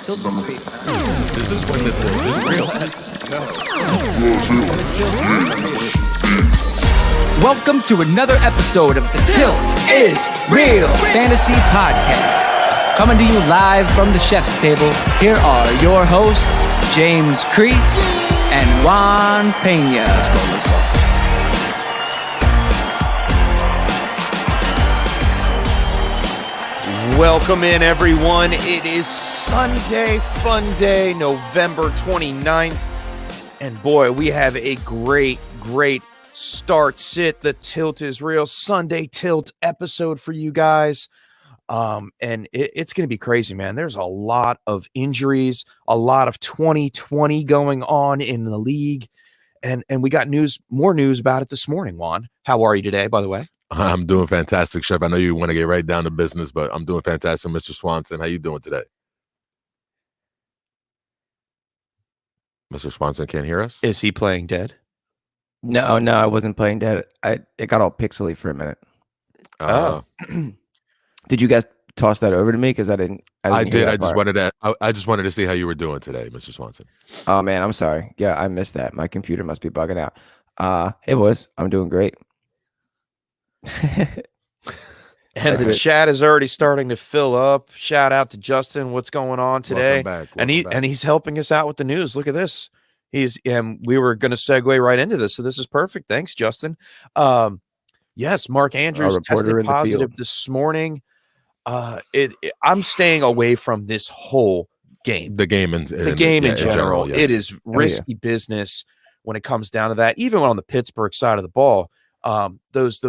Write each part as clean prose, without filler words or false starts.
Tilt is real. This is when the tilt is real. Welcome to another episode of the Tilt is Real Fantasy Podcast. Coming to you live from the chef's table, here are your hosts, James Crease and Juan Pena. Let's go. Welcome in, everyone. It is Sunday, fun day, November 29th. And boy, we have a great sit. The Tilt is Real Sunday Tilt episode for you guys. And it's going to be crazy, man. There's a lot of injuries, a lot of 2020 going on in the league. And we got more news about it this morning, Juan. How are you today, by the way? I'm doing fantastic, Chef. I know you want to get right down to business, but I'm doing fantastic, Mr. Swanson. How you doing today? Mr. Swanson can't hear us? Is he playing dead? No, I wasn't playing dead. It got all pixely for a minute. Did you guys toss that over to me? Because I didn't. I did. I just wanted to see how you were doing today, Mr. Swanson. Oh man, I'm sorry. Yeah, I missed that. My computer must be bugging out. Hey boys, I'm doing great. And the chat is already starting to fill up. Shout out to Justin. What's going on today? Welcome back. And he's helping us out with the news. Look at this. We were going to segue right into this, so this is perfect. Thanks, Justin. Yes, Mark Andrews tested positive this morning. I'm staying away from this whole game. The game in general. Yeah. It is risky business when it comes down to that. Even on the Pittsburgh side of the ball, those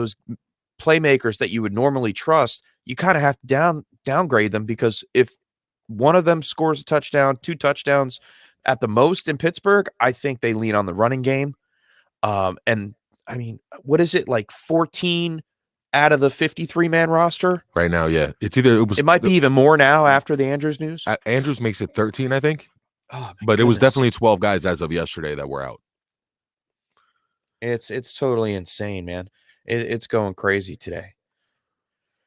playmakers that you would normally trust, you kind of have to downgrade them, because if one of them scores a touchdown, 2 touchdowns at the most in Pittsburgh, I think they lean on the running game. And I mean, what is it, like 14 out of the 53-man roster right now? Yeah, it might be even more now after the Andrews news. Andrews makes it 13, I think. But it was definitely 12 guys as of yesterday that were out. It's totally insane, man. It's going crazy today.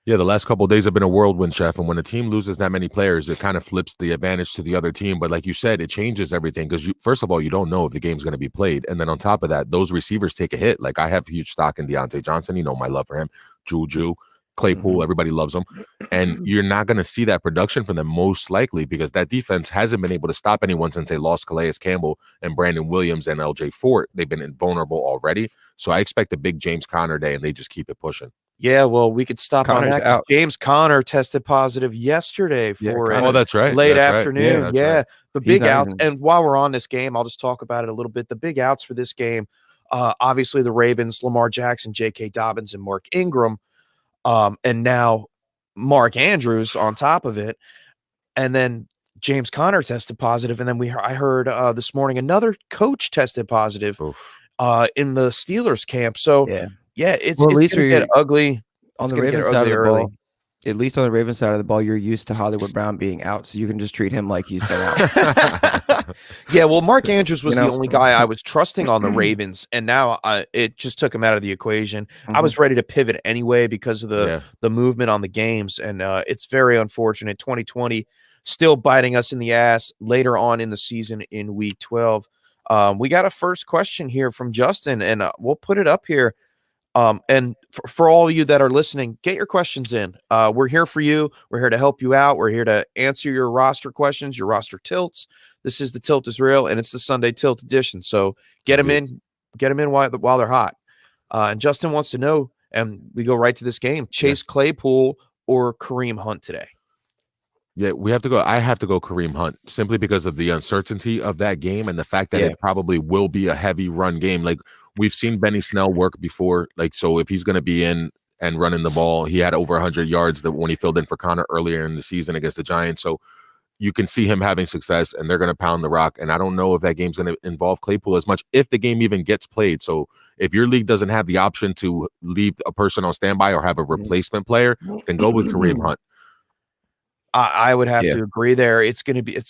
Yeah, the last couple of days have been a whirlwind, Chef. And when a team loses that many players, it kind of flips the advantage to the other team. But like you said, it changes everything, because first of all, you don't know if the game's going to be played. And then on top of that, those receivers take a hit. Like, I have huge stock in Deontay Johnson. You know my love for him. Juju, Claypool, everybody loves them. And you're not going to see that production from them most likely, because that defense hasn't been able to stop anyone since they lost Calais Campbell and Brandon Williams and LJ Fort. They've been invulnerable already. So I expect a big James Conner day, and they just keep it pushing. Yeah, well, we could stop Connor's on that. out. James Conner tested positive yesterday for that's right. late That's afternoon. Right. Yeah, right. The big outs. And while we're on this game, I'll just talk about it a little bit. The big outs for this game, obviously the Ravens, Lamar Jackson, J.K. Dobbins, and Mark Ingram. And now Mark Andrews on top of it. And then James Conner tested positive. And then I heard this morning another coach tested positive in the Steelers camp. So it's going to get ugly. On the Ravens side of the ball, at least on the Ravens side of the ball, you're used to Hollywood Brown being out, so you can just treat him like he's been out. Yeah, well, Mark Andrews was the only guy I was trusting on the Ravens, and now it just took him out of the equation. I was ready to pivot anyway because of the movement on the games, and it's very unfortunate. 2020 still biting us in the ass later on in the season in Week 12. We got a first question here from Justin, and we'll put it up here. And for all of you that are listening, get your questions in. We're here for you. We're here to help you out. We're here to answer your roster questions, your roster tilts. This is the Tilt is Real, and it's the Sunday Tilt edition. So get them in while they're hot. And Justin wants to know, and we go right to this game, Chase Claypool or Kareem Hunt today? Yeah, we have to go. I have to go Kareem Hunt, simply because of the uncertainty of that game and the fact that it probably will be a heavy run game. Like, we've seen Benny Snell work before. Like, so if he's going to be in and running the ball, he had over 100 yards when he filled in for Connor earlier in the season against the Giants. So you can see him having success, and they're going to pound the rock. And I don't know if that game's going to involve Claypool as much, if the game even gets played. So if your league doesn't have the option to leave a person on standby or have a replacement player, then go with Kareem Hunt. I would have to agree there. It's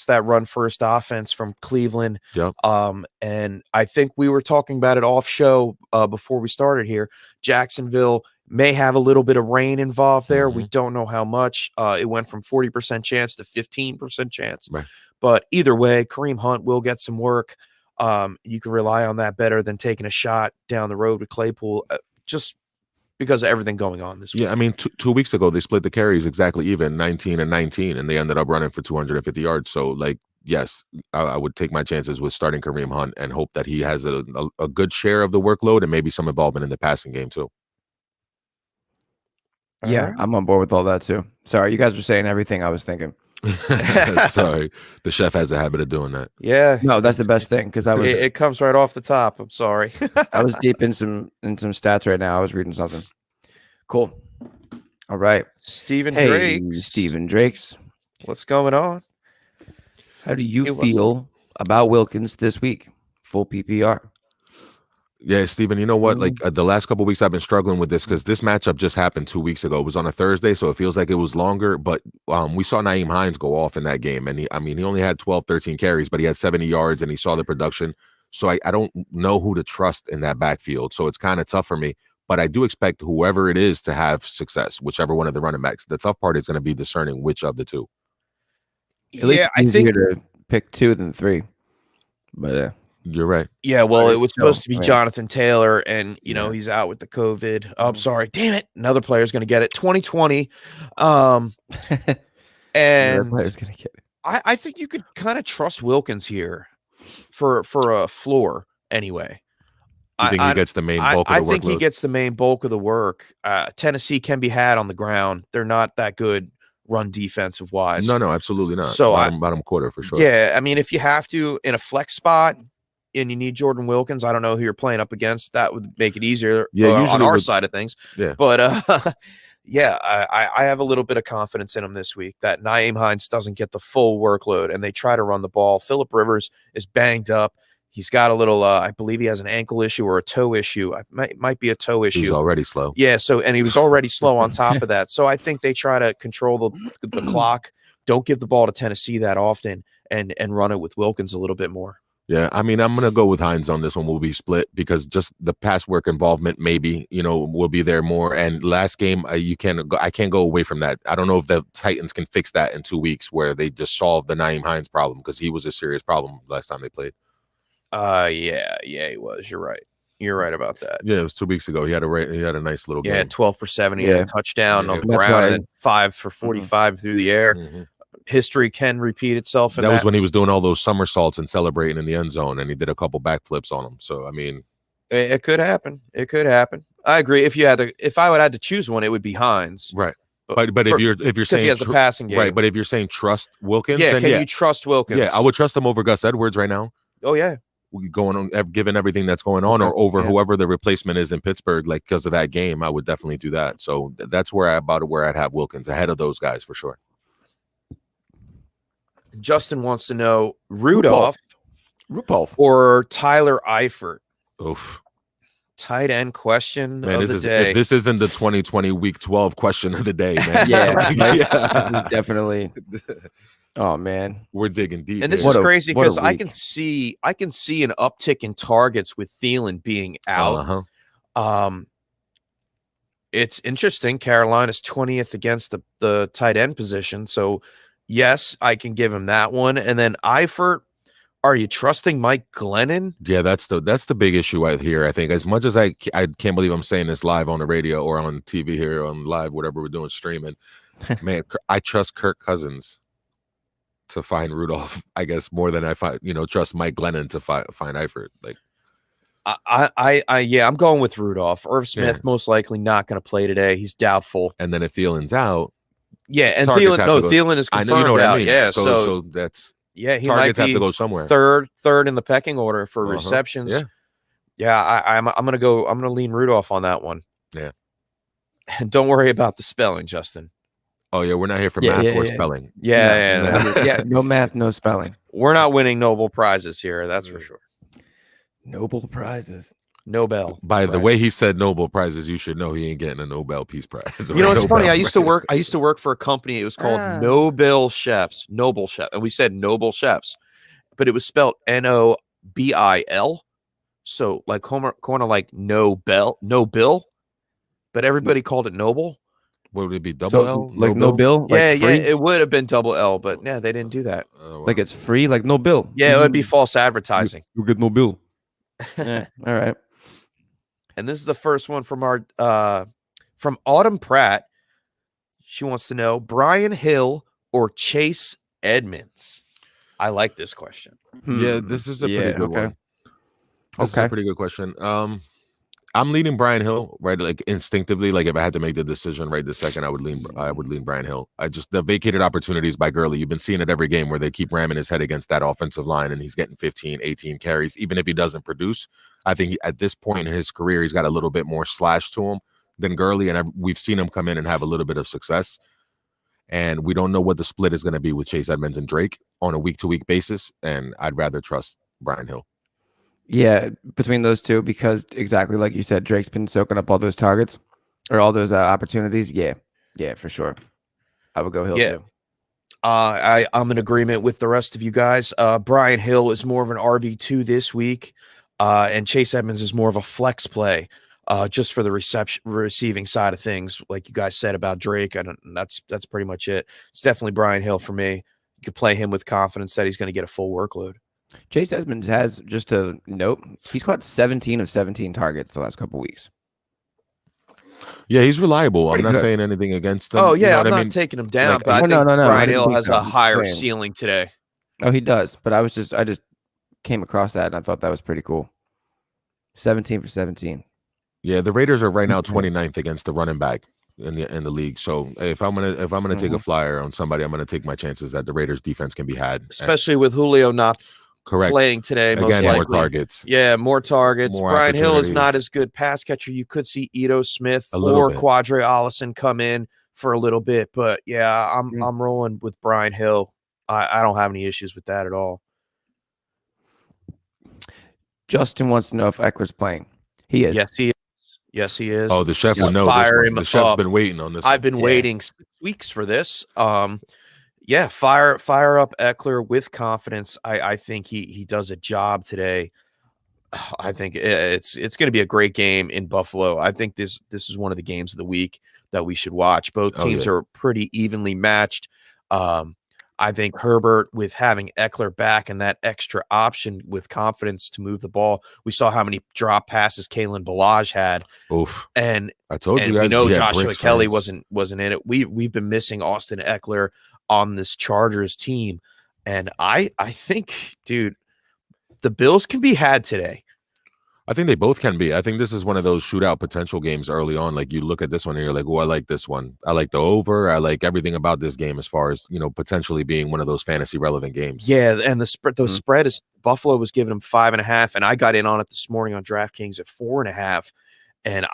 that run first offense from Cleveland. Yep. And I think we were talking about it off show before we started here. Jacksonville May have a little bit of rain involved there. Mm-hmm. We don't know how much. It went from 40% chance to 15% chance. Right. But either way, Kareem Hunt will get some work. You can rely on that better than taking a shot down the road with Claypool, just because of everything going on this week. Yeah, I mean, 2 weeks ago, they split the carries exactly even, 19 and 19, and they ended up running for 250 yards. So, like, yes, I would take my chances with starting Kareem Hunt and hope that he has a good share of the workload and maybe some involvement in the passing game, too. Yeah, I'm on board with all that, too. Sorry, you guys were saying everything I was thinking. Sorry, the chef has a habit of doing that. Yeah, no, that's the best thing because it comes right off the top. I'm sorry. I was deep in some stats right now. I was reading something. Cool. All right, Stephen Drakes. What's going on? How do you feel about Wilkins this week? Full PPR. Yeah, Steven, you know what? Like the last couple of weeks, I've been struggling with this because this matchup just happened 2 weeks ago. It was on a Thursday, so it feels like it was longer. But we saw Nyheim Hines go off in that game. And he only had 12, 13 carries, but he had 70 yards and he saw the production. So I don't know who to trust in that backfield. So it's kind of tough for me. But I do expect whoever it is to have success, whichever one of the running backs. The tough part is going to be discerning which of the two. At least it's easier to pick 2 than 3. But you're right. Yeah, well, it was supposed to be Jonathan Taylor, and you know he's out with the COVID. Oh, I'm sorry, damn it! Another player's going to get it. 2020, and another player's going to get it. I think you could kind of trust Wilkins here for a floor anyway. You think he gets the main bulk of the work? I think he gets the main bulk of the work. Tennessee can be had on the ground. They're not that good run defensive wise. No, absolutely not. So bottom quarter for sure. Yeah, I mean, if you have to in a flex spot and you need Jordan Wilkins, I don't know who you're playing up against. That would make it easier on our side of things. Yeah. But yeah, I have a little bit of confidence in him this week that Nyheim Hines doesn't get the full workload and they try to run the ball. Phillip Rivers is banged up. He's got a little, I believe he has an ankle issue or a toe issue. It might be a toe issue. He's already slow. Yeah, and he was already slow on top of that. So I think they try to control the clock. Don't give the ball to Tennessee that often and run it with Wilkins a little bit more. Yeah, I mean, I'm going to go with Hines on this one. We'll be split because just the pass work involvement maybe, will be there more. And last game, I can't go away from that. I don't know if the Titans can fix that in 2 weeks where they just solve the Nyheim Hines problem because he was a serious problem last time they played. Yeah, he was. You're right. You're right about that. Yeah, it was 2 weeks ago. He had a nice little game. 12 for 70 and a touchdown on the ground, and then 5 for 45 through the air. Mm-hmm. History can repeat itself. That was when he was doing all those somersaults and celebrating in the end zone, and he did a couple backflips on them. So I mean, it could happen. It could happen. I agree. If I would have to choose one, it would be Hines. Right. But if you're saying he has the passing game, right? But if you're saying trust Wilkins, then you trust Wilkins? Yeah, I would trust him over Gus Edwards right now. Oh yeah. Going on, given everything that's going on, or over whoever the replacement is in Pittsburgh, like because of that game, I would definitely do that. So that's where I'd have Wilkins ahead of those guys for sure. Justin wants to know Rudolph or Tyler Eifert. Oof. Tight end question of the day. If this isn't the 2020 Week 12 question of the day, man. Yeah. Definitely. Oh man, we're digging deep. And this is crazy because I can see an uptick in targets with Thielen being out. It's interesting. Carolina's 20th against the tight end position. So yes, I can give him that one. And then Eifert, are you trusting Mike Glennon? Yeah, that's the big issue out here. I think as much as I can't believe I'm saying this live on the radio or on TV here on live, whatever we're doing streaming, man, I trust Kirk Cousins to find Rudolph, I guess, more than I trust Mike Glennon to find Eifert. Like, I'm going with Rudolph. Irv Smith most likely not going to play today. He's doubtful. And then if Thielen's out, and Thielen is confirmed you know what out. I mean. Yeah, so that's he targets might be have to go somewhere. Third in the pecking order for receptions. I'm gonna lean Rudolph on that one. Yeah, and don't worry about the spelling, Justin. Oh yeah, we're not here for math or spelling. No math, no spelling. We're not winning Nobel prizes here. That's for sure. Nobel prizes. Nobel. By the way he said Nobel prizes, you should know he ain't getting a Nobel Peace Prize. You know, it's funny. I used to work for a company. It was called Noble Chefs, and we said Noble Chefs, but it was spelled Nobil. So like corner like Nobel. but everybody called it Noble. What would it be? Double L? Like no bill? Yeah, like free? yeah, it would have been double L, but yeah, they didn't do that. Like it's free, like no bill. Yeah, it would be false advertising. You get no bill. Yeah, all right. And this is the first one from our from Autumn Pratt. She wants to know Brian Hill or Chase Edmonds. I like this question. Yeah, this is a pretty good one. This is a pretty good question. I'm leaning Brian Hill, right? Like instinctively, like if I had to make the decision right this second, I would lean Brian Hill. The vacated opportunities by Gurley. You've been seeing it every game where they keep ramming his head against that offensive line, and he's getting 15, 18 carries, even if he doesn't produce. I think at this point in his career, he's got a little bit more slash to him than Gurley, and we've seen him come in and have a little bit of success. And we don't know what the split is going to be with Chase Edmonds and Drake on a week-to-week basis, and I'd rather trust Brian Hill. Yeah, between those two, because exactly like you said, Drake's been soaking up all those targets or all those opportunities. Yeah, for sure. I would go Hill too. I'm in agreement with the rest of you guys. Brian Hill is more of an RB2 this week, and Chase Edmonds is more of a flex play, just for the receiving side of things, like you guys said about Drake. That's pretty much it. It's definitely Brian Hill for me. You could play him with confidence that he's going to get a full workload. Chase Edmonds has, just a note, he's caught 17 of 17 targets the last couple of weeks. Yeah, he's reliable. I'm not saying anything against him. Oh, yeah, I'm not taking him down, but I think Brian Hill has a higher ceiling today. Oh, he does, but I just came across that, and I thought that was pretty cool. 17 for 17. Yeah, the Raiders are right now 29th against the running back in the league. So if I'm gonna take a flyer on somebody, I'm gonna take my chances that the Raiders defense can be had, especially with Julio not playing today. Most likely. More targets. Yeah, more targets. Brian Hill is not as good pass catcher. You could see Ito Smith or Quadre Allison come in for a little bit, but yeah, I'm rolling with Brian Hill. I don't have any issues with that at all. Justin wants to know if Eckler's playing. He is. Yes, he is. Oh, the chef will know. The chef's been waiting on this. I've been waiting 6 weeks for this. Yeah, fire up Eckler with confidence. I think he does a job today. I think it's going to be a great game in Buffalo. I think this is one of the games of the week that we should watch. Both teams are pretty evenly matched. I think Herbert, with having Eckler back and that extra option with confidence to move the ball, we saw how many drop passes Kalen Ballage had. Oof! And I told you guys, we know Joshua Kelly wasn't in it. We've been missing Austin Eckler on this Chargers team, and I think, dude, the Bills can be had today. I think they both can be. I think this is one of those shootout potential games early on. Like you look at this one and you're like, oh, I like this one. I like the over. I like everything about this game as far as, potentially being one of those fantasy relevant games. Yeah, and the spread is Buffalo was giving them 5.5, and I got in on it this morning on DraftKings at 4.5. And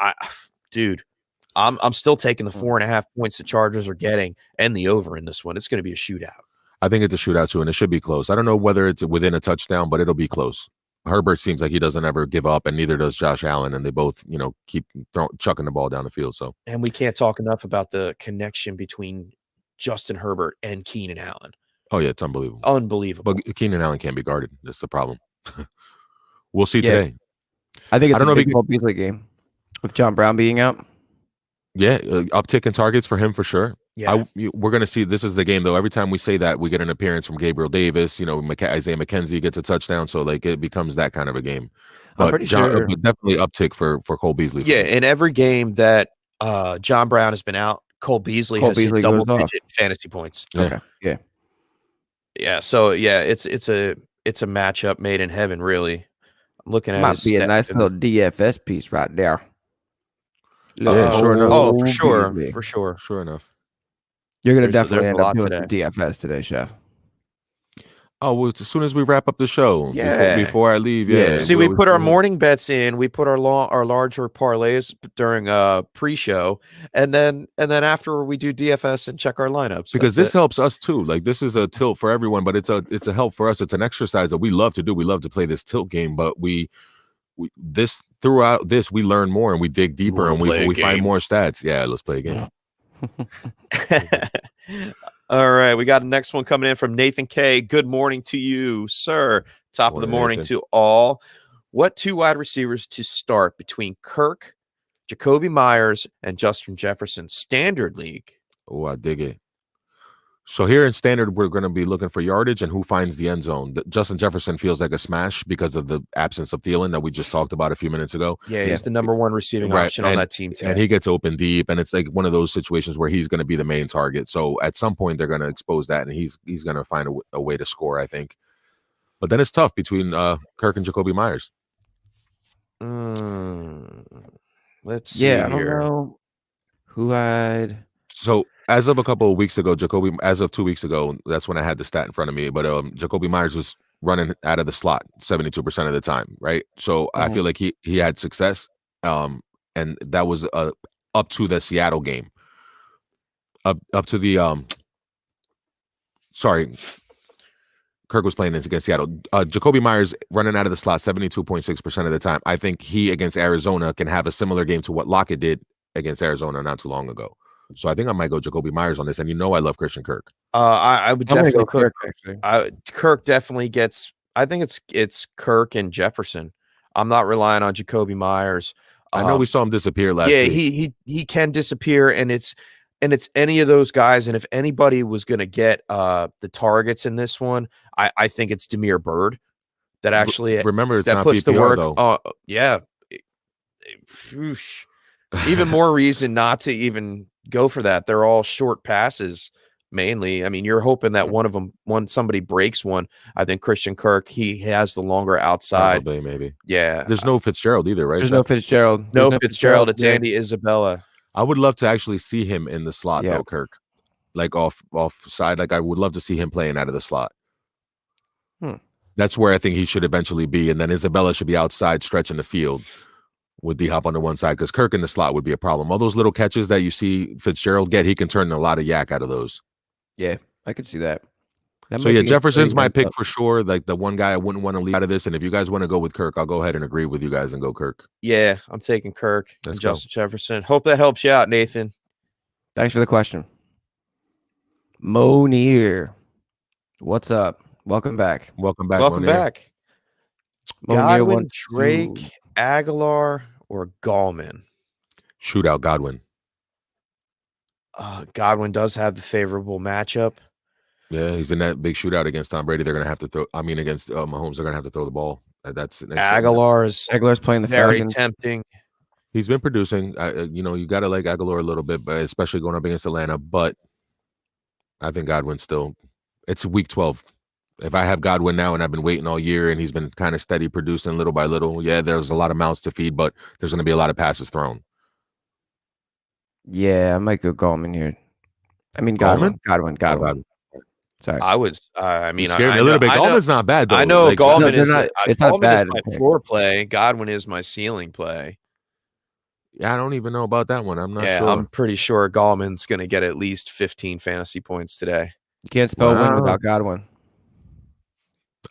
I'm still taking the 4.5 points the Chargers are getting and the over in this one. It's going to be a shootout. I think it's a shootout too, and it should be close. I don't know whether it's within a touchdown, but it'll be close. Herbert seems like he doesn't ever give up, and neither does Josh Allen, and they both, keep chucking the ball down the field. So, and we can't talk enough about the connection between Justin Herbert and Keenan Allen. Oh yeah, it's unbelievable. Unbelievable. But Keenan Allen can't be guarded. That's the problem. We'll see today. I think it's a big Cole Beasley game with John Brown being out. Yeah, uptick in targets for him for sure. Yeah, we're going to see. This is the game, though. Every time we say that, we get an appearance from Gabriel Davis. Isaiah McKenzie gets a touchdown, so it becomes that kind of a game. But I'm pretty sure, but definitely uptick for Cole Beasley. Yeah, in every game that John Brown has been out, Cole Beasley has hit double-digit fantasy points. Yeah. Yeah. So it's a matchup made in heaven, really. I'm looking at might be a nice little DFS piece right there. Yeah, sure enough. Oh, for sure. Sure enough. You're going to definitely end up doing some DFS today, Chef. Oh, well, as soon as we wrap up the show, before I leave, See, we put our morning bets in. We put our larger parlays during pre-show, and then after we do DFS and check our lineups. Because this helps us too. Like this is a tilt for everyone, but it's a help for us. It's an exercise that we love to do. We love to play this tilt game, but throughout this we learn more and we dig deeper and we find more stats. Yeah, let's play a game. All right, we got the next one coming in from Nathan K. Good morning to you, sir. Top of the morning to all. What two wide receivers to start between Kirk, Jacoby Myers and Justin Jefferson, standard league. Oh, I dig it. So here in standard, we're going to be looking for yardage and who finds the end zone. Justin Jefferson feels like a smash because of the absence of Thielen that we just talked about a few minutes ago. Yeah, he's the number one receiving option on that team today. And he gets open deep, and it's like one of those situations where he's going to be the main target. So at some point, they're going to expose that, and he's going to find a way to score, I think. But then it's tough between Kirk and Jacoby Myers. Let's see I don't know who I'd... So as of a couple of weeks ago, as of 2 weeks ago, that's when I had the stat in front of me. But Jacoby Myers was running out of the slot 72% of the time, right? So I feel like he had success, and that was up to the Seattle game, up to the sorry, Kirk was playing against Seattle. Jacoby Myers running out of the slot 72.6% of the time. I think he against Arizona can have a similar game to what Lockett did against Arizona not too long ago. So I think I might go Jacoby Myers on this, and I love Christian Kirk. I would definitely go Kirk. Actually, Kirk definitely gets. I think it's Kirk and Jefferson. I'm not relying on Jacoby Myers. I know we saw him disappear last week. Yeah, he can disappear, and it's any of those guys. And if anybody was going to get the targets in this one, I think it's Damiere Byrd that actually remember it's that not puts PPR, the work. Though. Yeah. Even more reason not to even go for that. They're all short passes mainly. I mean, you're hoping that one of them, somebody breaks one. I think Christian Kirk, he has the longer outside. Probably, maybe. Yeah. There's no Fitzgerald either, right? There's no Fitzgerald. No Fitzgerald. It's Andy Isabella. I would love to actually see him in the slot, though, Kirk. Like off side. Like I would love to see him playing out of the slot. That's where I think he should eventually be. And then Isabella should be outside stretching the field with D-Hop on the one side, because Kirk in the slot would be a problem. All those little catches that you see Fitzgerald get, he can turn a lot of yak out of those. Yeah, I could see that. Jefferson's my pick for sure. Like the one guy I wouldn't want to leave out of this. And if you guys want to go with Kirk, I'll go ahead and agree with you guys and go Kirk. Yeah, I'm taking Kirk and Justin Jefferson. Hope that helps you out, Nathan. Thanks for the question. Monier, what's up? Welcome back. Welcome back. Monier. Monier Godwin, Drake, Aguilar, or Gallman? Shootout Godwin. Godwin does have the favorable matchup. Yeah, he's in that big shootout against Tom Brady. They're going to have to throw. I mean, against Mahomes, they're going to have to throw the ball. Aguilar's playing the very Falcons. tempting. He's been producing. You got to like Aguilar a little bit, but especially going up against Atlanta. But I think Godwin still. It's week 12. If I have Godwin now and I've been waiting all year and he's been kind of steady producing little by little, there's a lot of mouths to feed, but there's going to be a lot of passes thrown. Yeah, I might go Gallman here. I mean, Godwin. Sorry. You scared me a little bit. Gallman's not bad, though. I know like, Gallman it's not bad. Is my floor play. Godwin is my ceiling play. Yeah, I don't even know about that one. I'm not sure. I'm pretty sure Gallman's going to get at least 15 fantasy points today. You can't spell win without Godwin.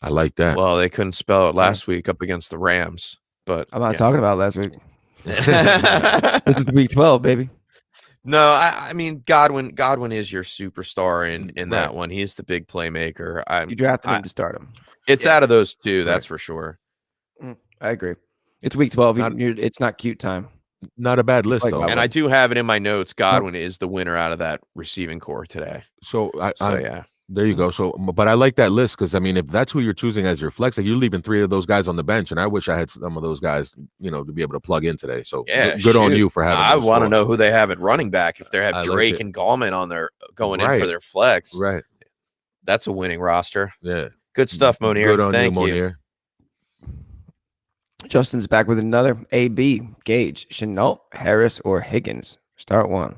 I like that. Well, they couldn't spell it last week up against the Rams, but I'm not talking about last week. This is week 12, baby. No, I mean Godwin is your superstar in that one. He's the big playmaker. You drafted him to start him. It's out of those two, that's for sure. I agree. It's week 12. It's not cute time. Not a bad list, though. And I do have it in my notes. Godwin is the winner out of that receiving core today. So there you go. So, but I like that list because, I mean, if that's who you're choosing as your flex, like you're leaving 3 of those guys on the bench, and I wish I had some of those guys, to be able to plug in today. So, good on you for having. I want to know who they have at running back. If they have Drake and Gallman on their going in for their flex, right? That's a winning roster. Yeah, good stuff, Monier. Good on you, Monier. Justin's back with another AB. Gage, Chenault, Harris, or Higgins. Start one.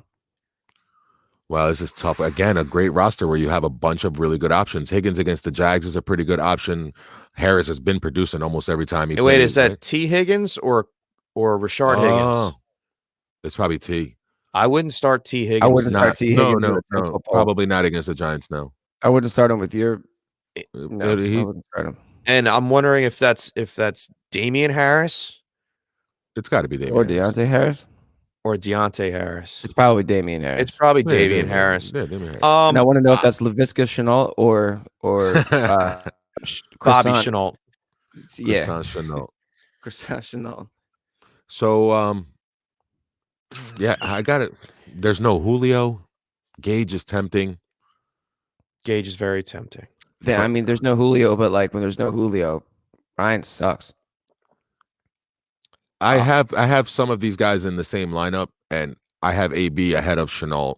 Wow, this is tough. Again, a great roster where you have a bunch of really good options. Higgins against the Jags is a pretty good option. Harris has been producing almost every time he plays. Wait, is that T. Higgins or Rashard Higgins? It's probably T. I wouldn't start T. Higgins. I wouldn't start T. Higgins. No, probably not against the Giants, no. I wouldn't start him with your... No, I wouldn't start him. And I'm wondering if that's Damian Harris. It's got to be Damian or Deontay Harris. Or Deontay Harris. It's probably Damian Harris. It's probably Damian Harris. Yeah, Damian Harris. And I want to know if that's LaVisca Chenault or Bobby Chenault. Yeah. Croissant Chenault. Croissant Chenault. So Yeah, I got it. There's no Julio. Gage is tempting. Gage is very tempting. Yeah, I mean, there's no Julio, but like when there's no Julio, Ryan sucks. I have some of these guys in the same lineup, and I have AB ahead of Chenault.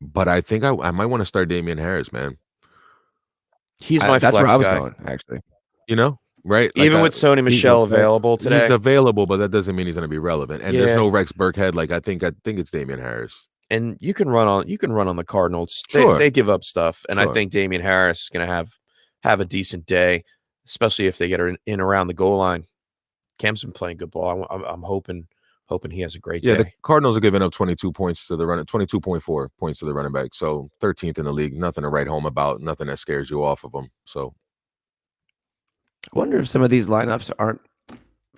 But I think I might want to start Damian Harris, man. He's my that's flex where I was guy. going, actually. You know, right? Even with Sony Michel available today. He's available, but that doesn't mean he's going to be relevant. And there's no Rex Burkhead. Like I think it's Damian Harris. And you can run on the Cardinals. Sure. They give up stuff, and Sure. I think Damian Harris is going to have a decent day, especially if they get her in around the goal line. Cam's been playing good ball. I'm hoping he has a great day. Yeah, the Cardinals are giving up 22 points to the running, 22.4 points to the running back. So 13th in the league. Nothing to write home about. Nothing that scares you off of them. So I wonder if some of these lineups aren't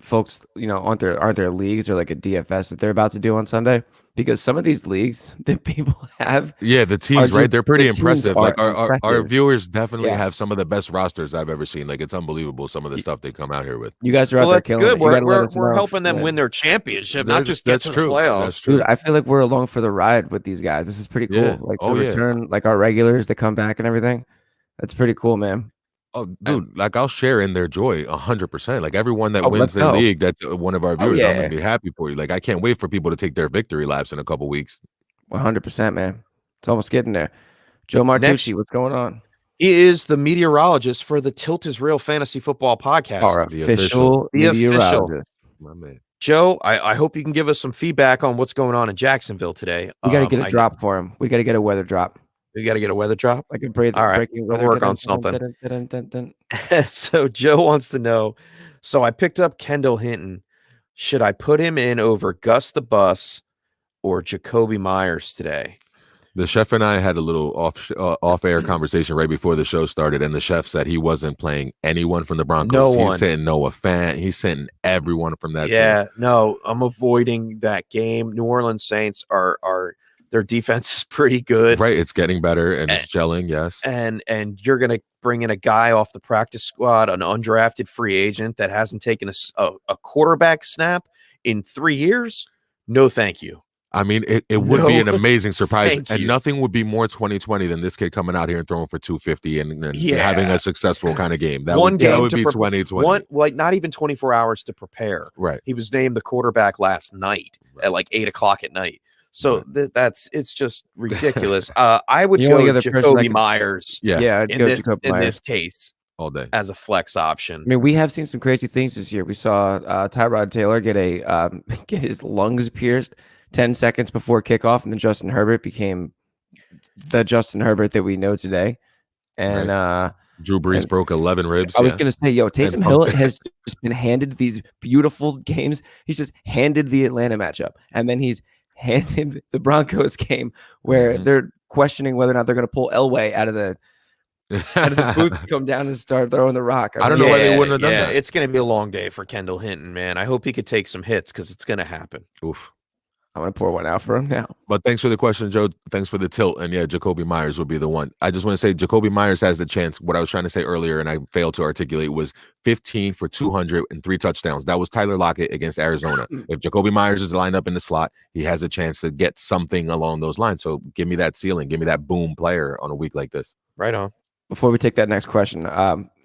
folks, aren't there leagues or like a DFS that they're about to do on Sunday? Because some of these leagues that people have, the teams, right? They're pretty impressive. Like our viewers definitely Yeah. have some of the best rosters I've ever seen. Like it's unbelievable some of the stuff they come out here with. You guys are out there killing good. it. You gotta let us We're know helping if- them yeah. win their championship, not just get That's to the true. playoffs. That's true. Dude, I feel like we're along for the ride with these guys. This is pretty cool. Yeah. Like the Oh, yeah. return, like our regulars, they come back and everything. That's pretty cool, man. Oh, dude, like I'll share in their joy 100%. Like everyone that wins let's the go. league, that's one of our viewers. I'm yeah. gonna be happy for you. Like I can't wait for people to take their victory laps in a couple weeks. 100%, man. It's almost getting there. Joe Martucci, what's going on? He is the meteorologist for the Tilt is Real Fantasy Football podcast. Our The official meteorologist. My man. Joe, I hope you can give us some feedback on what's going on in Jacksonville today. We got to get a drop for him. We got to get a weather drop. We got to get a weather drop. Like a break. All right, breaking we'll weather. work on something. So Joe wants to know. So I picked up Kendall Hinton. Should I put him in over Gus the Bus or Jacoby Myers today? The chef and I had a little off-air conversation right before the show started, and the chef said he wasn't playing anyone from the Broncos. No one. He's sitting Noah Fant. He's sitting everyone from that team. No, I'm avoiding that game. New Orleans Saints are their defense is pretty good. Right, it's getting better and it's gelling, yes. And you're going to bring in a guy off the practice squad, an undrafted free agent that hasn't taken a quarterback snap in 3 years? No, thank you. I mean, it would be an amazing surprise, thank and you. nothing would be more 2020 than this kid coming out here and throwing for 250 and having a successful kind of game. That would be 2020. Not even 24 hours to prepare. Right. He was named the quarterback last night at like 8:00 at night. So it's just ridiculous. I would go Jacoby Myers. Yeah. In this case, all day as a flex option. I mean, we have seen some crazy things this year. We saw Tyrod Taylor get his lungs pierced 10 seconds before kickoff, and then Justin Herbert became the Justin Herbert that we know today. And Drew Brees broke 11 ribs. I was going to say, Taysom Hill has just been handed these beautiful games. He's just handed the Atlanta matchup, and then he's handed the Broncos game where they're questioning whether or not they're going to pull Elway out of the booth, come down and start throwing the rock. I don't know why they wouldn't have done that. It's going to be a long day for Kendall Hinton, man. I hope he could take some hits because it's going to happen. Oof. I'm going to pour one out for him now. But thanks for the question, Joe. Thanks for the tilt. And Jacoby Myers would be the one. I just want to say Jacoby Myers has the chance. What I was trying to say earlier, and I failed to articulate, was 15 for 200 and 3 touchdowns. That was Tyler Lockett against Arizona. If Jacoby Myers is lined up in the slot, he has a chance to get something along those lines. So give me that ceiling. Give me that boom player on a week like this. Right on. Before we take that next question,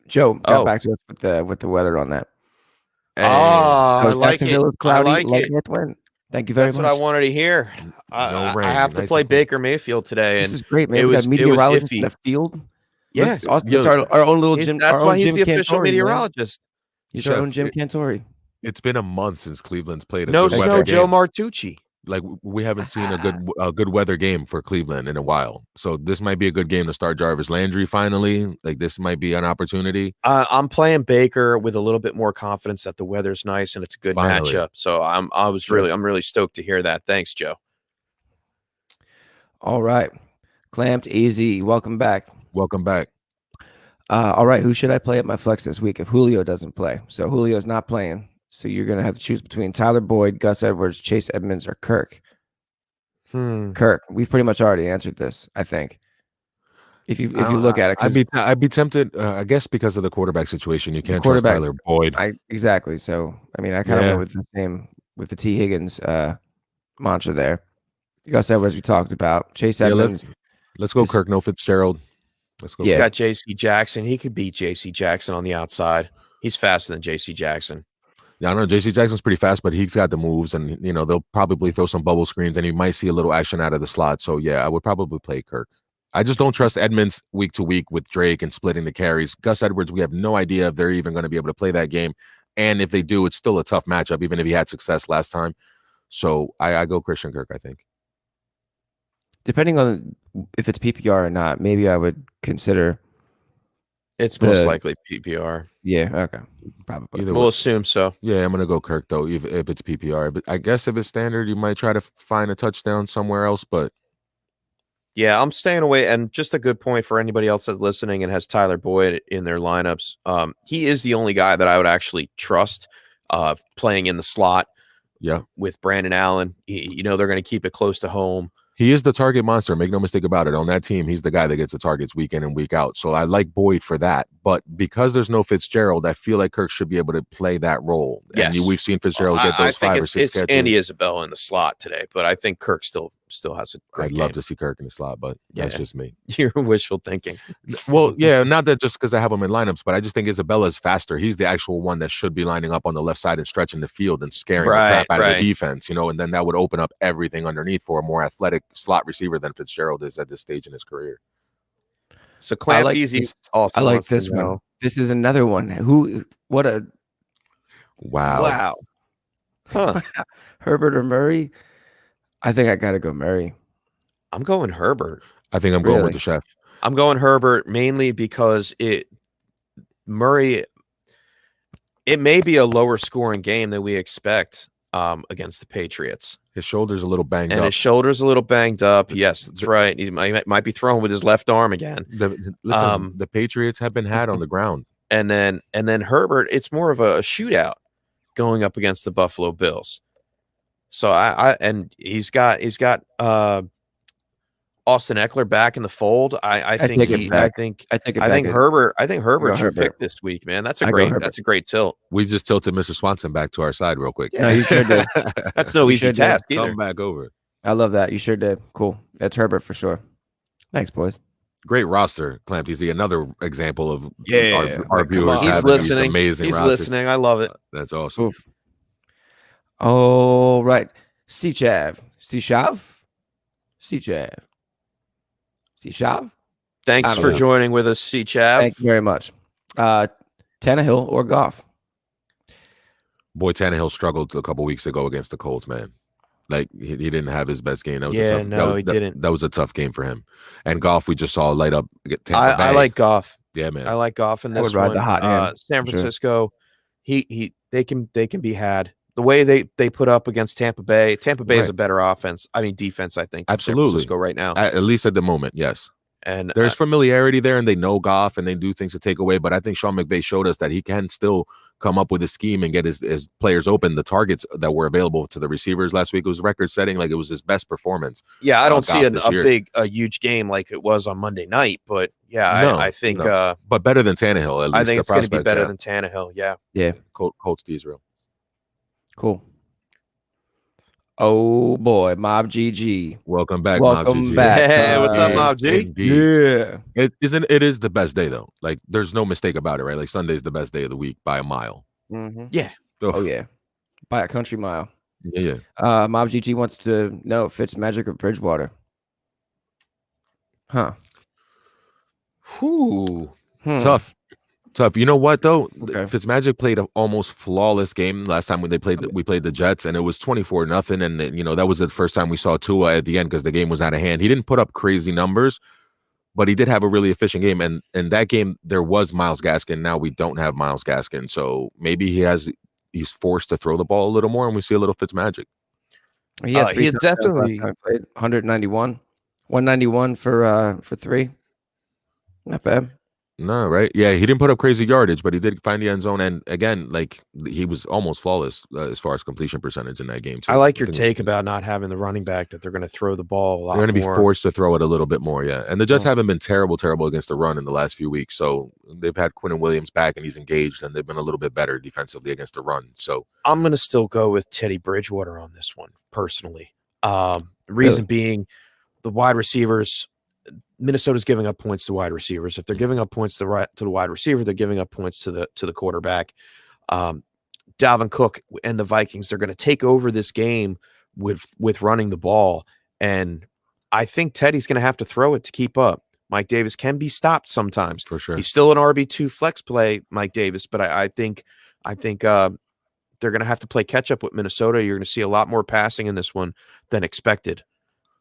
Joe got back to us with the weather on that. I like it. Cloudy, I like it. North wind. Thank you very much. That's what I wanted to hear. No rain. I have to play Baker Mayfield today. This and is great, man. It We was got meteorologist iffy. in the field. Yeah. It's awesome. It's our own little Jim. That's why he's the official Cantori, meteorologist. He's our own Jim Cantori. It's been a month since Cleveland's played a No good snow, weather Joe game. Martucci. Like we haven't seen a good weather game for Cleveland in a while. So this might be a good game to start Jarvis Landry finally. Like this might be an opportunity. I'm playing Baker with a little bit more confidence that the weather's nice and it's a good matchup. So I'm really stoked to hear that. Thanks, Joe. All right. Clamped Easy. Welcome back. Welcome back. All right. Who should I play at my flex this week if Julio doesn't play? So Julio's not playing. So you're going to have to choose between Tyler Boyd, Gus Edwards, Chase Edmonds, or Kirk. Kirk. We've pretty much already answered this, I think. If you look at it, I'd be tempted. I guess because of the quarterback situation, you can't trust Tyler Boyd. Exactly. So I mean, I kind of went with the with the T. Higgins mantra there. Gus Edwards, we talked about. Chase Edmonds. Let's go Kirk, no Fitzgerald. Let's go. He's got J.C. Jackson. He could beat J.C. Jackson on the outside. He's faster than J.C. Jackson. Yeah, I know J.C. Jackson's pretty fast, but he's got the moves, and they'll probably throw some bubble screens, and he might see a little action out of the slot. So yeah, I would probably play Kirk. I just don't trust Edmonds week to week with Drake and splitting the carries. Gus Edwards, we have no idea if they're even going to be able to play that game, and if they do, it's still a tough matchup, even if he had success last time. So I go Christian Kirk, I think. Depending on if it's PPR or not, maybe I would consider. It's most likely PPR. Yeah, okay. Probably. We'll assume so. Yeah, I'm going to go Kirk, though, if it's PPR. But I guess if it's standard, you might try to find a touchdown somewhere else. But yeah, I'm staying away. And just a good point for anybody else that's listening and has Tyler Boyd in their lineups. He is the only guy that I would actually trust playing in the slot. Yeah, with Brandon Allen. They're going to keep it close to home. He is the target monster. Make no mistake about it. On that team, he's the guy that gets the targets week in and week out. So I like Boyd for that. But because there's no Fitzgerald, I feel like Kirk should be able to play that role. Yes. And we've seen Fitzgerald get those 5 or 6 catches. Andy Isabella in the slot today, but I think Kirk still has a great game. I'd love to see Kirk in the slot, but that's just me. You're wishful thinking. Well, yeah, not that just because I have him in lineups, but I just think Isabella's faster. He's the actual one that should be lining up on the left side and stretching the field and scaring the crap out of the defense, and then that would open up everything underneath for a more athletic slot receiver than Fitzgerald is at this stage in his career. So Clamp Easy also. I like this one. This is another one. Wow. Huh. Herbert or Murray? I think I gotta go Murray. I'm going Herbert. I think I'm going with the chef. I'm going Herbert mainly because Murray, it may be a lower scoring game than we expect against the Patriots. His shoulder's a little banged up. His shoulder's a little banged up. Yes, that's right. He might be throwing with his left arm again. The Patriots have been had on the ground. And then Herbert, it's more of a shootout going up against the Buffalo Bills. So and he's got Austin Eckler back in the fold. I think Herbert should pick this week, man. That's a great tilt. We just tilted Mr. Swanson back to our side real quick. Yeah, you sure did. That's no easy task either. Come back over. I love that. You sure did. Cool. That's Herbert for sure. Thanks, boys. Great roster, Clamp TZ. Another example of our viewers. He's listening. Amazing. He's listening. I love it. That's awesome. Oof. All right. C-Chav. Thanks for joining with us, C-Chav. Thank you very much. Tannehill or Goff? Boy, Tannehill struggled a couple weeks ago against the Colts, man. Like he didn't have his best game. He didn't. That was a tough game for him. And Goff, we just saw light up. I like Goff. Yeah, man. I like Goff in this one. I would ride the hot hand. San Francisco, they can be had. The way they put up against Tampa Bay is a better offense. I mean, defense, I think. Absolutely. San Francisco right now. At least at the moment, yes. And there's familiarity there, and they know Goff, and they do things to take away. But I think Sean McVay showed us that he can still come up with a scheme and get his players open. The targets that were available to the receivers last week was record-setting. Like, it was his best performance. Yeah, I don't see a huge game like it was on Monday night. But, yeah, I think but better than Tannehill, at least. I think it's going to be better than Tannehill, yeah. Yeah. Colts D'Israel. Cool. Oh boy, Mob GG. Welcome back, Mob GG. Hey, what's up, Mob G? Indeed. Yeah. It is the best day though. Like, there's no mistake about it, right? Like, Sunday's the best day of the week by a mile. Mm-hmm. Yeah. Oh yeah. By a country mile. Yeah. Mob GG wants to know if it's Magic or Bridgewater. Huh. Tough. You know what though? Okay. Fitzmagic played an almost flawless game last time when we played the Jets, and it was 24-0. And that was the first time we saw Tua at the end because the game was out of hand. He didn't put up crazy numbers, but he did have a really efficient game. And in that game, there was Myles Gaskin. Now we don't have Myles Gaskin, so maybe he's forced to throw the ball a little more, and we see a little Fitzmagic. He definitely played 191, 191 for 3. Not bad. No, right? Yeah, he didn't put up crazy yardage, but he did find the end zone. And again, like he was almost flawless as far as completion percentage in that game too. I like your take about not having the running back, that they're going to throw the ball a lot. They're going to be more. forced to throw it a little bit more, yeah. And the Jets haven't been terrible against the run in the last few weeks. So they've had Quinnen Williams back and he's engaged, and they've been a little bit better defensively against the run. So I'm going to still go with Teddy Bridgewater on this one personally. Reason being, the wide receivers. Minnesota's giving up points to wide receivers. If they're giving up points to the wide receiver, they're giving up points to the quarterback. Dalvin Cook and the Vikings, they're going to take over this game with running the ball, and I think Teddy's going to have to throw it to keep up. Mike Davis can be stopped sometimes. For sure. He's still an RB2 flex play, Mike Davis, but I think they're going to have to play catch up with Minnesota. You're going to see a lot more passing in this one than expected.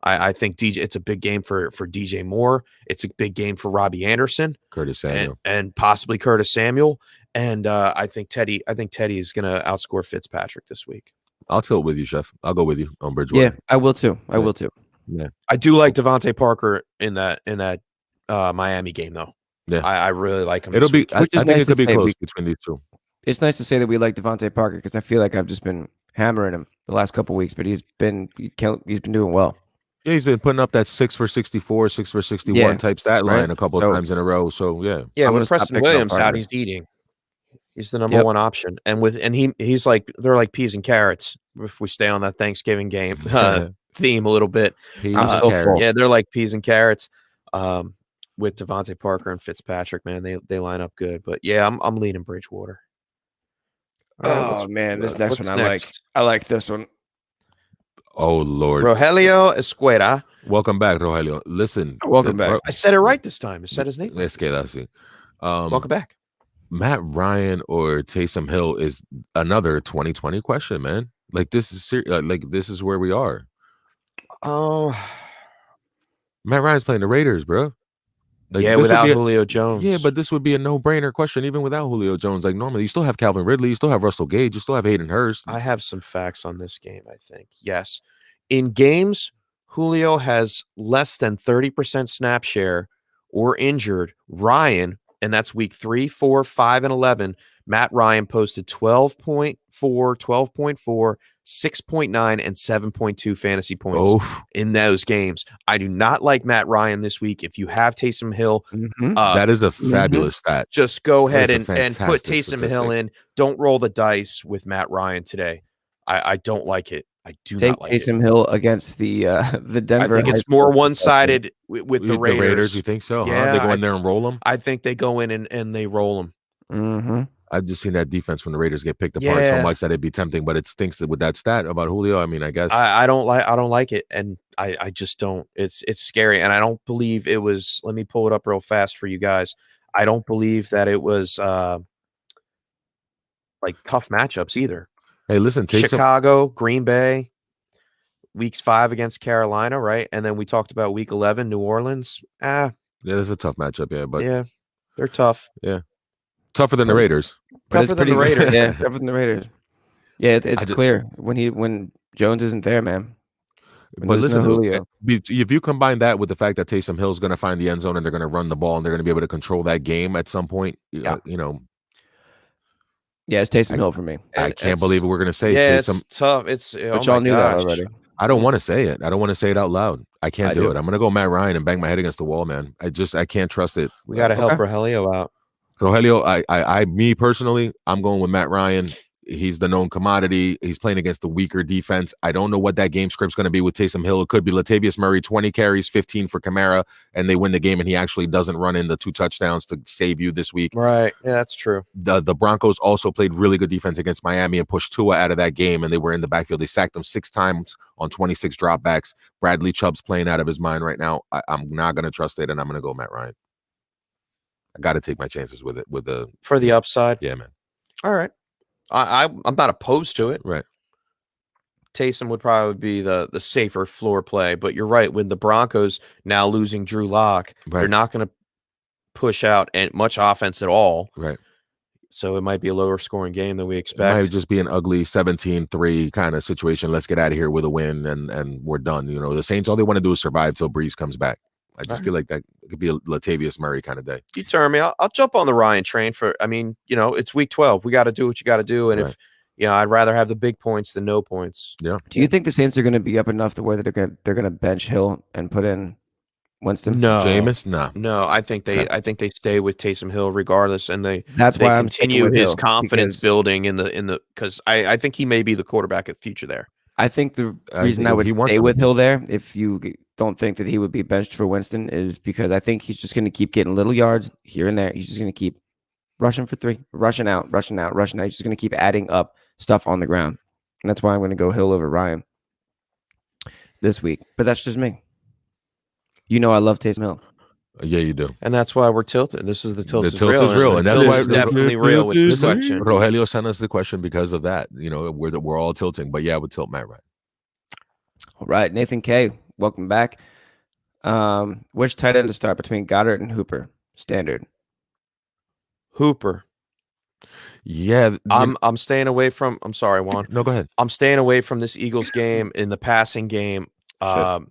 I think it's a big game for DJ Moore. It's a big game for Robbie Anderson, Curtis Samuel, and possibly Curtis Samuel. And I think Teddy is going to outscore Fitzpatrick this week. I'll tilt with you, Chef. I'll go with you on Bridgewater. Yeah, I will too. I will too. Yeah, I do like Devontae Parker in that Miami game though. Yeah, I really like him. It'll be. I think nice it could be say. close between these two. It's nice to say that we like Devontae Parker, because I feel like I've just been hammering him the last couple of weeks, but he's been doing well. Yeah, he's been putting up that 6 for 64, 6 for 61 type stat line a couple of times in a row. So yeah, when Preston Williams out, he's eating. He's the number one option, and he's like, they're like peas and carrots. If we stay on that Thanksgiving game theme a little bit, they're like peas and carrots. With Devontae Parker and Fitzpatrick, man, they line up good. But yeah, I'm leaning Bridgewater. Oh man, this next one I like this one. Oh Lord, Rogelio Escuela. Welcome back, Rogelio. Listen, welcome back. I said it right this time. I said his name. Welcome back. Matt Ryan or Taysom Hill is another 2020 question, man. Like this is like this is where we are. Oh, Matt Ryan's playing the Raiders, bro. Like, without Julio Jones. Yeah, but this would be a no-brainer question even without Julio Jones. Like normally, you still have Calvin Ridley, you still have Russell Gage, you still have Hayden Hurst. I have some facts on this game, I think. Yes. In games, Julio has less than 30% snap share or injured. Ryan, and that's week 3, 4, 5, and 11, Matt Ryan posted 12.4, 6.9, and 7.2 fantasy points in those games. I do not like Matt Ryan this week. If you have Taysom Hill, that is a fabulous stat. Just go ahead and put Taysom Hill in. Don't roll the dice with Matt Ryan today. I don't like it. I do not like Taysom Hill against the Denver. I think it's more one-sided with the Raiders. The Raiders, you think so? Yeah, They go in there and roll them? I think they go in and they roll them. Mm-hmm. I've just seen that defense from the Raiders get picked apart so much that it'd be tempting, but it stinks that with that stat about Julio. I mean, I guess I don't like it, and I just don't. It's scary, and I don't believe it was. Let me pull it up real fast for you guys. I don't believe that it was like tough matchups either. Hey, listen, Chicago, Green Bay, weeks 5 against Carolina, right? And then we talked about week 11, New Orleans. Yeah, that's a tough matchup. Yeah, but yeah, they're tough. Yeah. Tougher than the Raiders. Tougher than the Raiders. Yeah, tougher than the Raiders. Yeah, it's clear when Jones isn't there, man. But listen, if you combine that with the fact that Taysom Hill is going to find the end zone and they're going to run the ball and they're going to be able to control that game at some point, you know. Yeah, it's Taysom Hill for me. I can't believe we're going to say Taysom. It's tough. But y'all knew that already. I don't want to say it. I don't want to say it out loud. I can't do it. I'm going to go Matt Ryan and bang my head against the wall, man. I can't trust it. We got to help Rogelio out. Rogelio, me personally, I'm going with Matt Ryan. He's the known commodity. He's playing against the weaker defense. I don't know what that game script's going to be with Taysom Hill. It could be Latavius Murray, 20 carries, 15 for Kamara, and they win the game, and he actually doesn't run in the 2 touchdowns to save you this week. Right. Yeah, that's true. The Broncos also played really good defense against Miami and pushed Tua out of that game, and they were in the backfield. They sacked him 6 times on 26 dropbacks. Bradley Chubb's playing out of his mind right now. I'm not going to trust it, and I'm going to go Matt Ryan. I got to take my chances with it. For the upside? Yeah, man. All right. I'm not opposed to it. Right. Taysom would probably be the safer floor play, but you're right. With the Broncos now losing Drew Lock, they're not going to push out much offense at all. Right. So it might be a lower scoring game than we expect. It might just be an ugly 17-3 kind of situation. Let's get out of here with a win and we're done. You know, the Saints, all they want to do is survive till Breeze comes back. I just feel like that could be a Latavius Murray kind of day. You turn me, I'll jump on the Ryan train for. I mean, it's week 12. We got to do what you got to do, and if I'd rather have the big points than no points. Yeah. Do you think the Saints are going to be up enough to where they're going to bench Hill and put in Winston? No, Jameis, no. I think they stay with Taysom Hill regardless, and that's why I'm continue with his Hill, confidence building in the because I think he may be the quarterback of the future there. I think the reason I would stay with Hill there, if you don't think that he would be benched for Winston, is because I think he's just going to keep getting little yards here and there. He's just going to keep rushing for 3, rushing out. He's just going to keep adding up stuff on the ground. And that's why I'm going to go Hill over Ryan this week. But that's just me. I love Taysom Hill. Yeah, you do. And that's why we're tilted. This is the tilt. The tilt is real. And that's why it's definitely real with this question. Rogelio sent us the question because of that. We're all tilting. But yeah, with tilt Matt, right? All right. Nathan K., welcome back. Which tight end to start between Goddard and Hooper? Standard. Hooper. Yeah. I'm staying away from I'm sorry, Juan. No, go ahead. I'm staying away from this Eagles game in the passing game.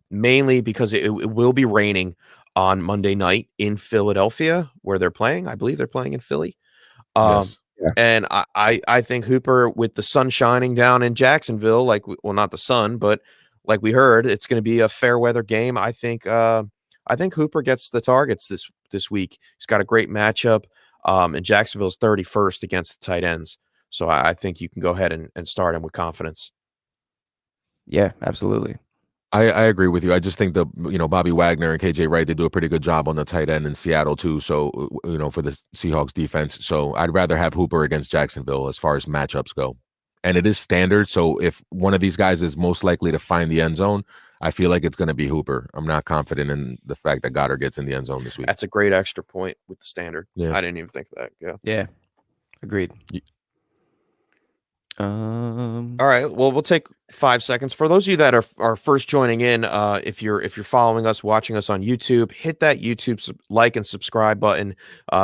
Mainly because it will be raining on Monday night in Philadelphia, where they're playing. I believe they're playing in Philly. Yes. And I think Hooper, with the sun shining down in Jacksonville, not the sun, but like we heard, it's going to be a fair weather game. I think Hooper gets the targets this week. He's got a great matchup. And Jacksonville's 31st against the tight ends. So I think you can go ahead and start him with confidence. Yeah, absolutely. I agree with you. I just think Bobby Wagner and KJ Wright, they do a pretty good job on the tight end in Seattle too. So, for the Seahawks defense. So I'd rather have Hooper against Jacksonville as far as matchups go. And it is standard. So if one of these guys is most likely to find the end zone, I feel like it's going to be Hooper. I'm not confident in the fact that Goddard gets in the end zone this week. That's a great extra point with the standard. Yeah. I didn't even think of that. Yeah. Yeah. Agreed. All right. Well, we'll take 5 seconds. For those of you that are first joining in, if you're following us, watching us on YouTube, hit that YouTube like and subscribe button.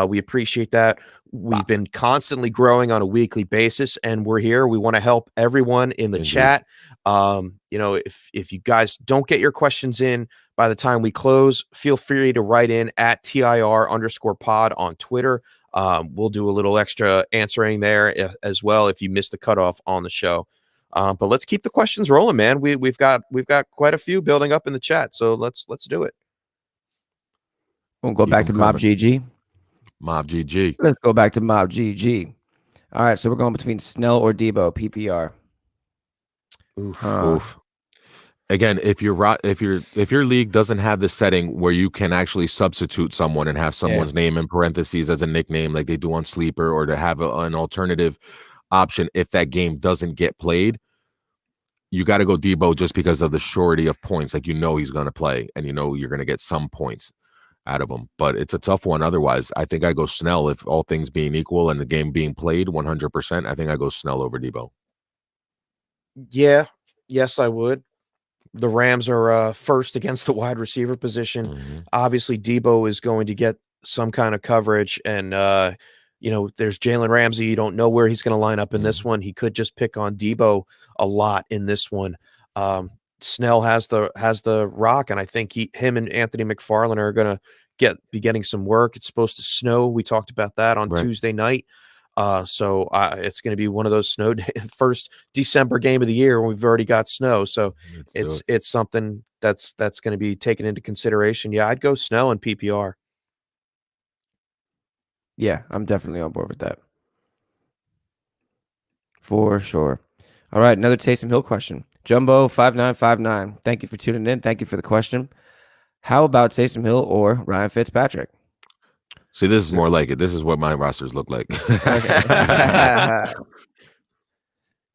We appreciate that. We've been constantly growing on a weekly basis, and we're here. We want to help everyone in the chat. If you guys don't get your questions in by the time we close, feel free to write in at TIR_pod on Twitter. We'll do a little extra answering there as well if you missed the cutoff on the show. But let's keep the questions rolling, man. We've got quite a few building up in the chat, so let's do it. We'll go back to Mob GG. Mob GG. Let's go back to Mob GG. All right, so we're going between Snell or Debo, PPR. Oof. Again, if your league doesn't have the setting where you can actually substitute someone and have someone's name in parentheses as a nickname like they do on Sleeper, or to have an alternative option if that game doesn't get played, you got to go Debo just because of the surety of points. Like, he's going to play, and you're going to get some points out of him. But it's a tough one otherwise. I think I go Snell if all things being equal and the game being played 100%. I think I go Snell over Debo. Yeah. Yes, I would. The Rams are first against the wide receiver position. Mm-hmm. Obviously, Debo is going to get some kind of coverage, and there's Jalen Ramsey. You don't know where he's going to line up in this one. He could just pick on Debo a lot in this one. Snell has the rock, and I think him and Anthony McFarland are going to be getting some work. It's supposed to snow. We talked about that on Tuesday night. So it's going to be one of those snow first December game of the year when we've already got snow. So it's something that's going to be taken into consideration. Yeah, I'd go Snell and PPR. Yeah, I'm definitely on board with that. For sure. All right, another Taysom Hill question. Jumbo5959. Thank you for tuning in. Thank you for the question. How about Taysom Hill or Ryan Fitzpatrick? See, this is more like it. This is what my rosters look like.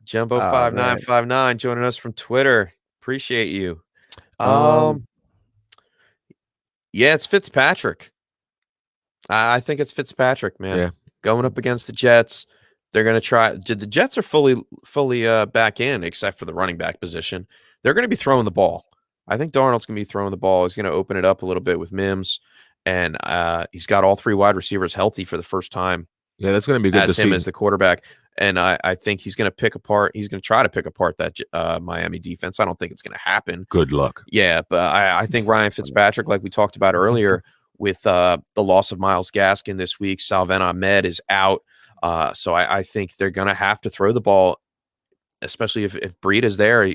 Jumbo5959 joining us from Twitter. Appreciate you. Yeah, it's Fitzpatrick. I think it's Fitzpatrick, man. Yeah. Going up against the Jets. They're going to try. The Jets are fully back in, except for the running back position. They're going to be throwing the ball. I think Darnold's going to be throwing the ball. He's going to open it up a little bit with Mims. And he's got all three wide receivers healthy for the first time. Yeah, that's going to be good as to him see. as the quarterback. And I think he's going to try to pick apart that Miami defense. I don't think it's going to happen. Good luck. Yeah, but I think Ryan Fitzpatrick, like we talked about earlier, with the loss of Myles Gaskin this week, Salvon Ahmed is out. So I think they're going to have to throw the ball, especially if Breed is there.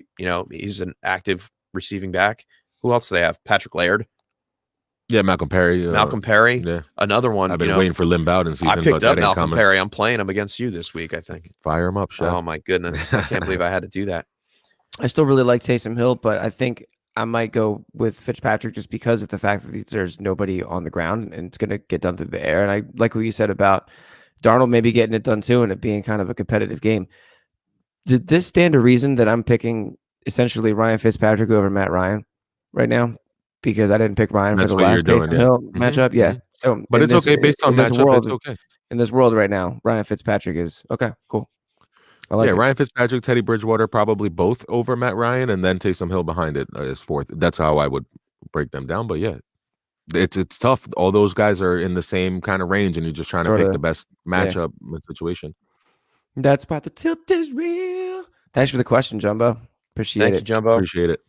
He's an active receiving back. Who else do they have? Patrick Laird. Yeah, Malcolm Perry. Yeah, another one. I've been waiting for Lim Bowden season. I picked up Malcolm coming. Perry. I'm playing him against you this week, I think. Fire him up, Chef. Oh my goodness, I can't believe I had to do that. I still really like Taysom Hill, but I think I might go with Fitzpatrick just because of the fact that there's nobody on the ground and it's going to get done through the air. And I like what you said about Darnold maybe getting it done too, and it being kind of a competitive game. Did this stand to reason that I'm picking essentially Ryan Fitzpatrick over Matt Ryan right now? Because I didn't pick Ryan for the last Hill matchup. Yeah. So, but it's okay based on matchup. It's okay in this world right now. Ryan Fitzpatrick is okay. Cool. I like it. Ryan Fitzpatrick, Teddy Bridgewater, probably both over Matt Ryan, and then Taysom Hill behind it as fourth. That's how I would break them down. But yeah, it's tough. All those guys are in the same kind of range, and you're just trying to pick the best matchup situation. That's why the tilt is real. Thanks for the question, Jumbo. Appreciate it. Thank you, Jumbo. Appreciate it.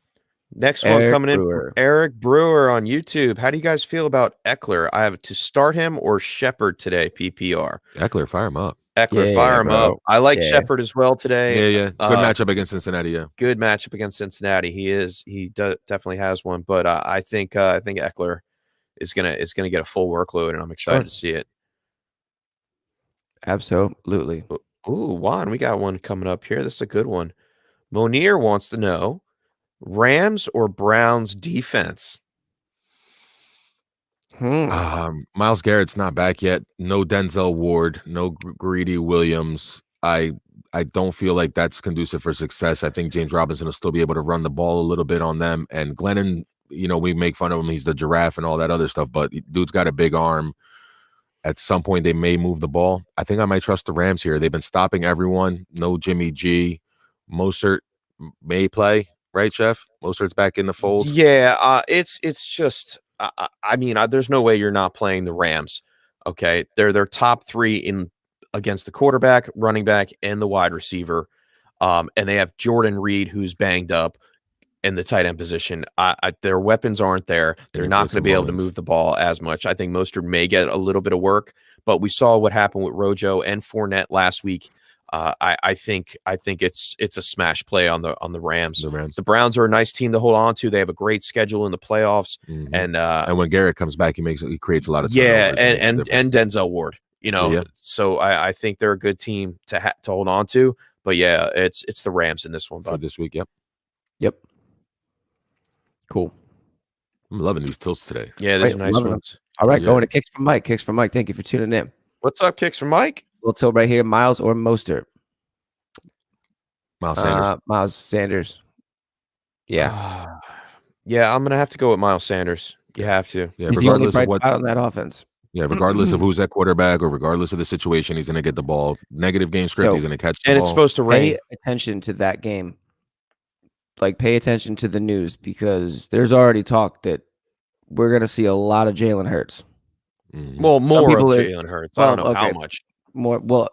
Next one coming in from Eric Brewer on YouTube. How do you guys feel about Eckler? I have to start him or Shepard today, PPR. Eckler, fire him up. Eckler, fire him up. I like Shepard as well today. Yeah. Good matchup against Cincinnati, yeah. Good matchup against Cincinnati. He definitely has one, but I think Eckler is gonna get a full workload, and I'm excited to see it. Absolutely. Ooh, Juan, we got one coming up here. This is a good one. Monir wants to know Rams or Browns defense. Myles Garrett's not back yet. No Denzel Ward. No Greedy Williams. I don't feel like that's conducive for success. I think James Robinson will still be able to run the ball a little bit on them. And Glennon, we make fun of him. He's the giraffe and all that other stuff, but dude's got a big arm. At some point, they may move the ball. I think I might trust the Rams here. They've been stopping everyone. No Jimmy G. Mostert may play. Right, Chef? Mostert's back in the fold. Yeah, it's just. I mean, there's no way you're not playing the Rams. Okay, they're top three in against the quarterback, running back, and the wide receiver, and they have Jordan Reed who's banged up in the tight end position. Their weapons aren't there. They're not going to be able to move the ball as much. I think Mostert may get a little bit of work, but we saw what happened with Rojo and Fournette last week. I think it's a smash play on the Rams. The Browns are a nice team to hold on to. They have a great schedule in the playoffs, and when Garrett comes back, he creates a lot of and Denzel Ward. So I think they're a good team to hold on to. But yeah, it's the Rams in this one, bud. For this week. Yep. Cool. I'm loving these tilts today. Yeah, these are nice ones. All right, going to Kicks from Mike. Kicks from Mike. Thank you for tuning in. What's up, Kicks from Mike? Little tilt right here. Miles or Mostert? Miles Sanders. Miles Sanders. Yeah. Yeah, I'm going to have to go with Miles Sanders. You have to. Yeah, he's regardless the only of what on that offense. Yeah, regardless of who's at quarterback or regardless of the situation, he's going to get the ball. Negative game script, he's going to catch the ball. And it's supposed to rain. Pay attention to that game. Pay attention to the news because there's already talk that we're going to see a lot of Jalen Hurts. Mm-hmm. Well, more of Jalen Hurts. I don't know how much. More. Well,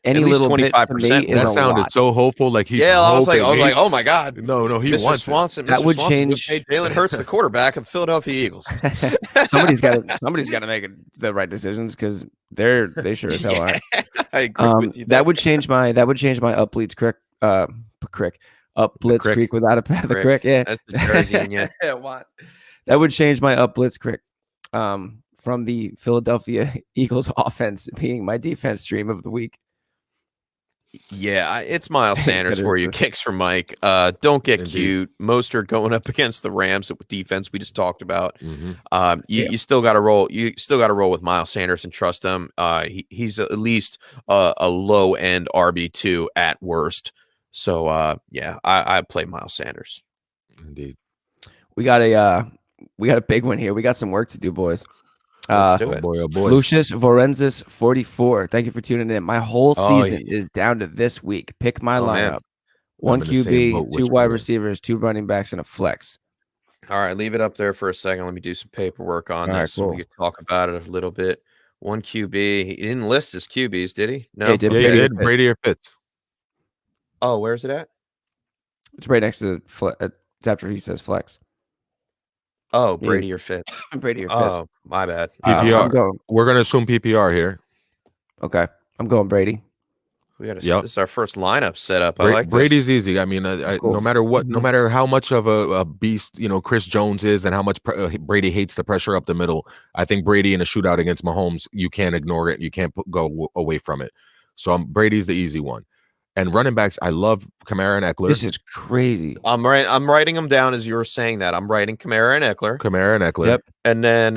any little 25%. That sounded so hopeful. Like he's I was like, oh my God. No, he Mr. wants Swanson. That would change. Jalen Hurts, the quarterback of the Philadelphia Eagles. Somebody's got to make the right decisions because they sure as hell aren't. I agree with you. That would change my up Blitz Creek. Up Blitz Creek without a path of crick. Yeah, that's the Jersey in you. That would change my up Blitz Creek. From the Philadelphia Eagles offense being my defense stream of the week. Yeah, it's Miles Sanders for you. Kicks from Mike. Don't get cute. Mostert going up against the Rams with defense we just talked about. Mm-hmm. You still got to roll. You still got to roll with Miles Sanders and trust him. He's at least a low end RB2 at worst. So I play Miles Sanders. Indeed. We got a big one here. We got some work to do, boys. Let's do it. Oh boy. Lucius Vorenzis 44. Thank you for tuning in. My whole season is down to this week. Pick my lineup. Man. 1 QB, 2 wide receivers, 2 running backs, and a flex. All right, leave it up there for a second. Let me do some paperwork on this so we can talk about it a little bit. One QB. He didn't list his QBs, did he? No. Yeah, he did. Yeah, he did. Brady or Fitz. Oh, where's it at? It's right next to it's after he says flex. Oh, Brady or Fitz. Brady or Fitz. Oh, my bad. PPR. We're gonna assume PPR here. Okay, I'm going Brady. We got this is our first lineup setup. I like Brady's this. easy. I mean, cool. No matter what, no matter how much of a beast Chris Jones is, and how much Brady hates the pressure up the middle, I think Brady in a shootout against Mahomes, you can't ignore it. You can't go away from it. So Brady's the easy one. And running backs, I love Kamara and Eckler. This is crazy. I'm writing them down as you were saying that. I'm writing Kamara and Eckler. Yep. And then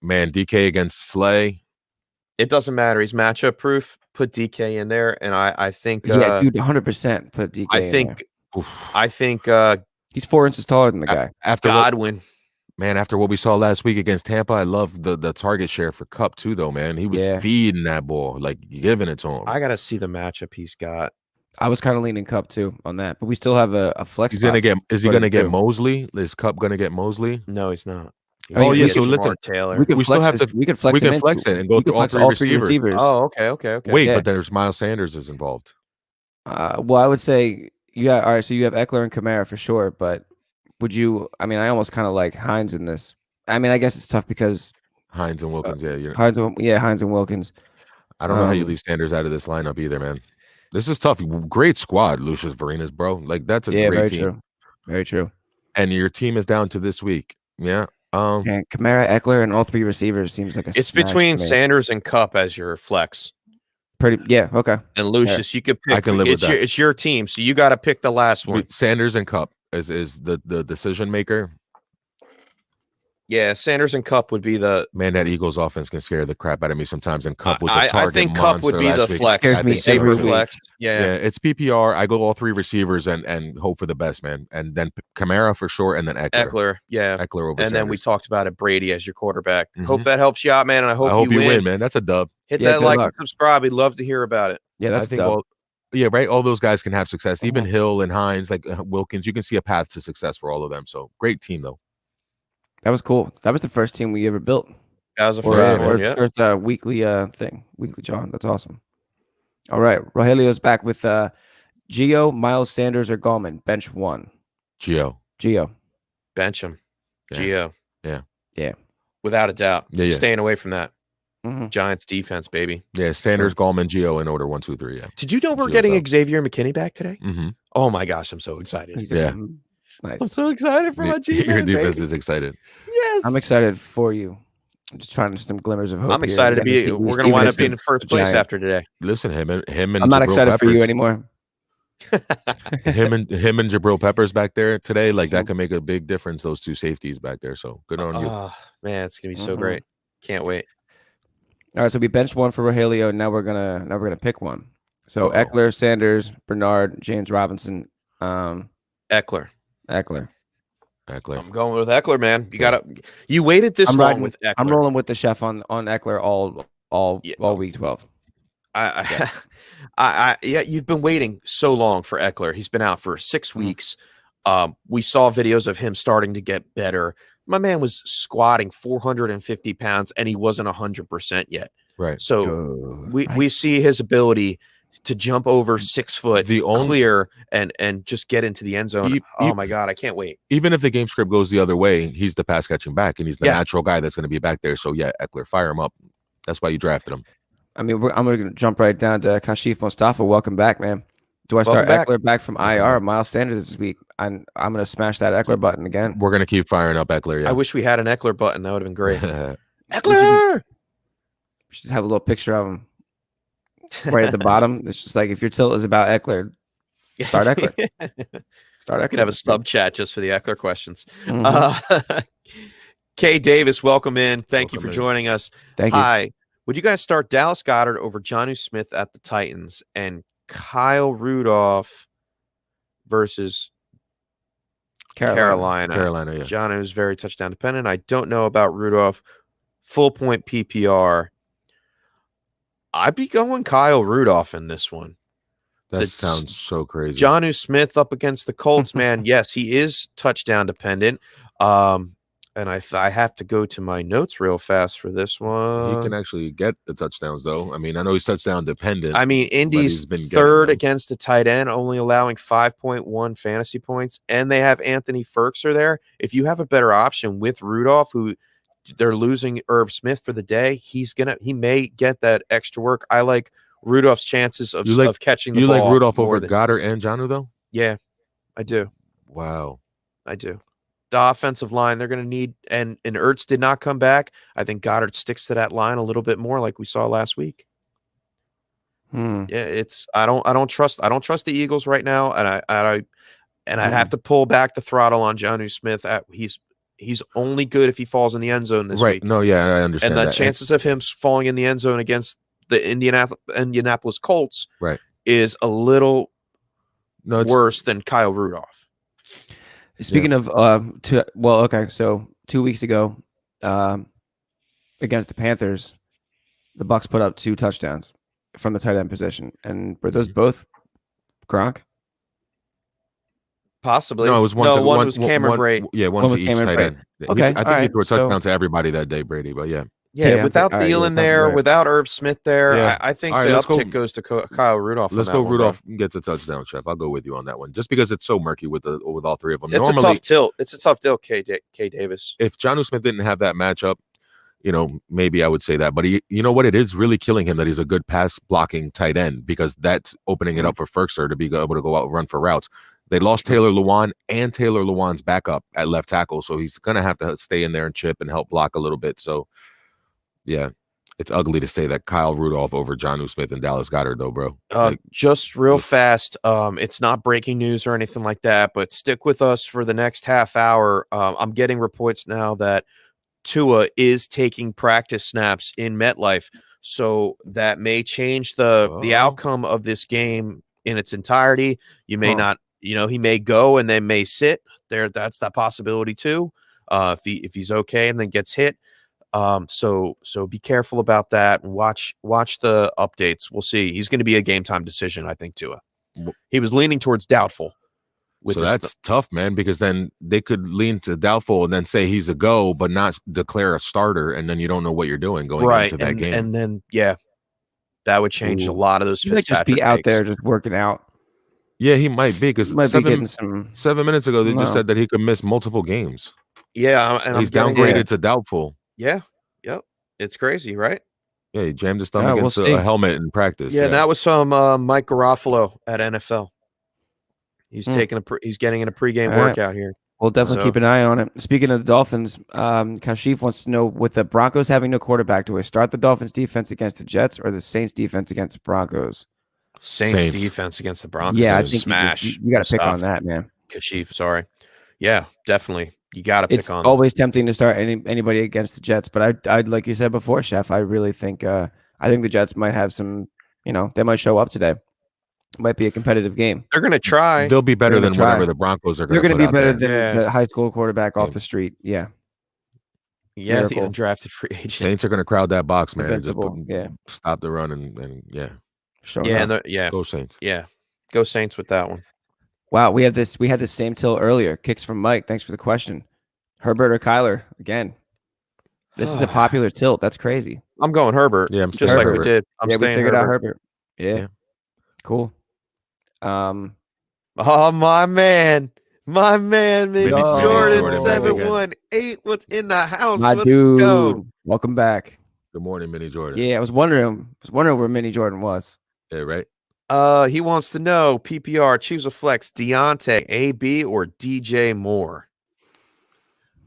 man, DK against Slay. It doesn't matter. He's matchup proof. Put DK in there, and I think dude, 100% put DK. I think he's 4 inches taller than the guy. After Godwin. After what we saw last week against Tampa, I love the target share for Kupp too, though, man. He was feeding that ball, like giving it to him. I gotta see the matchup he's got. I was kind of leaning Kupp too on that, but we still have a flex. Is he gonna get Mosley? Is Kupp gonna get Mosley? No, he's not. So listen, Taylor. We can flex it and go through all three receivers. Oh, okay. Wait, but there's Miles Sanders is involved. Well, I would say all right. So you have Eckler and Kamara for sure, but would you? I mean, I almost kind of like Hines in this. I mean, I guess it's tough because Hines and Wilkins. Hines and Wilkins. I don't know how you leave Sanders out of this lineup either, man. This is tough. Great squad, Lucius Varinas, bro. Like that's a great team. True. Very true. And your team is down to this week. Yeah. And Kamara, Eckler, and all three receivers seems like it's between Sanders and Kupp as your flex. Okay. And Lucius, you could pick. I can live with that. It's your team, so you got to pick the last one. Sanders and Kupp is the decision maker. Yeah, Sanders and Kupp would be the man. That Eagles offense can scare the crap out of me sometimes, and Kupp was a target. I think Kupp would be the flex. Scares me every flex. Yeah, it's PPR. I go all three receivers and hope for the best, man. And then Kamara for sure, and then Eckler. Eckler over. And then we talked about it, Brady as your quarterback. Hope that helps you out, man. And I hope you win, man. That's a dub. Hit that like and subscribe. We'd love to hear about it. Yeah, that's dub. Right. All those guys can have success. Even Hill and Hines, like Wilkins, you can see a path to success for all of them. So great team, though. That was cool. That was the first team we ever built. That was the first one, first weekly thing. Weekly John. That's awesome. All right. Rogelio's back with Gio, Miles Sanders, or Gallman. Bench one. Gio. Bench him. Yeah. Gio. Yeah. Without a doubt. Yeah. Staying away from that. Giants defense, baby. Yeah, Sanders, Gallman, Gio in order 1, 2, 3. Yeah. Did you know we're getting Xavier McKinney back today? Mm-hmm. Oh my gosh, I'm so excited. Nice. I'm so excited for my defense. Your defense is excited. Yes. I'm excited for you. I'm just trying to some glimmers of hope. I'm excited to be. We're going to wind up being in first place after today. Listen, him and I'm not excited Peppers, for you anymore. him and Jabril Peppers back there today, like that can make a big difference. Those two safeties back there. So good on you. Man, it's gonna be so great. Can't wait. All right, so we benched one for Rogelio, and now we're gonna pick one. So Eckler, Sanders, Bernard, James Robinson, Eckler. I'm going with Eckler, man. You waited this long with Eckler. I'm rolling with the chef on Eckler all week 12. You've been waiting so long for Eckler. He's been out for 6 weeks. We saw videos of him starting to get better. My man was squatting 450 pounds and he wasn't 100% yet. Right. So we see his ability to jump over 6 foot, clear, and just get into the end zone. Oh my God, I can't wait. Even if the game script goes the other way, he's the pass catching back, and he's the natural guy that's going to be back there. So yeah, Eckler, fire him up. That's why you drafted him. I mean, I'm going to jump right down to Kashif Mustafa. Welcome back, man. Do I start Eckler back from IR or Miles Sanders this week? I'm going to smash that Eckler button again. We're going to keep firing up Eckler. Yeah. I wish we had an Eckler button. That would have been great. Eckler! We should have a little picture of him right at the bottom. It's just like, if your tilt is about Eckler, start Eckler. Start Eckler. We could have a sub chat just for the Eckler questions. Kay Davis, welcome in. Thank you for joining us. Thank you. Hi. Would you guys start Dallas Goedert over Jonnu Smith at the Titans and Kyle Rudolph versus Carolina? Carolina, yeah. Jonnu is very touchdown dependent. I don't know about Rudolph. Full point PPR. I'd be going Kyle Rudolph in this one. That sounds so crazy. Jonnu Smith up against the Colts, man. Yes, he is touchdown dependent. And I have to go to my notes real fast for this one. He can actually get the touchdowns, though. I mean, I know he's touchdown dependent. I mean, Indy's third against the tight end, only allowing 5.1 fantasy points, and they have Anthony Ferkser there. If you have a better option with Rudolph, who they're losing Irv Smith for the day, he may get that extra work. I like Rudolph's chances of catching the ball. You like Rudolph over Goddard and Jonnu, though? Yeah, I do. Wow. I do. The offensive line, they're going to need, and Ertz did not come back. I think Goddard sticks to that line a little bit more, like we saw last week. Yeah, I don't trust the Eagles right now, and I'd have to pull back the throttle on Jonnu Smith. He's only good if he falls in the end zone this week. No, yeah, I understand. And the chances of him falling in the end zone against the Indianapolis Colts is a little worse than Kyle Rudolph. Speaking of, so 2 weeks ago, against the Panthers, the Bucs put up 2 touchdowns from the tight end position, and were those both Gronk? Possibly. No, it was one. No, one was Cameron Brate. Yeah, one to each tight end. Okay, I think he threw a touchdown to everybody that day, Brady. But yeah. Yeah, without Thielen there, without Irv Smith there, I think the uptick goes to Kyle Rudolph. Let's go. Rudolph gets a touchdown, Chef. I'll go with you on that one, just because it's so murky with all three of them. It's a tough tilt. It's a tough tilt, K. Davis. If Jonnu Smith didn't have that matchup, maybe I would say that. But you know what? It is really killing him that he's a good pass blocking tight end, because that's opening it up for Ferkser to be able to go out and run for routes. They lost Taylor Lewan, and Taylor Lewan's backup at left tackle, so he's going to have to stay in there and chip and help block a little bit. So, yeah, it's ugly to say that Kyle Rudolph over Jonnu Smith and Dallas Goedert, though, bro. Just real fast, it's not breaking news or anything like that, but stick with us for the next half hour. I'm getting reports now that Tua is taking practice snaps in MetLife, so that may change the outcome of this game in its entirety. You may not. He may go and then may sit there. That's that possibility too. If he's okay and then gets hit. So be careful about that and watch the updates. We'll see. He's going to be a game time decision, I think, Tua. He was leaning towards doubtful. So that's tough, man, because then they could lean to doubtful and then say he's a go, but not declare a starter, and then you don't know what you're doing going into that game. And then that would change a lot of those. He might just be out there just working out. Yeah, he might be, because 7 minutes ago they just said that he could miss multiple games. Yeah, and he's downgraded to doubtful. Yeah, yep, it's crazy, right? Yeah, he jammed his thumb against a helmet in practice. Yeah, and that was from Mike Garofalo at NFL. He's he's getting in a pregame workout here. We'll definitely keep an eye on it. Speaking of the Dolphins, Kashif wants to know, with the Broncos having no quarterback, do we start the Dolphins defense against the Jets or the Saints defense against the Broncos? Saints defense against the Broncos. Yeah, I think smash. You got to pick on that, man. Kashif, sorry. Yeah, definitely. You got to pick on. It's always tempting to start anybody against the Jets, but I like you said before, Chef, I really think the Jets might have some, they might show up today. Might be a competitive game. They're going to try. They'll be better than whatever the Broncos are going to. They're going to be better than the high school quarterback off the street. Yeah. Yeah, the undrafted free agent. Saints are going to crowd that box, man. Just stop the run and Sure. Yeah, go Saints. Yeah, go Saints with that one. Wow, we had this same till earlier. Kicks from Mike. Thanks for the question. Herbert or Kyler again. This is a popular tilt. That's crazy. I'm going Herbert. Yeah, I'm just like we did. We figured out Herbert. Yeah. Cool. Oh, my man, Mini Jordan 718. What's in the house? Let's go. Welcome back. Good morning, Mini Jordan. Yeah, I was wondering where Mini Jordan was. Yeah, right. He wants to know PPR, choose a flex, Deontay, AB, or DJ Moore.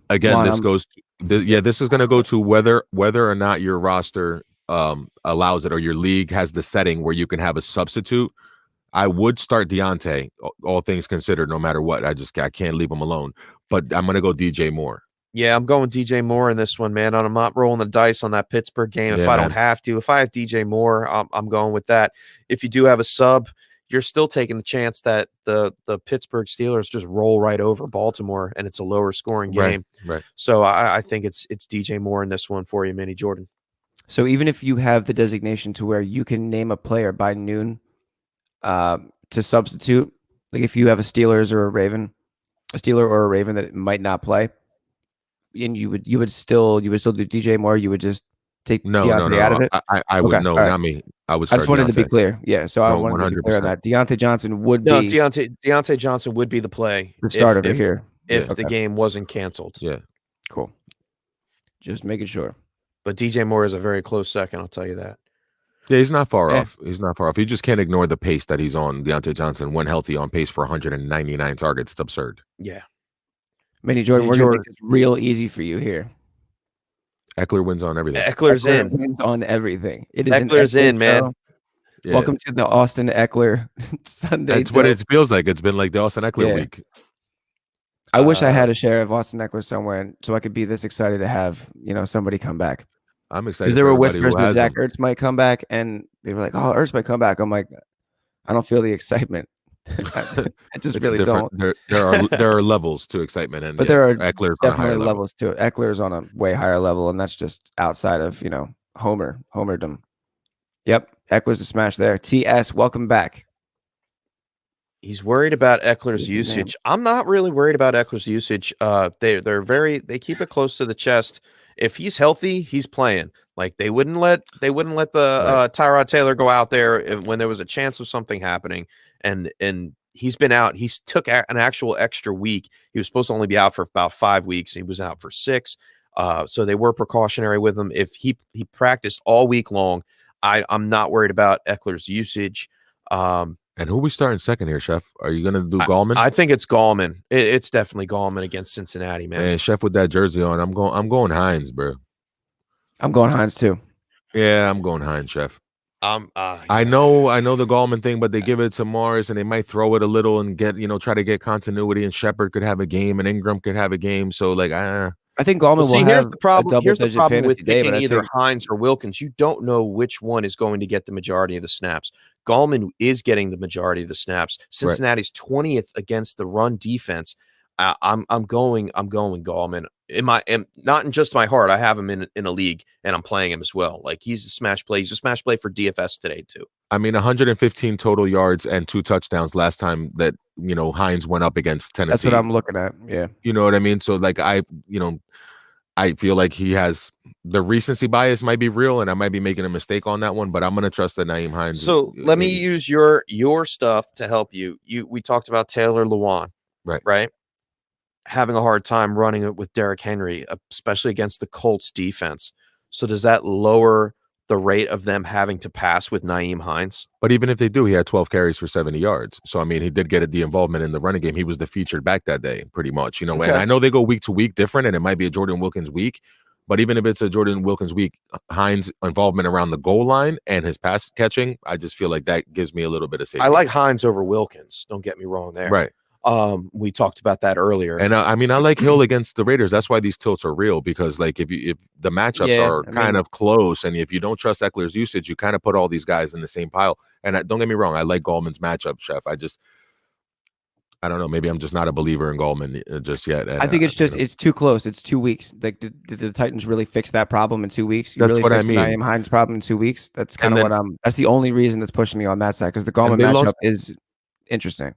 Again, this is going to go to whether or not your roster allows it, or your league has the setting where you can have a substitute. I would start Deontay, all things considered, no matter what. I can't leave him alone. But I'm going to go DJ Moore. Yeah, I'm going DJ Moore in this one, man. I'm not rolling the dice on that Pittsburgh game if I don't have to. If I have DJ Moore, I'm going with that. If you do have a sub, you're still taking the chance that the Pittsburgh Steelers just roll right over Baltimore, and it's a lower scoring game. Right. So I think it's DJ Moore in this one for you, Mini Jordan. So even if you have the designation to where you can name a player by noon to substitute, like if you have a Steeler or a Raven that might not play, and you would still do DJ Moore. You would just take No. Deontay out of it. I would Okay, no, all right. not me. I would I start just wanted to be Deontay. clear. Yeah, so I No, wanted to be clear on 100%. that. Deontay Johnson would No, be Deontay Johnson would be the play the start over here. if Okay. the game wasn't canceled. Yeah. Cool. Just making sure. But DJ Moore is a very close second, I'll tell you that. Yeah, he's not far off. He's not far off. You just can't ignore the pace that he's on. Deontay Johnson, when healthy, on pace for 199 targets. It's absurd. Yeah. Manny Jordan, we're going to make this real easy for you here. Eckler wins on everything. Eckler's in. Wins on everything. It is Eckler's in, man. Yeah. Welcome to the Austin Eckler Sunday. That's what it feels like. It's been like the Austin Eckler week. I wish I had a share of Austin Eckler somewhere so I could be this excited to have, somebody come back. I'm excited. Because there were whispers that Zach Ertz might come back, and they were like, "Oh, Ertz might come back." I'm like, I don't feel the excitement. I just really don't. There are levels to excitement, and but there are Eckler's definitely levels to it. Eckler's on a way higher level, and that's just outside of homerdom. Yep, Eckler's a smash there. TS, welcome back. He's worried about Eckler's usage. I'm not really worried about Eckler's usage. They keep it close to the chest. If he's healthy, he's playing. Like they wouldn't let the Tyrod Taylor go out there when there was a chance of something happening. And he's been out. He took an actual extra week. He was supposed to only be out for about 5 weeks. He was out for 6. So they were precautionary with him. If he practiced all week long, I'm not worried about Eckler's usage. And who we starting second here, Chef? Are you going to do Gallman? I think it's Gallman. It's definitely Gallman against Cincinnati, man. Man, Chef with that jersey on. I'm going Hines, bro. I'm going Hines too. Yeah, I'm going Hines, Chef. I know the Gallman thing, but they give it to Morris and they might throw it a little and get, try to get continuity, and Shepard could have a game and Ingram could have a game. So I think Gallman will have here's the problem. Here's the problem with day, picking either Hines or Wilkins. You don't know which one is going to get the majority of the snaps. Gallman is getting the majority of the snaps. Cincinnati's 20th against the run defense. I'm going Gallman. Not in just my heart. I have him in a league and I'm playing him as well. Like he's a smash play. He's a smash play for DFS today too. I mean, 115 total yards and 2 touchdowns last time that Hines went up against Tennessee. That's what I'm looking at. Yeah, you know what I mean. So I feel like he has the recency bias might be real, and I might be making a mistake on that one. But I'm gonna trust that Nyheim Hines. So let me use your stuff to help you. We talked about Taylor Lewan, right? Having a hard time running it with Derrick Henry, especially against the Colts defense. So does that lower the rate of them having to pass with Nyheim Hines? But even if they do, he had 12 carries for 70 yards. So, I mean, he did get the involvement in the running game. He was the featured back that day, pretty much. And I know they go week to week different, and it might be a Jordan Wilkins week. But even if it's a Jordan Wilkins week, Hines' involvement around the goal line and his pass catching, I just feel like that gives me a little bit of safety. I like Hines over Wilkins. Don't get me wrong there. Right. We talked about that earlier. And I mean, I like Hill against the Raiders. That's why these tilts are real, because like if the matchups are kind of close, and if you don't trust Eckler's usage, you kind of put all these guys in the same pile. And don't get me wrong, I like Gallman's matchup, Chef. I don't know. Maybe I'm just not a believer in Gallman just yet. And, I think it's too close. It's 2 weeks. Like did the Titans really fix that problem in 2 weeks? That's what I mean. Nyheim Hines' problem in 2 weeks. That's kind of what that's the only reason that's pushing me on that side, because the Gallman matchup is interesting.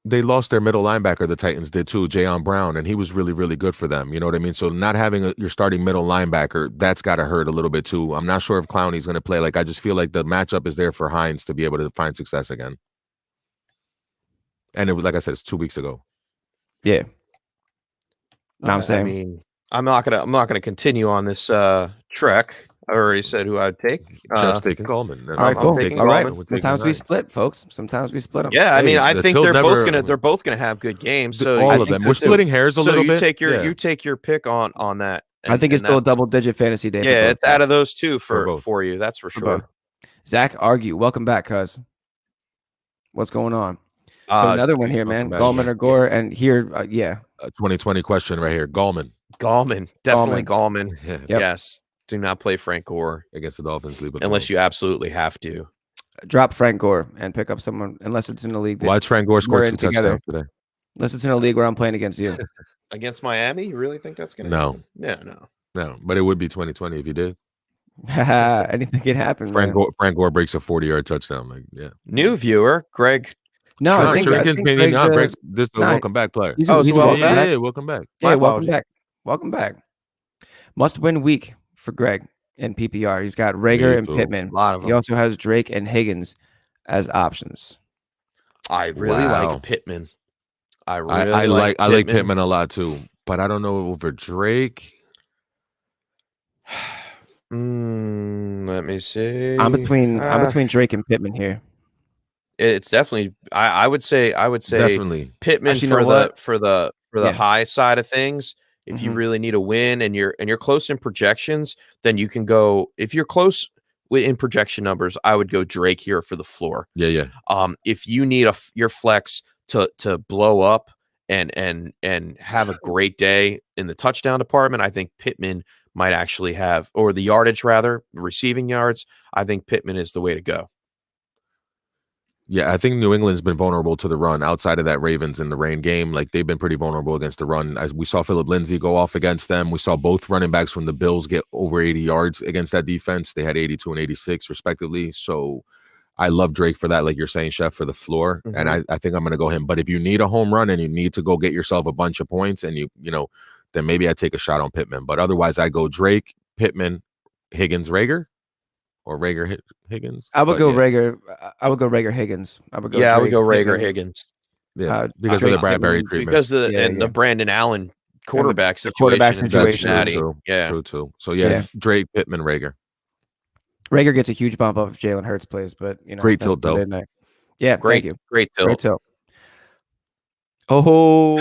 They lost their middle linebacker, the Titans did too, Jayon Brown, and he was really, really good for them. You know what I mean? So not having your starting middle linebacker, that's got to hurt a little bit too. I'm not sure if Clowney's going to play. Like, I just feel like the matchup is there for Hines to be able to find success again. And it was, like I said, it's 2 weeks ago. Yeah. No, I'm saying. I mean, I'm not gonna continue on this trek. I already said who I'd take. Jeff's taking Gallman. All right, cool. All right. Sometimes we split, folks. them. Yeah, I mean, I think they're both gonna have good games. So all of them. We're splitting hairs a little bit. You take your pick on that. I think it's still a double-digit fantasy day. Yeah, it's out of those two for you. That's for sure. Zach, argue. Welcome back, cuz. What's going on? So another one here, man. Gallman or Gore, and here, 2020 question right here. Gallman, definitely Gallman. Yep. Yes. Do not play Frank Gore against the Dolphins, unless you absolutely have to. Drop Frank Gore and pick up someone, unless it's in the league. Watch Frank Gore score 2 touchdowns today. Unless it's in a league where I'm playing against you. Against Miami? You really think that's going to happen? No. But it would be 2020 if you did. Anything can happen. Frank Gore breaks a 40-yard touchdown. New viewer, Greg. No, I think Greg's this is a welcome back player. Welcome back. Yeah, welcome back. Yeah, welcome back. Welcome back. Must-win week for Greg in PPR. He's got Rager and Pittman. A lot of them. He also has Drake and Higgins as options. I really like Pittman. I like Pittman a lot too, but I don't know over Drake. Let me see. I'm between Drake and Pittman here. It's definitely. I would say definitely Pittman for the high side of things. If you really need a win and you're close in projections, then you can go. If you're close in projection numbers, I would go Drake here for the floor. Yeah. If you need your flex to blow up and have a great day in the touchdown department, I think Pittman might actually have, or the yardage rather, receiving yards. I think Pittman is the way to go. Yeah, I think New England's been vulnerable to the run outside of that Ravens in the rain game. Like, they've been pretty vulnerable against the run. We saw Phillip Lindsay go off against them. We saw both running backs from the Bills get over 80 yards against that defense. They had 82 and 86 respectively. So I love Drake for that, like you're saying, Chef, for the floor. And I think I'm going to go him. But if you need a home run and you need to go get yourself a bunch of points and you know, then maybe I take a shot on Pittman. But otherwise, I go Drake, Pittman, Higgins, Rager. Or Rager Higgins. I would go Rager. I would go Rager Higgins. I would go Rager Higgins. Yeah, because of the Bradbury treatment. Because the Brandon Allen quarterback situation. True. So Drake, Pittman, Rager. Rager gets a huge bump off Jalen Hurts plays, but great tilt though. Yeah, great tilt. Great tilt. Oh,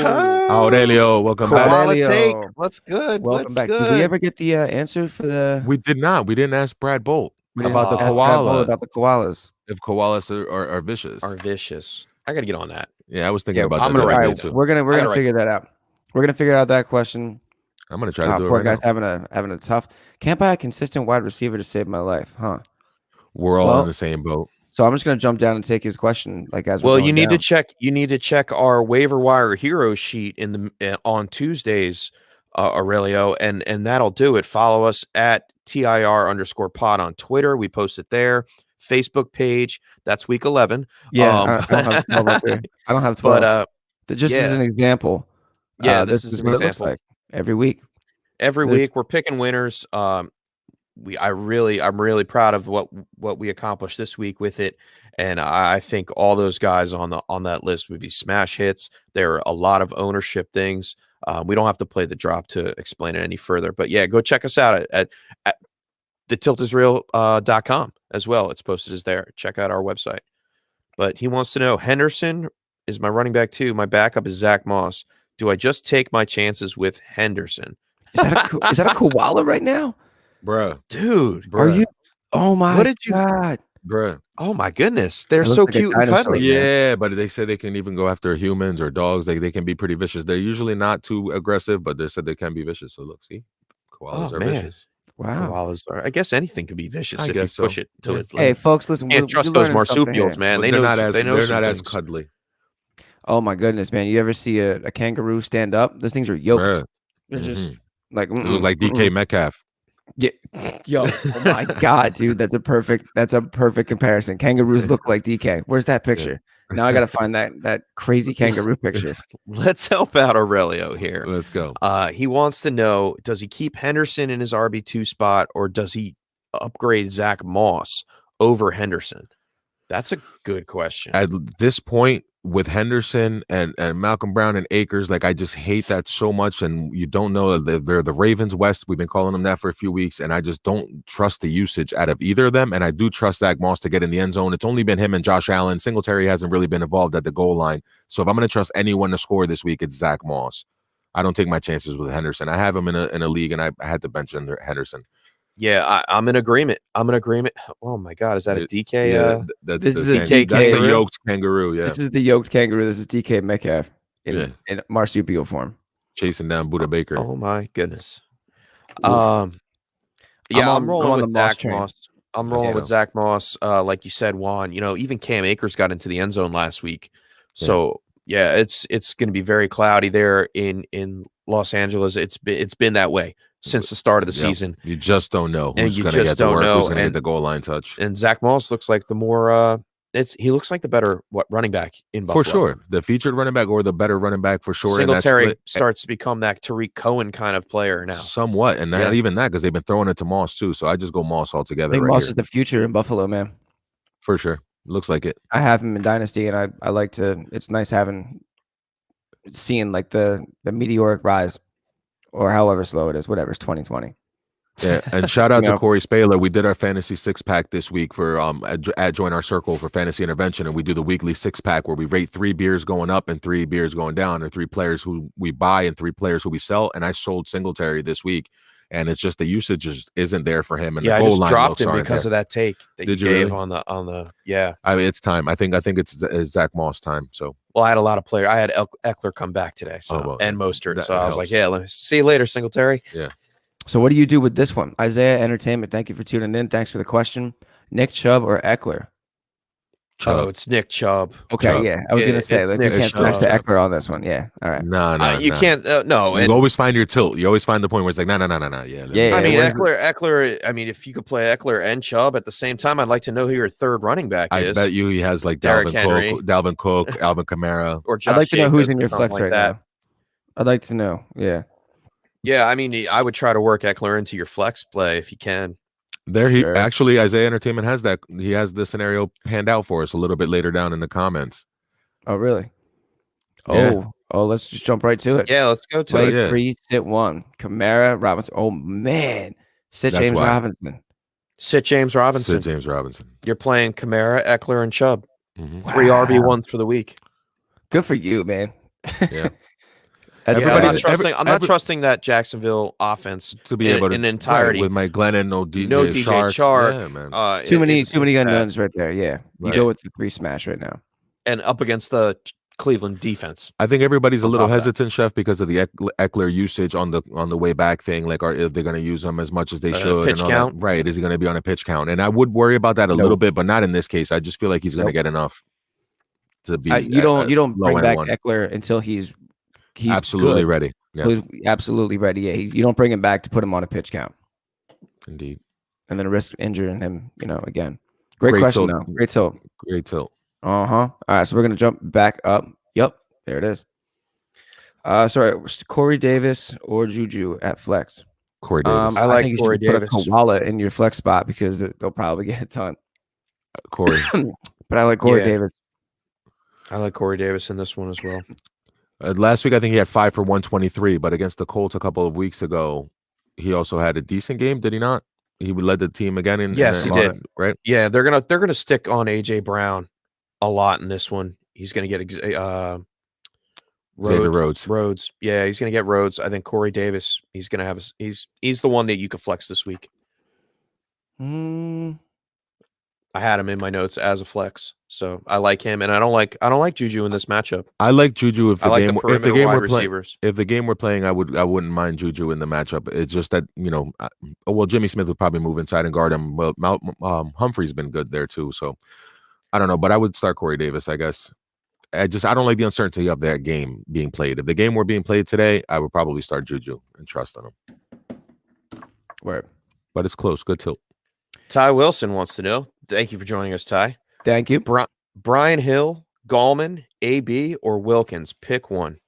Aurelio, welcome back. Take. What's good? Welcome back. Did we ever get the answer for the? We did not. We didn't ask Brad Bolt. About the koalas. If koalas are vicious. I gotta get on that. Yeah, I was thinking about that. Right, too. We're gonna figure that out. We're gonna figure out that question. I'm gonna try to do it. Poor guy's having a tough. Can't buy a consistent wide receiver to save my life, huh? We're all in the same boat. So I'm just gonna jump down and take his question. You need to check our waiver wire hero sheet on Tuesdays, Aurelio, and that'll do it. Follow us at TIR_pod on Twitter. We post it there. Facebook page. That's week 11. Yeah, I don't have 12 up there. I don't have 12. But just as an example. Yeah, this is what it looks like every week. Every week we're picking winners. I'm really proud of what we accomplished this week with it, and I think all those guys on that list would be smash hits. There are a lot of ownership things. We don't have to play the drop to explain it any further, but yeah, go check us out at thetiltisreal.com as well. It's posted as there. Check out our website. But he wants to know, Henderson is my running back too. My backup is Zach Moss. Do I just take my chances with Henderson? Is that a koala right now? Dude. Are you? Oh my God. Oh my goodness. They're so cute and cuddly. Yeah, but they say they can even go after humans or dogs. They can be pretty vicious. They're usually not too aggressive, but they said they can be vicious. So look, see? Koalas are vicious. Wow. Koalas are. I guess anything can be vicious if you push it to its limit. Hey, folks, listen. Can't trust those marsupials, man. They're not as cuddly. Oh my goodness, man! You ever see a kangaroo stand up? Those things are yoked. They're just like they look like DK Metcalf. Yeah, yo, oh my God, dude, that's a perfect comparison. Kangaroos look like DK. Where's that picture? Now I gotta find that crazy kangaroo picture. Let's help out Aurelio here. Let's go. He wants to know: does he keep Henderson in his RB2 spot, or does he upgrade Zach Moss over Henderson? That's a good question. At this point, with Henderson and Malcolm Brown and Akers, like, I just hate that so much. And you don't know, they're the Ravens West. We've been calling them that for a few weeks, and I just don't trust the usage out of either of them. And I do trust Zach Moss to get in the end zone. It's only been him and Josh Allen. Singletary hasn't really been involved at the goal line. So if I'm going to trust anyone to score this week, it's Zach Moss. I don't take my chances with Henderson. I have him in a league, and I had to bench Henderson. Yeah, I'm in agreement. Oh my God, is that a DK? Yeah, that's DK. That's the yoked kangaroo. Yeah, this is the yoked kangaroo. This is DK Metcalf in marsupial form, chasing down Buda Baker. Oh my goodness. I'm rolling with Zach Moss. I'm rolling with Zach Moss. Like you said, Juan. Even Cam Akers got into the end zone last week. So yeah, it's going to be very cloudy there in Los Angeles. It's been that way since the start of the season. You just don't know who's going to get the work, who's going to get the goal line touch. And Zach Moss looks like the more he looks like the better running back in Buffalo. For sure. The featured running back or the better running back for sure. Singletary starts to become that Tariq Cohen kind of player now. Somewhat. And not even that, because they've been throwing it to Moss too. So I just go Moss altogether. I think Moss is the future in Buffalo, man. For sure. Looks like it. I have him in Dynasty, and I like to, it's nice seeing like the meteoric rise, or however slow it is, whatever, it's 2020. Yeah, and shout out to Corey Spaler. We did our fantasy 6-pack this week for at Join Our Circle for Fantasy Intervention, and we do the weekly 6-pack where we rate 3 beers going up and 3 beers going down, or 3 players who we buy and 3 players who we sell. And I sold Singletary this week, and it's just the usage isn't there for him. And the goal I just dropped him because there. of that take that you gave on the. I mean, it's time. I think it's Zach Moss time. So I had a lot of players. I had Eckler come back today, and Mostert. So I was like, let me see you later, Singletary. Yeah. So what do you do with this one? Isaiah Entertainment, thank you for tuning in. Thanks for the question. Nick Chubb or Eckler? Chubb. Oh, it's Nick Chubb. Okay, Chubb. yeah. I was going to say, like, you can't smash the Eckler on this one. Yeah, all right. No. You can't, no. You always find your tilt. You always find the point where it's like, no. Yeah. I mean, Eckler, I mean, if you could play Eckler and Chubb at the same time, I'd like to know who your third running back is. I bet you he has like Dalvin Cook, Alvin Kamara. Or Josh I'd like to know Jacobs who's in your flex right now. I'd like to know, yeah. Yeah, I mean, I would try to work Eckler into your flex play if you can. Actually, Isaiah Entertainment has that. He has the scenario panned out for us a little bit later down in the comments. Oh, really? Yeah. Oh, let's just jump right to it. Yeah, let's go to it. 3, sit 1. Kamara, Robinson. Oh, man. Sit James Robinson. Sit James Robinson. You're playing Kamara, Eckler, and Chubb. Mm-hmm. 3 RB1s for the week. Good for you, man. Yeah. I'm not trusting that Jacksonville offense to be able to in entirety with Mike Glennon, no DJ Chark. Yeah, man. Too many unknowns right there. Yeah, you go with the 3 smash right now, and up against the Cleveland defense. I think everybody's a little hesitant, Chef, because of the Eckler usage on the way back thing. Like, are they going to use him as much as they should? Pitch count, right? Is he going to be on a pitch count? And I would worry about that a little bit, but not in this case. I just feel like he's going to get enough to be. You don't bring back Eckler until he's absolutely good. Ready. Yeah. He's absolutely ready. Yeah, you don't bring him back to put him on a pitch count. Indeed. And then risk injuring him, again. Great question, though. Great tilt. All right, so we're going to jump back up. Yep, there it is. Sorry, Corey Davis or Juju at flex? Corey Davis. I like Corey Davis. Put a koala in your flex spot because they'll probably get a ton. Corey. But I like Corey Davis. I like Corey Davis in this one as well. Last week, I think he had 5 for 123, but against the Colts a couple of weeks ago, he also had a decent game. Did he not? He led the team again. Yes, he did. Right? Yeah, they're gonna stick on AJ Brown a lot in this one. He's gonna get Rhodes. Yeah, he's gonna get Rhodes. I think Corey Davis. He's gonna have. He's the one that you could flex this week. I had him in my notes as a flex, so I like him, and I don't like Juju in this matchup. I like Juju if the game we're playing, I wouldn't mind Juju in the matchup. It's just that Jimmy Smith would probably move inside and guard him. Well, Humphrey's been good there too, so I don't know, but I would start Corey Davis, I guess. I don't like the uncertainty of that game being played. If the game were being played today, I would probably start Juju and trust on him. Word, but it's close. Good tilt. Ty Wilson wants to know. Thank you for joining us, Ty. Thank you. Brian Hill, Gallman, AB, or Wilkins. Pick one.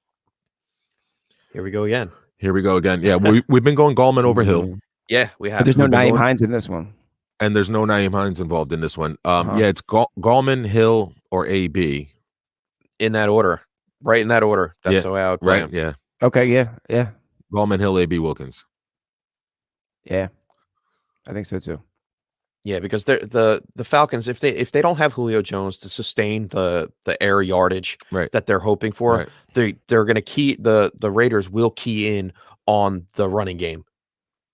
Here we go again. Yeah, we've been going Gallman over Hill. Yeah, we have. But there's no Nyheim Hines in this one. And there's no Nyheim Hines involved in this one. Yeah, it's Gallman, Hill, or AB. In that order. Right in that order. That's the way I would play him. Yeah. Okay, yeah. Gallman, Hill, AB, Wilkins. Yeah. I think so too. Yeah, because the Falcons, if they don't have Julio Jones to sustain the air yardage that they're hoping for, they're going to key the Raiders will key in on the running game,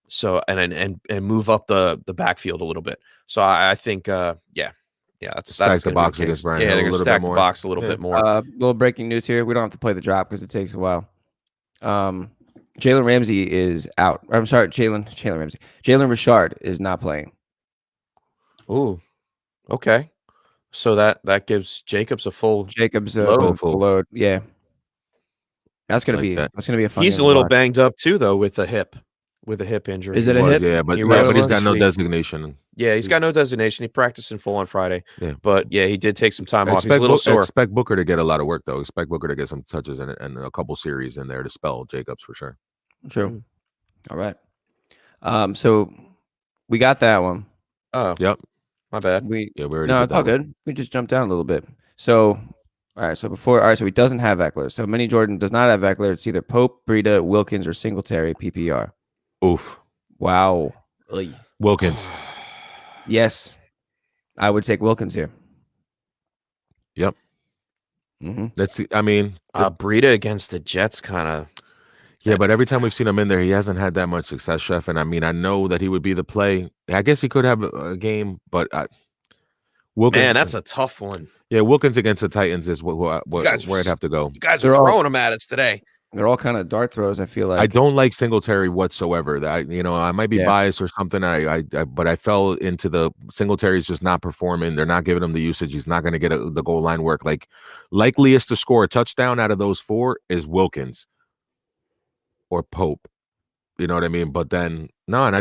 so and move up the backfield a little bit. So I think that's stack the box against Brian. Yeah, they're going to stack the box a little bit more. Little breaking news here: we don't have to play the drop because it takes a while. Jalen Ramsey is out. I'm sorry, Jalen Ramsey. Jalen Richard is not playing. Ooh, okay. So that gives Jacobs a full load. Yeah, that's gonna be a fun. He's a little banged up too, though, with the hip. with a hip injury. Is it a hip? Yeah, but he's got no designation. Yeah, he's got no designation. He practiced in full on Friday. Yeah, but yeah, he did take some time off. He's a little sore. Expect Booker to get a lot of work though. Expect Booker to get some touches and a couple series in there to spell Jacobs for sure. True. All right. So we got that one. Oh, yep. My bad. We already no, it's all good. We just jumped down a little bit. So, all right. So he doesn't have Eckler. So Mini Jordan does not have Eckler. It's either Pope, Breida, Wilkins, or Singletary PPR. Oof. Wow. Wilkins. Yes, I would take Wilkins here. Yep. Mm-hmm. I mean, Breida against the Jets kind of. Yeah, but every time we've seen him in there, he hasn't had that much success, Chef. And I mean, I know that he would be the play. I guess he could have a game, but Wilkins. Man, that's a tough one. Yeah, Wilkins against the Titans is where I'd have to go. You guys are throwing them at us today. They're all kind of dart throws. I feel like I don't like Singletary whatsoever. I might be biased or something. But I fell into the Singletary's just not performing. They're not giving him the usage. He's not going to get the goal line work. Like likeliest to score a touchdown out of those four is Wilkins or Pope. You know what I mean? But then not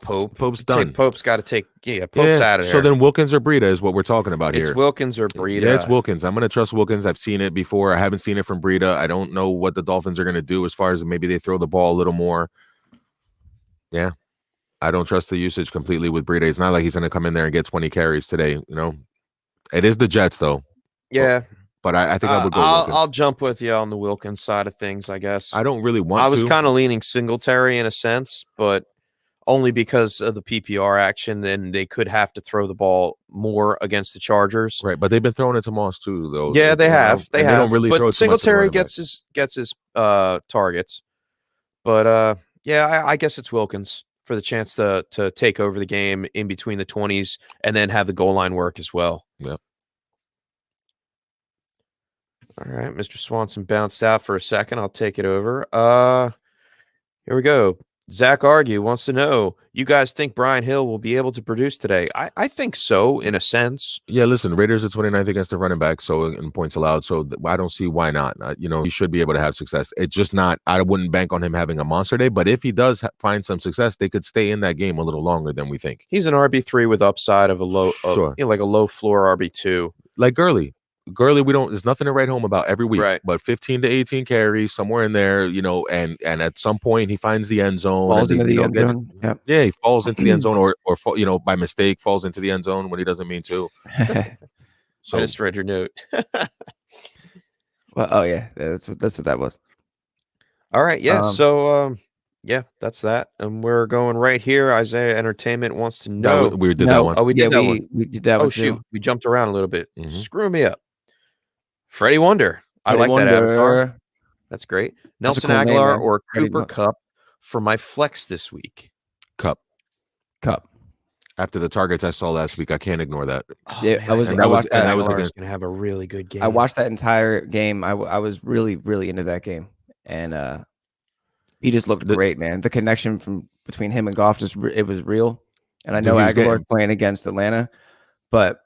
Pope. Pope's done. Pope's got to take. Yeah, Pope's out of here. So then Wilkins or Breida is what we're talking about here. It's Wilkins or Breida. Yeah, it's Wilkins. I'm going to trust Wilkins. I've seen it before. I haven't seen it from Breida. I don't know what the Dolphins are going to do as far as maybe they throw the ball a little more. Yeah, I don't trust the usage completely with Breida. It's not like he's going to come in there and get 20 carries today. It is the Jets though. Yeah. But I think I would go. I'll jump with you on the Wilkins side of things, I guess. I don't really want to. I was kind of leaning Singletary in a sense, but only because of the PPR action, and they could have to throw the ball more against the Chargers. Right, but they've been throwing it to Moss too, though. Yeah, they have. They don't really but throw it Singletary gets his targets. But I guess it's Wilkins for the chance to take over the game in between the 20s and then have the goal line work as well. Yep. All right, Mr. Swanson bounced out for a second. I'll take it over. Here we go. Zach Argue wants to know, you guys think Brian Hill will be able to produce today? I think so, in a sense. Yeah, listen, Raiders are 29th against the running back, so in points allowed. So I don't see why not. He should be able to have success. It's just not. I wouldn't bank on him having a monster day, but if he does find some success, they could stay in that game a little longer than we think. He's an RB3 with upside of a low, like a low floor RB2, like Gurley. There's nothing to write home about every week, right? But 15 to 18 carries somewhere in there, and at some point he finds the end zone. Falls into the end zone. Yeah, he falls into the end zone or by mistake falls into the end zone when he doesn't mean to. So I just read your note. Well, oh yeah, that's what that was. All right, yeah. So that's that. And we're going right here. Isaiah Entertainment wants to know. We did that one. Oh, we did that one. We did that one. Oh shoot, we jumped around a little bit. Mm-hmm. Screw me up. Freddie Wonder. I like that avatar. That's great. Nelson Aguilar or Cooper Kupp for my flex this week. Kupp. After the targets I saw last week, I can't ignore that. Oh, yeah, I was going to have a really good game. I watched that entire game. I was really, really into that game, and he just looked great, man. The connection between him and Goff it was real. And I know Aguilar's playing against Atlanta, but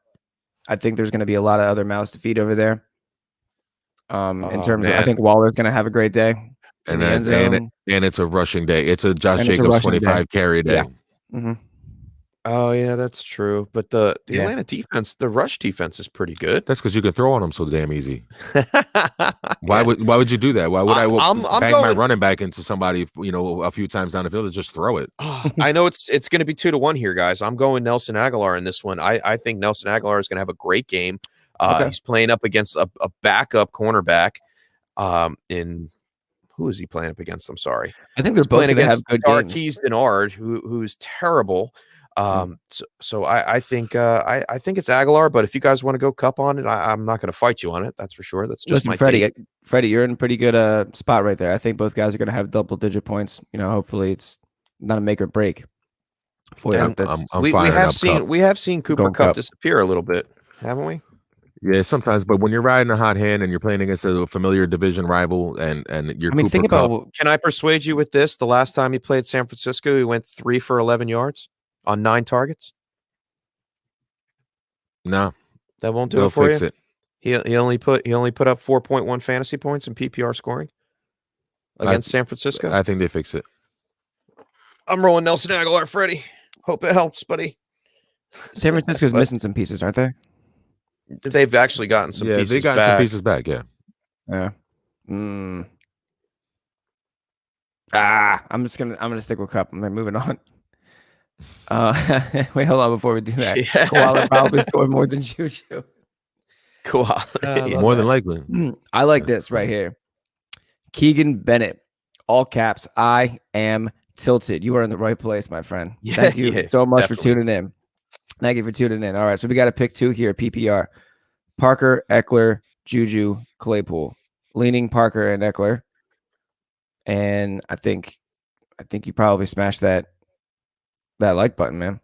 I think there's going to be a lot of other mouths to feed over there. In terms of, I think Waller's going to have a great day. And it's a rushing day. It's a Josh Jacobs 25 carry day. Yeah. Mm-hmm. Oh yeah, that's true. But the Atlanta defense, the rush defense is pretty good. That's because you can throw on them so damn easy. Why would you do that? Why would I bang my running back into somebody, a few times down the field and just throw it? I know it's going to be 2-1 here, guys. I'm going Nelson Aguilar in this one. I think Nelson Aguilar is going to have a great game. He's playing up against a backup cornerback. Who is he playing up against? I'm sorry. I think they're both going to have good games. Darqueze Dennard, who's terrible. So I think it's Aguilar, but if you guys want to go Kupp on it, I'm not going to fight you on it. That's for sure. That's just my take. Freddie, you're in a pretty good spot right there. I think both guys are going to have double-digit points. Hopefully it's not a make or break for you. We have seen Cooper Kupp disappear a little bit, haven't we? Yeah, sometimes. But when you're riding a hot hand and you're playing against a familiar division rival, and you're Cooper Kupp, can I persuade you with this? The last time he played San Francisco, he went 3 for 11 yards. On 9 targets? No. That won't do it for you? He only put up 4.1 fantasy points in PPR scoring against San Francisco? I think they fix it. I'm rolling Nelson Aguilar, Freddie. Hope it helps, buddy. San Francisco's missing some pieces, aren't they? They've actually gotten some pieces they've gotten back. some pieces back, yeah. Yeah. I'm gonna stick with Cup. I'm moving on. Wait, hold on before we do that. Yeah. Koala probably scored more than Juju. Koala. More than likely. I like this right here. Keegan Bennett, all caps. I am tilted. You are in the right place, my friend. Thank you so much for tuning in. Thank you for tuning in. All right, so we got to pick 2 here. PPR: Parker, Eckler, Juju, Claypool. Leaning Parker and Eckler, and I think you probably smashed that like button, man.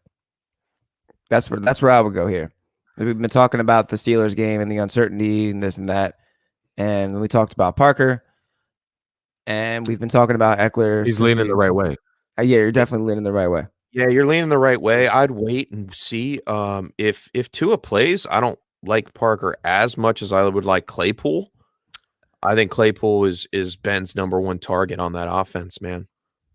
That's where I would go here. We've been talking about the Steelers game and the uncertainty and this and that, and we talked about Parker, and we've been talking about Eckler. He's leaning the right way. Yeah, you're definitely leaning the right way. Yeah, you're leaning the right way. I'd wait and see. If Tua plays, I don't like Parker as much as I would like Claypool. I think Claypool is Ben's number 1 target on that offense, man,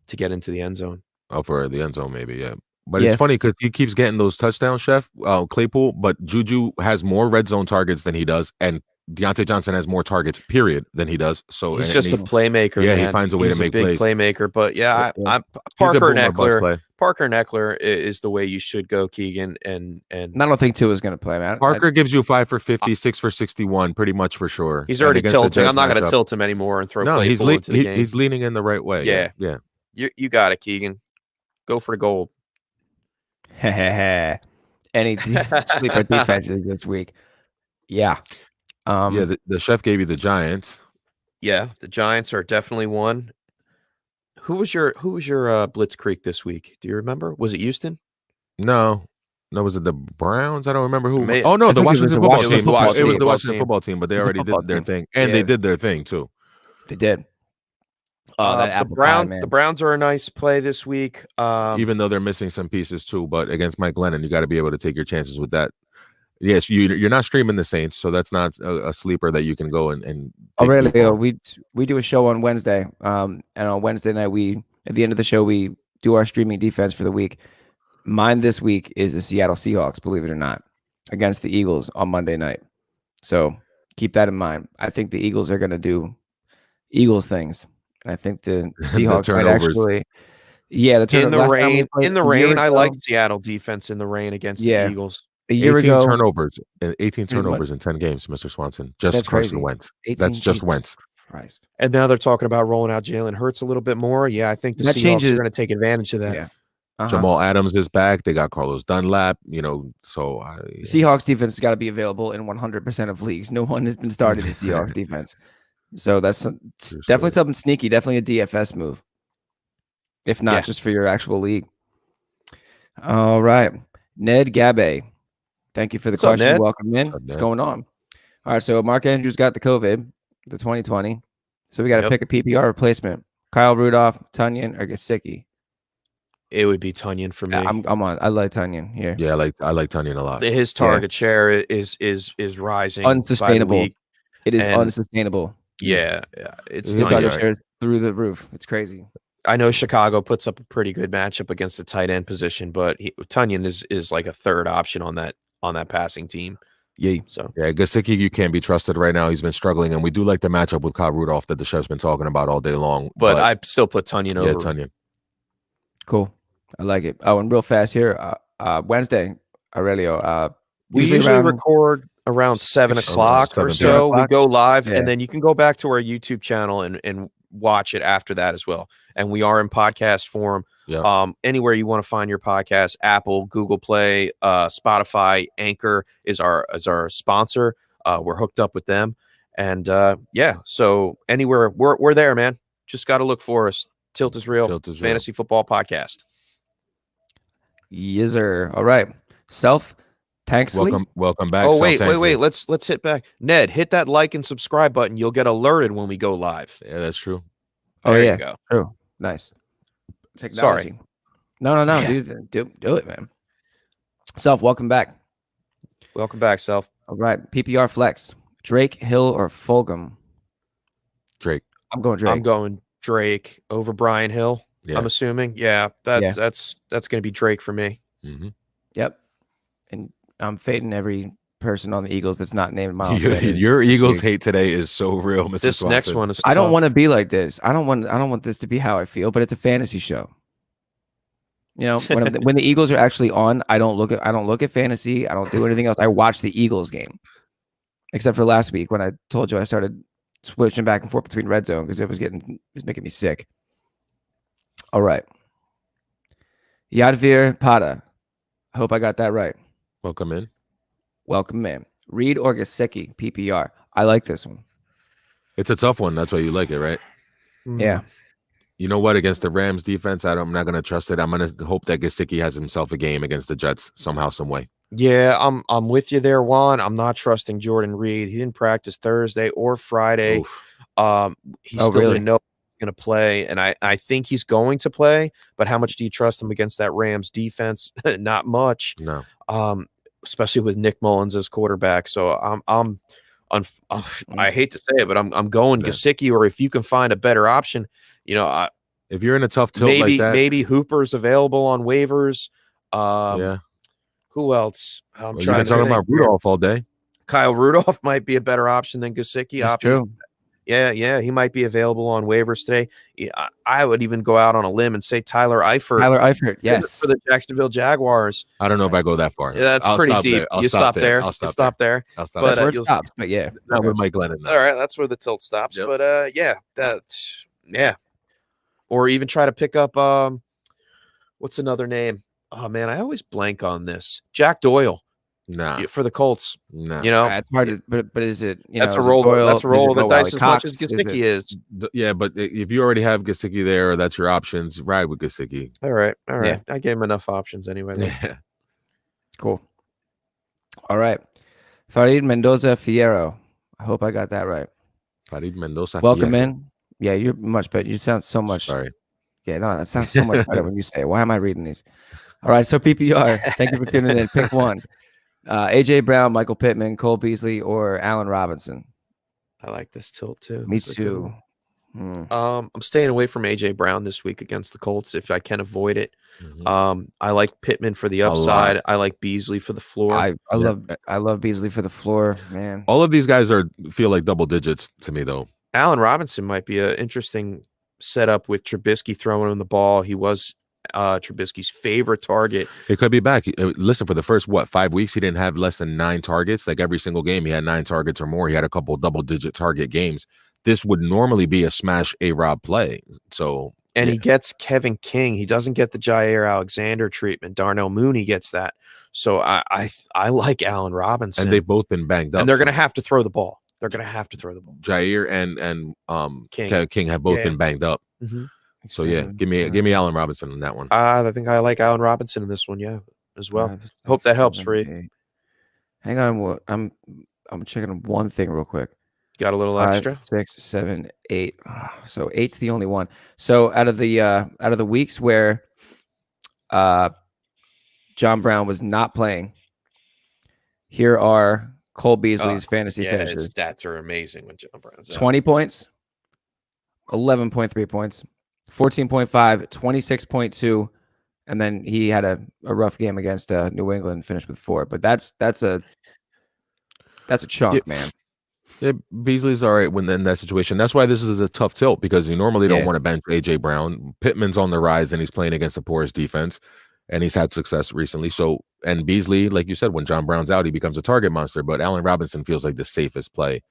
to get into the end zone. Oh, for the end zone, maybe, yeah. But it's funny because he keeps getting those touchdowns, Chef, Claypool, but Juju has more red zone targets than he does, and Deontay Johnson has more targets, period, than he does. So he's just a playmaker. Yeah, man. he finds a way to make plays. Playmaker, but I'm Parker and Eckler. Parker and Eckler is the way you should go, Keegan. And I don't think Tua is going to play, man. Parker gives you 5 for 50, 6 for 61, pretty much for sure. He's already tilting. I'm not going to tilt him anymore and throw. No, Claypool into the game. He's leaning in the right way. Yeah. You got it, Keegan. Go for the gold. Any sleeper defenses this week? Yeah. The Chef gave you the Giants. Yeah, the Giants are definitely one. Who was your Blitzkrieg this week? Do you remember? Was it Houston? No, was it the Browns? I don't remember who. The Washington football team. It was the Washington football team, but they already did their thing, and they did their thing too. They did. The Browns are a nice play this week. Even though they're missing some pieces too, but against Mike Glennon, you got to be able to take your chances with that. Yes, you're not streaming the Saints, so that's not a sleeper that you can go and Aurelio, we do a show on Wednesday, and on Wednesday night at the end of the show we do our streaming defense for the week. Mine this week is the Seattle Seahawks, believe it or not, against the Eagles on Monday night. So keep that in mind. I think the Eagles are going to do Eagles things, and I think the Seahawks might actually. Yeah, in the rain. I like Seattle defense in the rain against the Eagles. A year 18 ago, turnovers, 18 turnovers in 10 games, Mr. Swanson. Just Carson Wentz. That's just Wentz. Christ. And now they're talking about rolling out Jalen Hurts a little bit more. Yeah, I think the Seahawks are going to take advantage of that. Yeah. Jamal Adams is back. They got Carlos Dunlap. So Seahawks defense has got to be available in 100% of leagues. No one has been started the Seahawks defense. So that's definitely something sneaky. Definitely a DFS move, if not just for your actual league. All right, Ned Gabe. Thank you for the question. Up, welcome in. What's going on? All right, so Mark Andrews got the COVID, the 2020. So we got to pick a PPR replacement. Kyle Rudolph, Tunyon, or Gesicki. It would be Tunyon for me. I'm on. I like Tunyon here. Yeah, I like Tunyon a lot. His target share is rising. Unsustainable. It is unsustainable. Yeah, it's his target share through the roof. It's crazy. I know Chicago puts up a pretty good matchup against the tight end position, but Tunyon is like a third option on that passing team. Yeah. So Gesicki, you can't be trusted right now. He's been struggling, and we do like the matchup with Kyle Rudolph that the Chef's been talking about all day long. But I still put Tunyon over. Yeah, Tunyon. Cool. I like it. Oh, and real fast here, Wednesday, Aurelio. We usually record around 7 o'clock or so. We go live, and then you can go back to our YouTube channel and watch it after that as well. And we are in podcast form. Yeah. Anywhere you want to find your podcast, Apple, Google Play, Spotify, Anchor is our sponsor. We're hooked up with them. And so anywhere we're there, man. Just got to look for us. Tilt is real. Fantasy Football Podcast. Yes, sir. All right. Self, thanks. Welcome back. Oh, wait. Let's hit back. Ned, hit that like and subscribe button. You'll get alerted when we go live. Yeah, that's true. There you go. True. Nice. Technology. Sorry. No, dude. Do it, man. Self, welcome back. Welcome back, Self. All right. PPR flex. Drake, Hill, or Fulgham? Drake. I'm going Drake. I'm going Drake over Brian Hill. Yeah. I'm assuming. Yeah, that's going to be Drake for me. Mm-hmm. Yep. And I'm fading every person on the Eagles that's not named Miles Sanders. Your Eagles hate today is so real, Mr. This Swanson. next one is I don't tough. want to be like this. I don't want this to be how I feel, but it's a fantasy show. You know, when the Eagles are actually on, I don't look at fantasy. I don't do anything else. I watch the Eagles game. Except for last week when I told you I started switching back and forth between red zone because it was making me sick. All right. Yadvir Pada. I hope I got that right. Welcome in. Welcome in. Reed or Gesicki, PPR. I like this one. It's a tough one. That's why you like it, right? Yeah. You know what? Against the Rams defense, I'm not going to trust it. I'm going to hope that Gesicki has himself a game against the Jets somehow, some way. Yeah, I'm with you there, Juan. I'm not trusting Jordan Reed. He didn't practice Thursday or Friday. He still didn't know he was going to play, and I think he's going to play. But how much do you trust him against that Rams defense? Not much. No. Especially with Nick Mullins as quarterback. So I hate to say it, but I'm going Gesicki, or if you can find a better option, you know, if you're in a tough tilt like that, maybe Hooper's available on waivers. Yeah. Who else? You've been talking about Rudolph all day. Kyle Rudolph might be a better option than Gesicki. That's true. Yeah, he might be available on waivers today. Yeah, I would even go out on a limb and say Tyler Eifert. Yes, for the Jacksonville Jaguars. I don't know if I go that far. Yeah, that's pretty deep. You stop there. I'll stop there. That's where it stops. But yeah, not with Mike Glennon. All right, that's where the tilt stops. Yep. But yeah. Or even try to pick up what's another name? Oh man, I always blank on this. Jack Doyle. Nah. For the Colts. Nah. You know, it's hard to, but is it, that's a roll of the dice as much as Gesicki is. Yeah, but if you already have Gesicki there, or that's your options, ride with Gesicki. All right. Yeah. I gave him enough options anyway. Yeah. Cool. All right. Farid Mendoza Fierro. I hope I got that right. Farid Mendoza. Welcome in. Yeah, you're much better. You sound so much. Sorry. Yeah, no, that sounds so much better when you say it. Why am I reading these? All right, so PPR. Thank you for tuning in. Pick one. AJ Brown, Michael Pittman, Cole Beasley, or Allen Robinson. I like this tilt too. Me too. I'm staying away from AJ Brown this week against the Colts if I can avoid it. I like Pittman for the upside. I like Beasley for the floor. I love Beasley for the floor, man. All of these guys feel like double digits to me though. Allen Robinson might be an interesting setup with Trubisky throwing him the ball. He was Trubisky's favorite target. It could be back. Listen, for the first 5 weeks, he didn't have less than 9 targets. Like every single game, he had 9 targets or more. He had a couple double-digit target games. This would normally be a smash A-Rob play. So, and he gets Kevin King. He doesn't get the Jair Alexander treatment. Darnell Mooney gets that. So I like Allen Robinson. And they've both been banged up. And they're going to have to throw the ball. Jair and King have both been banged up. So yeah, give me Allen Robinson on that one. I think I like Allen Robinson in this one, as well. Hope that helps, Reed. Hang on, I'm checking one thing real quick. Got a little 5, extra? 6, 7, 8. So 8's the only one. So out of the weeks where John Brown was not playing, here are Cole Beasley's fantasy finishes. His stats are amazing when John Brown's out. 20 points, 11.3 points, 14.5, 26.2, and then he had a rough game against New England, finished with 4. But that's a chunk, man. Yeah, Beasley's all right when in that situation. That's why this is a tough tilt, because you normally don't want to bench AJ Brown. Pittman's on the rise and he's playing against the poorest defense, and he's had success recently. So, and Beasley, like you said, when John Brown's out, he becomes a target monster. But Allen Robinson feels like the safest play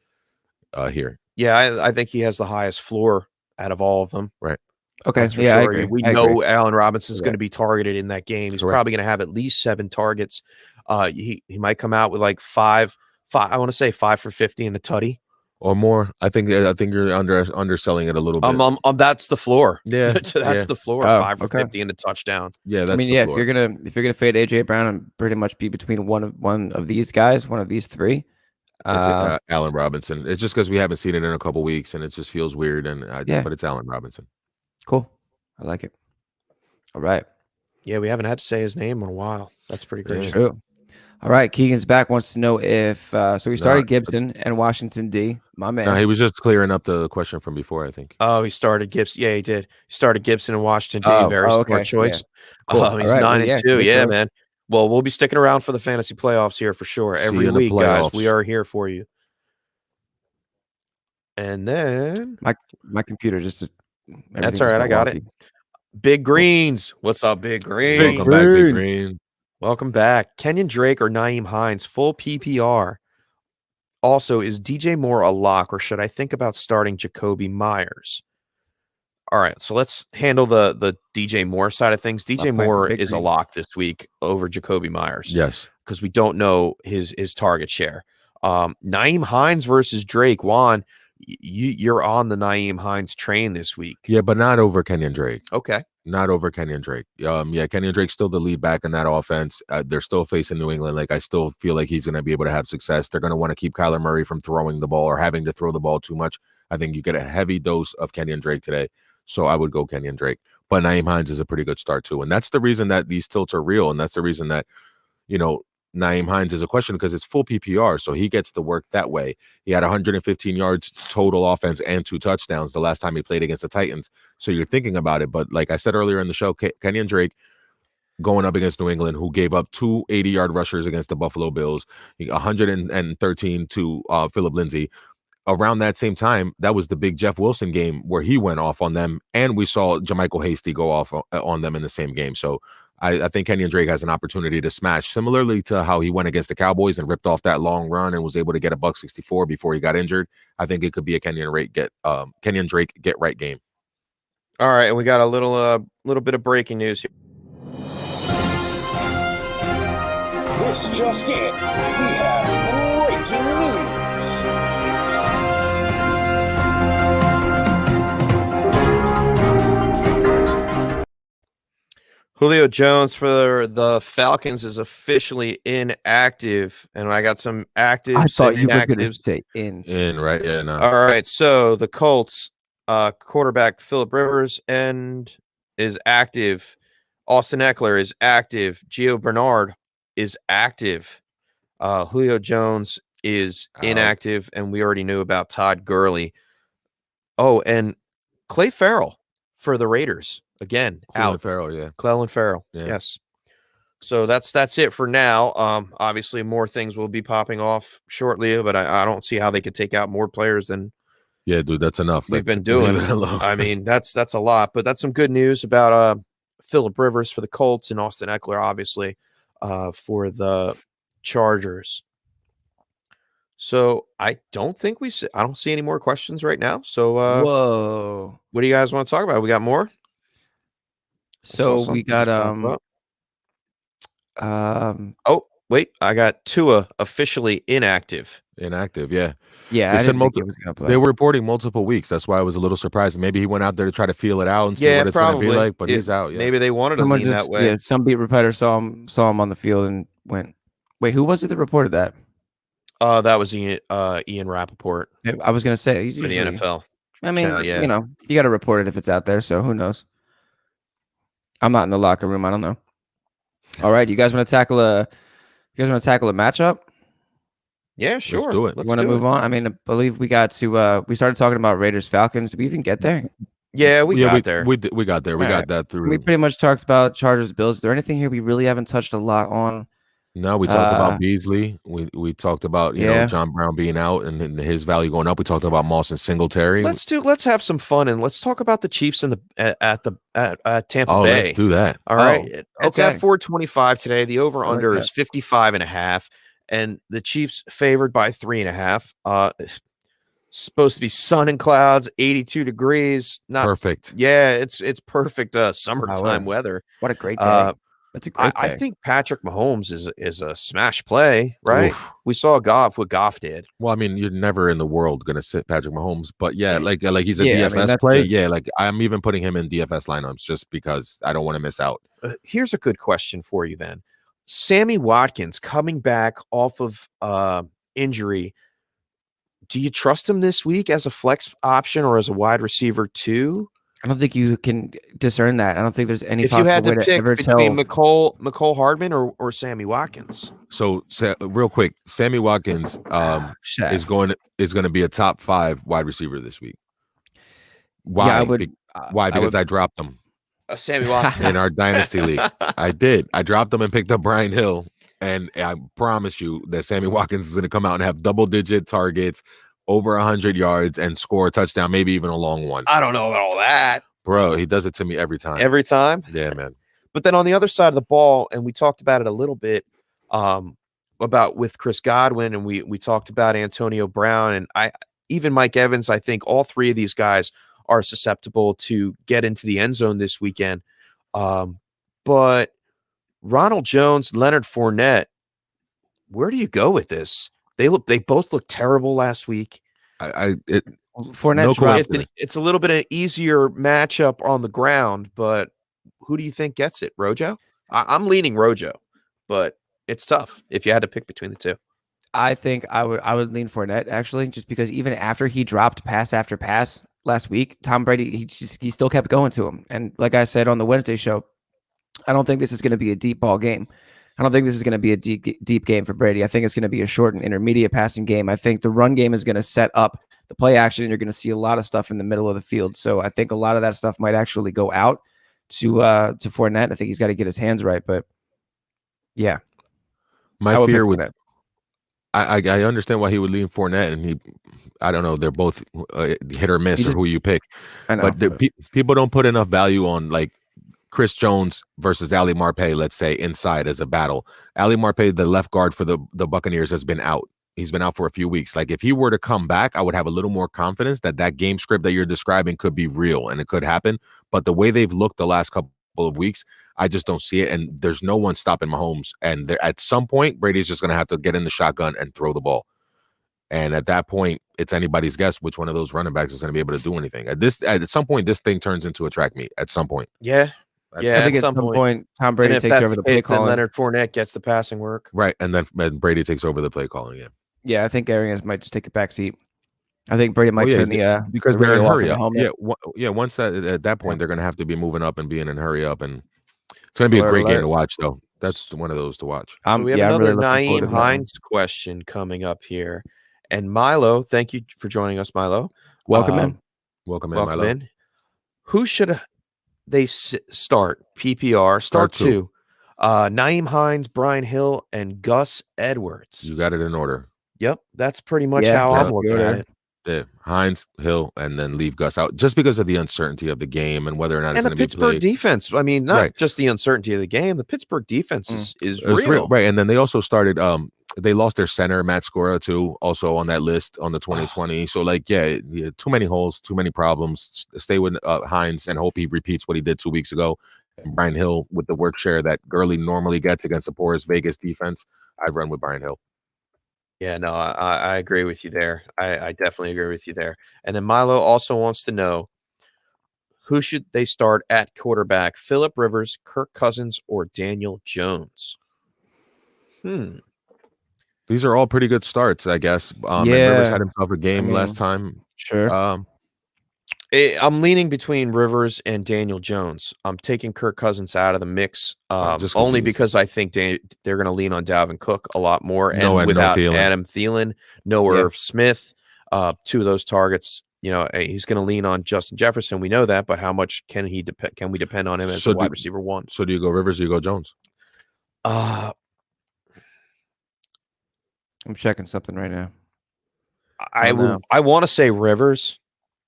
here. Yeah, I think he has the highest floor out of all of them. Right. Okay. Yeah, I agree. We know Allen Robinson's going to be targeted in that game. He's probably going to have at least 7 targets. He might come out with like 5. I want to say 5 for 50 and a tutty or more. I think you're underselling it a little bit. That's the floor. Yeah, that's the floor. 5 for 50 and a touchdown. Yeah, that's floor. If you're gonna fade AJ Brown and pretty much be between one of these guys, one of these 3. Allen Robinson. It's just because we haven't seen it in a couple weeks, and it just feels weird. But it's Allen Robinson. Cool. I like it. All right. Yeah, we haven't had to say his name in a while. That's pretty crazy. True. All right, Keegan's back. Wants to know if so we started Gibson and Washington D. My man. No, he was just clearing up the question from before, I think. Oh, he started Gibson. Yeah, he did. He started Gibson and Washington D. Very smart choice. Yeah. Cool. He's 9-2. Yeah, man. Well, we'll be sticking around for the fantasy playoffs here for sure. Every week, guys, we are here for you. And then my computer just that's all right. I got it. Big Greens. What's up, Big Green? Welcome back, Big Green. Welcome back. Kenyon Drake or Nyheim Hines, full PPR. Also, is DJ Moore a lock, or should I think about starting Jacoby Myers? All right, so let's handle the DJ Moore side of things. DJ Moore is a lock this week over Jacoby Myers. Yes, because we don't know his target share. Nyheim Hines versus Drake. Juan, you're on the Nyheim Hines train this week. Yeah, but not over Kenyon Drake. Okay. Not over Kenyon Drake. Yeah, Kenyon Drake's still the lead back in that offense. They're still facing New England. Like, I still feel like he's going to be able to have success. They're going to want to keep Kyler Murray from throwing the ball or having to throw the ball too much. I think you get a heavy dose of Kenyon Drake today. So I would go Kenyon Drake. But Nyheim Hines is a pretty good start too. And that's the reason that these tilts are real. And that's the reason that, Nyheim Hines is a question, because it's full PPR, so he gets to work that way. He had 115 yards total offense and 2 touchdowns the last time he played against the Titans. So you're thinking about it. But like I said earlier in the show, Kenyon Drake going up against New England, who gave up 2 80-yard rushers against the Buffalo Bills, 113 to Phillip Lindsay. Around that same time, that was the big Jeff Wilson game where he went off on them, and we saw Jermichael Hasty go off on them in the same game. So I think Kenyon Drake has an opportunity to smash, similarly to how he went against the Cowboys and ripped off that long run and was able to get a $164 before he got injured. I think it could be a Kenyon Drake get right game. All right, and we got a little bit of breaking news here. This just it. We have breaking news. Julio Jones for the Falcons is officially inactive, and I got some actives. I thought you were going to say in, right? Yeah, no. All right, so the Colts quarterback Phillip Rivers is active. Austin Eckler is active. Gio Bernard is active. Julio Jones is inactive, and we already knew about Todd Gurley. Oh, and Clay Farrell for the Raiders. Again, out. Clelin Ferrell, yeah. Yes. So that's it for now. Obviously, more things will be popping off shortly, but I don't see how they could take out more players than. Yeah, dude, that's enough. We've been doing. I mean, that's a lot, but that's some good news about Phillip Rivers for the Colts and Austin Eckler, obviously, for the Chargers. So I don't think I don't see any more questions right now. So whoa, what do you guys want to talk about? We got more. So we got oh wait, I got Tua officially inactive. Yeah. Yeah, they said they were reporting multiple weeks. That's why I was a little surprised. Maybe he went out there to try to feel it out and see what it's going to be like. But he's out. Yeah. Maybe they wanted to lean that way. Yeah, some beat reporter saw him on the field and went. Wait, who was it that reported that? That was Ian Rappaport. I was going to say he's for the NFL. I mean, you got to report it if it's out there. So who knows? I'm not in the locker room. I don't know. All right, you guys want to tackle a matchup? Yeah, sure. Let's do it. You want to move on? I mean, I believe we got to. We started talking about Raiders Falcons. Did we even get there? Yeah, we got there. We got there. We got that through. We pretty much talked about Chargers Bills. Is there anything here we really haven't touched a lot on? No, we talked about Beasley. We talked about John Brown being out and his value going up. We talked about Moss and Singletary. Let's have some fun and let's talk about the Chiefs at Tampa Bay. Let's do that. All right. It's at 425 today. The over under is 55.5, and the Chiefs favored by 3.5. Supposed to be sun and clouds, 82 degrees. Not perfect. Yeah, it's perfect summertime weather. What a great day. That's a great I think Patrick Mahomes is a smash play, right? Oof. We saw what Goff did. Well, I mean, you're never in the world gonna sit Patrick Mahomes, but yeah, like he's a DFS play. Yeah, like I'm even putting him in DFS lineups just because I don't want to miss out. Here's a good question for you then. Sammy Watkins coming back off of injury. Do you trust him this week as a flex option or as a wide receiver too? I don't think you can discern that. I don't think there's any If you had possible to way to pick ever between tell. McCole Hardman or Sammy Watkins. So real quick, Sammy Watkins is Chef. going to be a top 5 wide receiver this week. Why? Yeah, I would. Why? Because I dropped him Sammy Watkins in our dynasty league. I did. I dropped him and picked up Brian Hill, and I promise you that Sammy Watkins is going to come out and have double-digit targets, over 100 yards, and score a touchdown, maybe even a long one. I don't know about all that, bro. He does it to me every time. Every time, yeah, man. But then on the other side of the ball, and we talked about it a little bit, about with Chris Godwin, and we talked about Antonio Brown, and even Mike Evans. I think all three of these guys are susceptible to get into the end zone this weekend. But Ronald Jones, Leonard Fournette, where do you go with this? They both look terrible last week. Fournette it's a little bit of easier matchup on the ground, but who do you think gets it? Rojo? I'm leaning Rojo, but it's tough if you had to pick between the two. I think I would lean Fournette, actually, just because even after he dropped pass after pass last week, Tom Brady, he still kept going to him. And like I said on the Wednesday show, I don't think this is going to be a deep ball game. I don't think this is going to be a deep game for Brady. I think it's going to be a short and intermediate passing game. I think the run game is going to set up the play action, and you're going to see a lot of stuff in the middle of the field. So I think a lot of that stuff might actually go out to Fournette. I think he's got to get his hands right. But yeah, my fear with that. I understand why he would lean Fournette, and I don't know, they're both hit or miss, or who you pick. I know, but people don't put enough value on like Chris Jones versus Ali Marpet, let's say, inside as a battle. Ali Marpet, the left guard for the Buccaneers, has been out. He's been out for a few weeks. Like, if he were to come back, I would have a little more confidence that game script that you're describing could be real and it could happen. But the way they've looked the last couple of weeks, I just don't see it. And there's no one stopping Mahomes. And at some point, Brady's just going to have to get in the shotgun and throw the ball. And at that point, it's anybody's guess which one of those running backs is going to be able to do anything. At some point, this thing turns into a track meet. At some point. Yeah. I think at some point Tom Brady takes over the play calling. Leonard Fournette gets the passing work. Right. And then Brady takes over the play calling. Yeah. Yeah, I think Arians might just take a back seat. I think Brady might turn because they're in hurry up. Yeah. Once at that point, they're going to have to be moving up and being in hurry up, and it's going to be a great game to watch. Though that's one of those to watch. So we have another Naeem Hines question coming up here, and Milo, thank you for joining us, Milo. Welcome in. Welcome Milo. Who should they start? PPR start two. Naeem Hines, Brian Hill, and Gus Edwards. You got it in order. Yep, that's pretty much how I'm looking at it. Yeah, Hines, Hill, and then leave Gus out just because of the uncertainty of the game and whether or not it's going to be played. And the Pittsburgh defense. I mean, not just the uncertainty of the game. The Pittsburgh defense is real. Right, and then they also started. They lost their center, Matt Skura, too, also on that list on the 2020. So, like, yeah, too many holes, too many problems. Stay with Hines and hope he repeats what he did 2 weeks ago. And Brian Hill with the work share that Gurley normally gets against the porous Vegas defense. I'd run with Brian Hill. Yeah, no, I agree with you there. I definitely agree with you there. And then Milo also wants to know, who should they start at quarterback? Phillip Rivers, Kirk Cousins, or Daniel Jones? These are all pretty good starts, I guess. And Rivers had himself a game last time. Sure. I'm leaning between Rivers and Daniel Jones. I'm taking Kirk Cousins out of the mix, only because I think they're going to lean on Dalvin Cook a lot more. And without Adam Thielen, Irv Smith, two of those targets, he's going to lean on Justin Jefferson. We know that, but how much can we depend on him as a wide receiver one? So do you go Rivers or you go Jones? I'm checking something right now. I want to say Rivers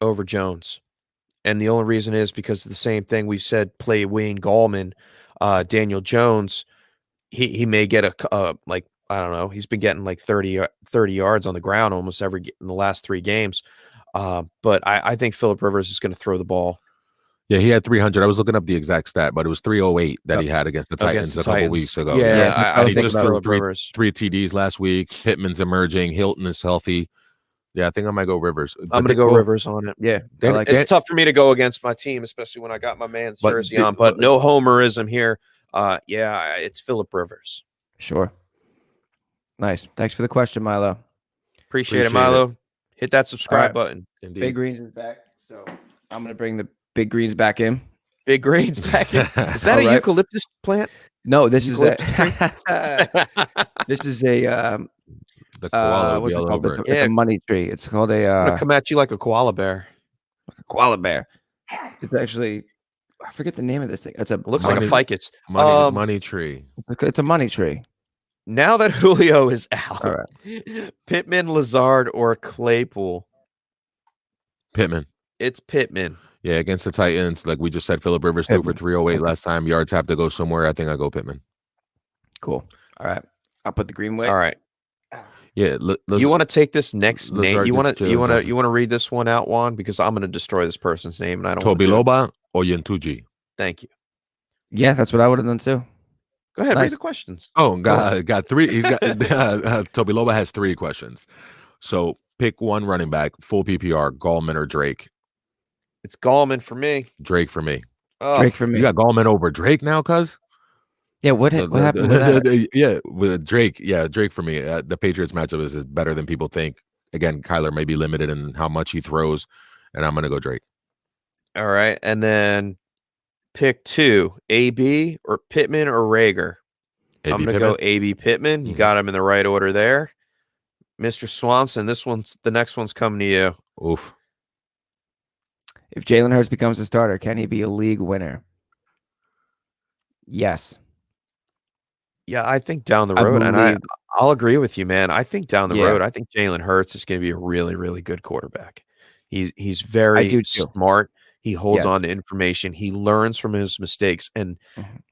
over Jones, and the only reason is because of the same thing we said. Play Wayne Gallman, Daniel Jones. He may get I don't know. He's been getting like 30 yards on the ground almost in the last 3 games. But I think Phillip Rivers is going to throw the ball. Yeah, he had 300. I was looking up the exact stat, but it was 308 that he had against the Titans a couple weeks ago. Yeah, he just threw three TDs last week. Pittman's emerging. Hilton is healthy. Yeah, I think I might go Rivers. I'm going to go Rivers on it. Yeah. It's tough for me to go against my team, especially when I got my man's jersey on, but no homerism here. It's Phillip Rivers. Sure. Nice. Thanks for the question, Milo. Appreciate it, Milo. Hit that subscribe button. Indeed. Big Green's is back, so I'm going to bring the Big Green's back in. Big Green's back in. Is that a eucalyptus plant? No, this is a this is a the koala what's it all called? over it. It's a money tree. It's called I'm gonna come at you like a koala bear. Koala bear. It's actually, I forget the name of this thing. It looks like a ficus. Money tree. It's a money tree. Now that Julio is out, all right. Pittman, Lazard, or Claypool? Pittman. It's Pittman. Yeah, against the Titans, like we just said, Phillip Rivers threw for 308 last time. Yards have to go somewhere. I think I go Pittman. Cool. All right, I'll put the Greenway. All right. Yeah, you want to take this next name? You want to read this one out, Juan? Because I'm going to destroy this person's name, and I don't. Tobiloba or Yentuji? Thank you. Yeah, that's what I would have done too. Go ahead, read the questions. Oh, got three. He's got Tobiloba has 3 questions. So pick one running back, full PPR, Gallman or Drake. It's Gallman for me. Drake for me. Oh. Drake for me. You got Gallman over Drake now, cuz? Yeah, what happened with that? Yeah, with Drake. Yeah, Drake for me. The Patriots matchup is better than people think. Again, Kyler may be limited in how much he throws, and I'm going to go Drake. All right, and then pick 2, AB or Pittman or Rager. I'm going to go AB Pittman. You got him in the right order there. Mr. Swanson, the next one's coming to you. Oof. If Jalen Hurts becomes a starter, can he be a league winner? Yes. Yeah, I think down the road, and I'll agree with you, man. I think down the road, I think Jalen Hurts is going to be a really, really good quarterback. He's very smart. He holds on to information. He learns from his mistakes, and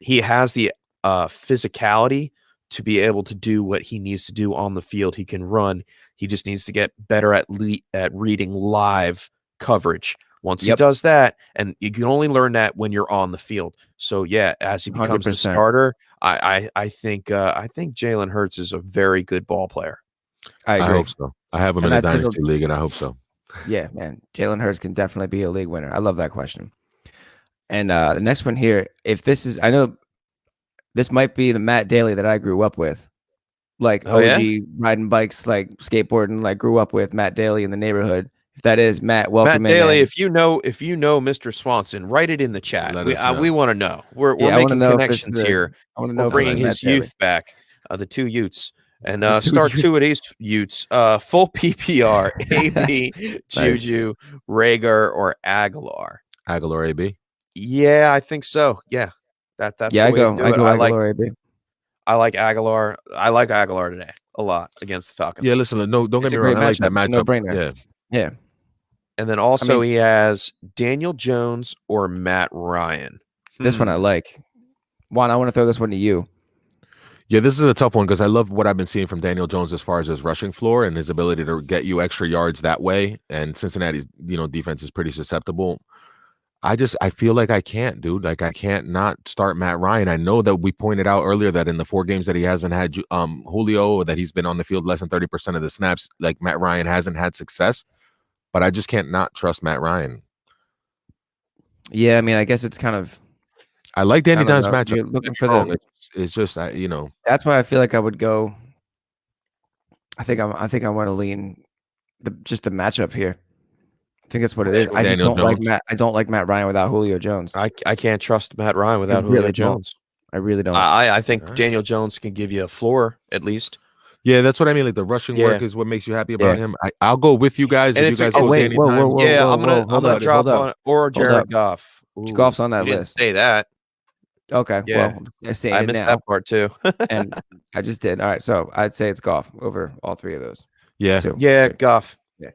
he has the physicality to be able to do what he needs to do on the field. He can run. He just needs to get better at reading live coverage. Once he does that, and you can only learn that when you're on the field. So yeah, as he becomes 100%. The starter, I think Jalen Hurts is a very good ball player. I agree. I hope so. I have him in a dynasty league, and I hope so. Yeah, man, Jalen Hurts can definitely be a league winner. I love that question. And the next one here, if this is, I know this might be the Matt Daly that I grew up with, like OG riding bikes, like skateboarding, like grew up with Matt Daly in the neighborhood. If that is Matt, welcome Matt Daly. in. If you know Mr. Swanson, write it in the chat. We want to know. We're making connections here. I want to know. We're bringing his youth back, the 2 Utes, and start 2 of these Utes. Full PPR, AB, Juju, Rager, or Aguilar. Aguilar, AB. Yeah, I think so. Yeah, that's I go Aguilar, AB. I like Aguilar. I like Aguilar today a lot against the Falcons. Yeah, listen, don't get me wrong. I like that matchup. No-brainer. Yeah. And then also he has Daniel Jones or Matt Ryan. This one I like. Juan, I want to throw this one to you. Yeah, this is a tough one because I love what I've been seeing from Daniel Jones as far as his rushing floor and his ability to get you extra yards that way. And Cincinnati's, defense is pretty susceptible. I feel like I can't, dude. Like I can't not start Matt Ryan. I know that we pointed out earlier that in the 4 games that he hasn't had Julio, or that he's been on the field less than 30% of the snaps, like Matt Ryan hasn't had success. But I just can't not trust Matt Ryan. Yeah, I mean, I guess it's kind of. I like Danny Dimes' matchup. You're looking for it's just That's why I feel like I would go. I think I want to lean just the matchup here. I think that's what it is. I just don't like Matt. I don't like Matt Ryan without Julio Jones. I can't trust Matt Ryan without Julio Jones. I really don't. I think Daniel Jones can give you a floor at least. Yeah, that's what I mean. Like the rushing work is what makes you happy about him. I'll go with you guys. And if you guys I'm gonna drop on or Jared Goff. Ooh, Goff's on that list. Say that. Okay. Yeah. Well, I missed that part too. And I just did. All right. So I'd say it's Goff over all 3 of those. Yeah. Yeah, Goff. Yeah.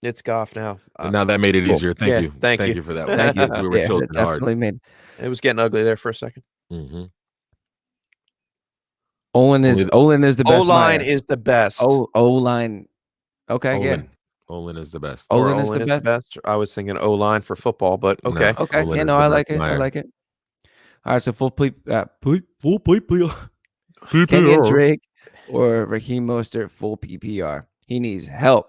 It's Goff now. Now that made it easier. Thank you. Thank you for that. Thank you. We were tilting hard. It was getting ugly there for a second. Mm-hmm. Olin is the best. O-line is the best. O-line. Okay, Olin. yeah. Olin is the best. Olin is the best. I was thinking O-line for football, but okay. No, okay. Yeah, no, I like it. I like it. All right, so full PPR. Kenyon Drake or Raheem Mostert full PPR. He needs help.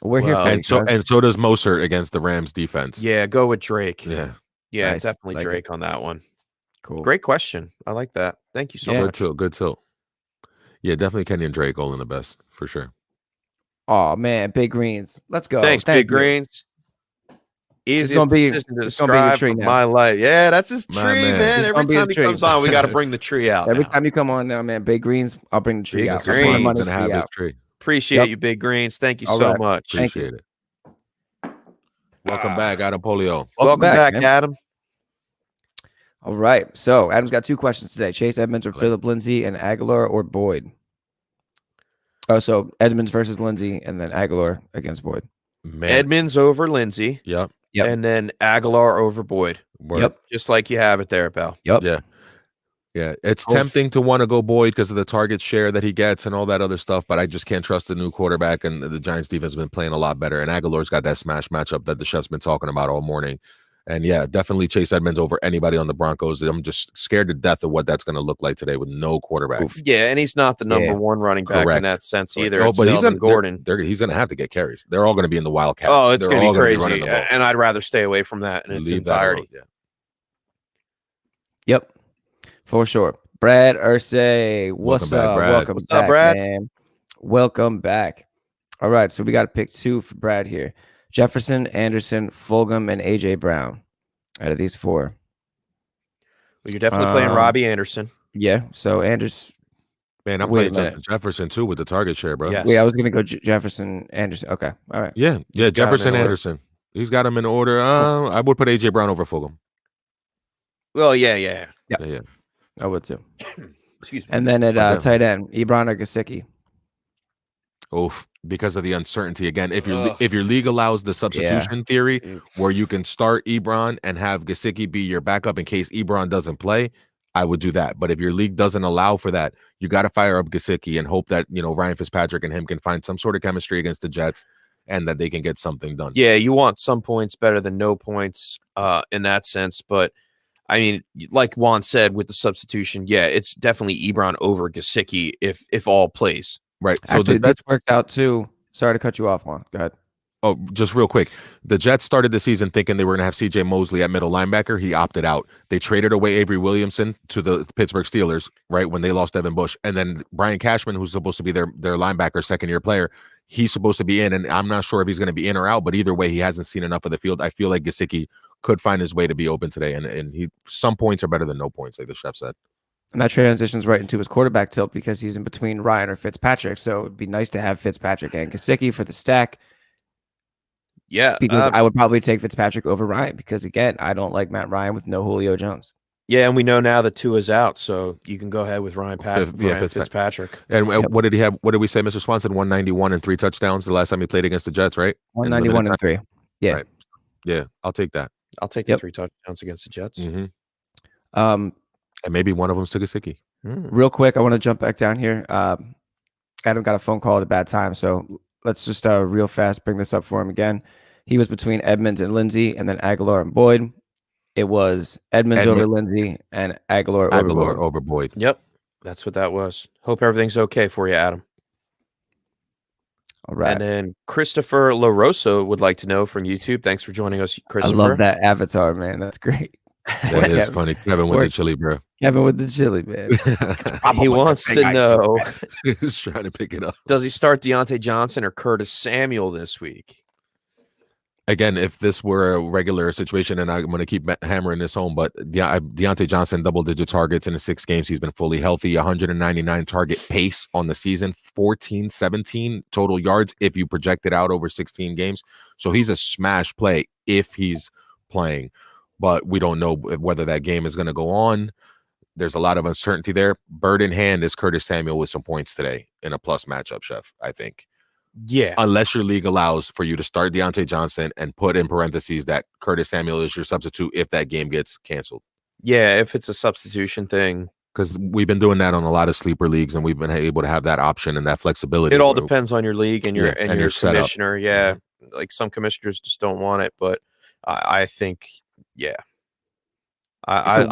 We're here for and so does Mostert against the Rams defense. Yeah, go with Drake. Yeah. Yeah, nice. Definitely like Drake on that one. Cool. Great question. I like that. Thank you so much. Good tilt. Yeah, definitely Kenyon Drake all in the best for sure. Oh man, Big Greens. Let's go. Thanks, Big Greens. Easiest decision to describe my life. Yeah, that's his tree, man. Every time he comes on, we got to bring the tree out. Every time you come on now, man, Big Greens, I'll bring the tree out. He's gonna have his tree. Appreciate you, Big Greens. Thank you so much. Appreciate it. Welcome back, Adam Polio. Welcome back, Adam. All right. So Adam's got 2 questions today. Chase Edmonds or Philip Lindsay, and Aguilar or Boyd. Oh, so Edmonds versus Lindsay, and then Aguilar against Boyd. Man. Edmonds over Lindsay. Yep. And then Aguilar over Boyd. Yep. Just like you have it there, pal. Yep. Yeah. Yeah. It's tempting to want to go Boyd because of the target share that he gets and all that other stuff, but I just can't trust the new quarterback, and the Giants defense has been playing a lot better. And Aguilar's got that smash matchup that the chef's been talking about all morning. And yeah, definitely Chase Edmonds over anybody on the Broncos. I'm just scared to death of what that's going to look like today with no quarterback. Oof. Yeah, and he's not the number 1 running back in that sense either. Oh, but he's Gordon. He's going to have to get carries. They're all going to be in the Wildcat. Oh, it's going to be crazy. And I'd rather stay away from that in its entirety. Yep, for sure. Brad Ursay, what's up? Welcome back, Brad. Man. Welcome back. All right, so we got to pick 2 for Brad here. Jefferson, Anderson, Fulgham, and A.J. Brown. Out of these 4. Well, you're definitely playing Robbie Anderson. Yeah, so Anderson. Man, I'm playing Jefferson too with the target share, bro. Yes. Wait, I was going to go Jefferson, Anderson. Okay, all right. Yeah, Jefferson, Anderson. He's got him in order. I would put A.J. Brown over Fulgham. Well, yeah. I would too. Excuse me. And then at tight end, Ebron or Gesicki. Oof, because of the uncertainty again. If your league allows the substitution theory where you can start Ebron and have Gesicki be your backup in case Ebron doesn't play, I would do that. But if your league doesn't allow for that, you got to fire up Gesicki and hope that Ryan Fitzpatrick and him can find some sort of chemistry against the Jets and that they can get something done. Yeah, you want some points better than no points in that sense. But I mean, like Juan said with the substitution, yeah, it's definitely Ebron over Gesicki if all plays. Right. So actually, this worked out too. Sorry to cut you off, Juan. Go ahead. Oh, just real quick. The Jets started the season thinking they were going to have C.J. Mosley at middle linebacker. He opted out. They traded away Avery Williamson to the Pittsburgh Steelers, right, when they lost Devin Bush. And then Brian Cashman, who's supposed to be their linebacker, second-year player, he's supposed to be in. And I'm not sure if he's going to be in or out, but either way, he hasn't seen enough of the field. I feel like Gesicki could find his way to be open today. And some points are better than no points, like the chef said. And that transitions right into his quarterback tilt because he's in between Ryan or Fitzpatrick. So it'd be nice to have Fitzpatrick and Gesicki for the stack. Yeah. Because I would probably take Fitzpatrick over Ryan because, again, I don't like Matt Ryan with no Julio Jones. Yeah, and we know now that Tua's out, so you can go ahead with Ryan Fitzpatrick. And what did he have? What did we say, Mr. Swanson? 191 and 3 touchdowns the last time he played against the Jets, right? 191 and 3. Yeah. Right. Yeah, I'll take that. I'll take the 3 touchdowns against the Jets. Mm-hmm. And maybe one of them's to Gesicki. Real quick, I want to jump back down here. Adam got a phone call at a bad time, so let's just real fast bring this up for him again. He was between Edmonds and Lindsay, and then Aguilar and Boyd. It was Edmonds over Lindsay and Aguilar over Boyd. Yep, that's what that was. Hope everything's okay for you, Adam. All right. And then Christopher LaRosa would like to know from YouTube. Thanks for joining us, Christopher. I love that avatar, man. That's great. That is funny. Kevin with the chili, bro. Kevin with the chili, man. He wants to know. He's trying to pick it up. Does he start Deontay Johnson or Curtis Samuel this week? Again, if this were a regular situation, and I'm going to keep hammering this home, but Deontay Johnson, double-digit targets in the 6 games. He's been fully healthy, 199 target pace on the season, 17 total yards if you project it out over 16 games. So he's a smash play if he's playing, but we don't know whether that game is going to go on. There's a lot of uncertainty there. Bird in hand is Curtis Samuel with some points today in a plus matchup, Chef, I think. Yeah. Unless your league allows for you to start Deontay Johnson and put in parentheses that Curtis Samuel is your substitute if that game gets canceled. Yeah, if it's a substitution thing. Because we've been doing that on a lot of sleeper leagues, and we've been able to have that option and that flexibility. It all depends on your league and your commissioner. Yeah. Mm-hmm. Like some commissioners just don't want it, but I think, yeah. I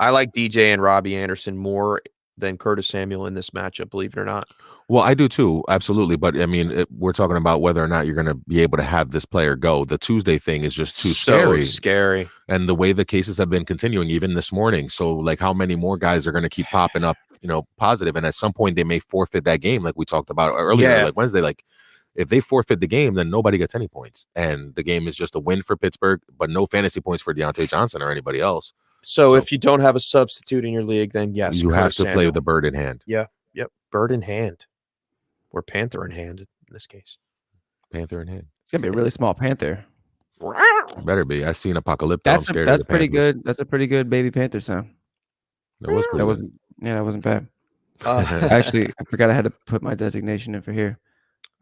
like DJ and Robbie Anderson more than Curtis Samuel in this matchup, believe it or not. Well, I do too, absolutely. But I mean, we're talking about whether or not you're going to be able to have this player go. The Tuesday thing is just too scary. And the way the cases have been continuing, even this morning. So, like, how many more guys are going to keep popping up, positive? And at some point, they may forfeit that game, like we talked about earlier, like Wednesday. Like, If they forfeit the game, then nobody gets any points. And the game is just a win for Pittsburgh, but no fantasy points for Deontay Johnson or anybody else. So if you don't have a substitute in your league, then yes, you have to play with the bird in hand. Yeah. Yep. Bird in hand. Or panther in hand in this case. Panther in hand. It's gonna be a really small panther. Better be. I've seen Apocalypto. That's pretty good. That's a pretty good baby panther sound. That was pretty good. That wasn't bad. Actually, I forgot I had to put my designation in for here.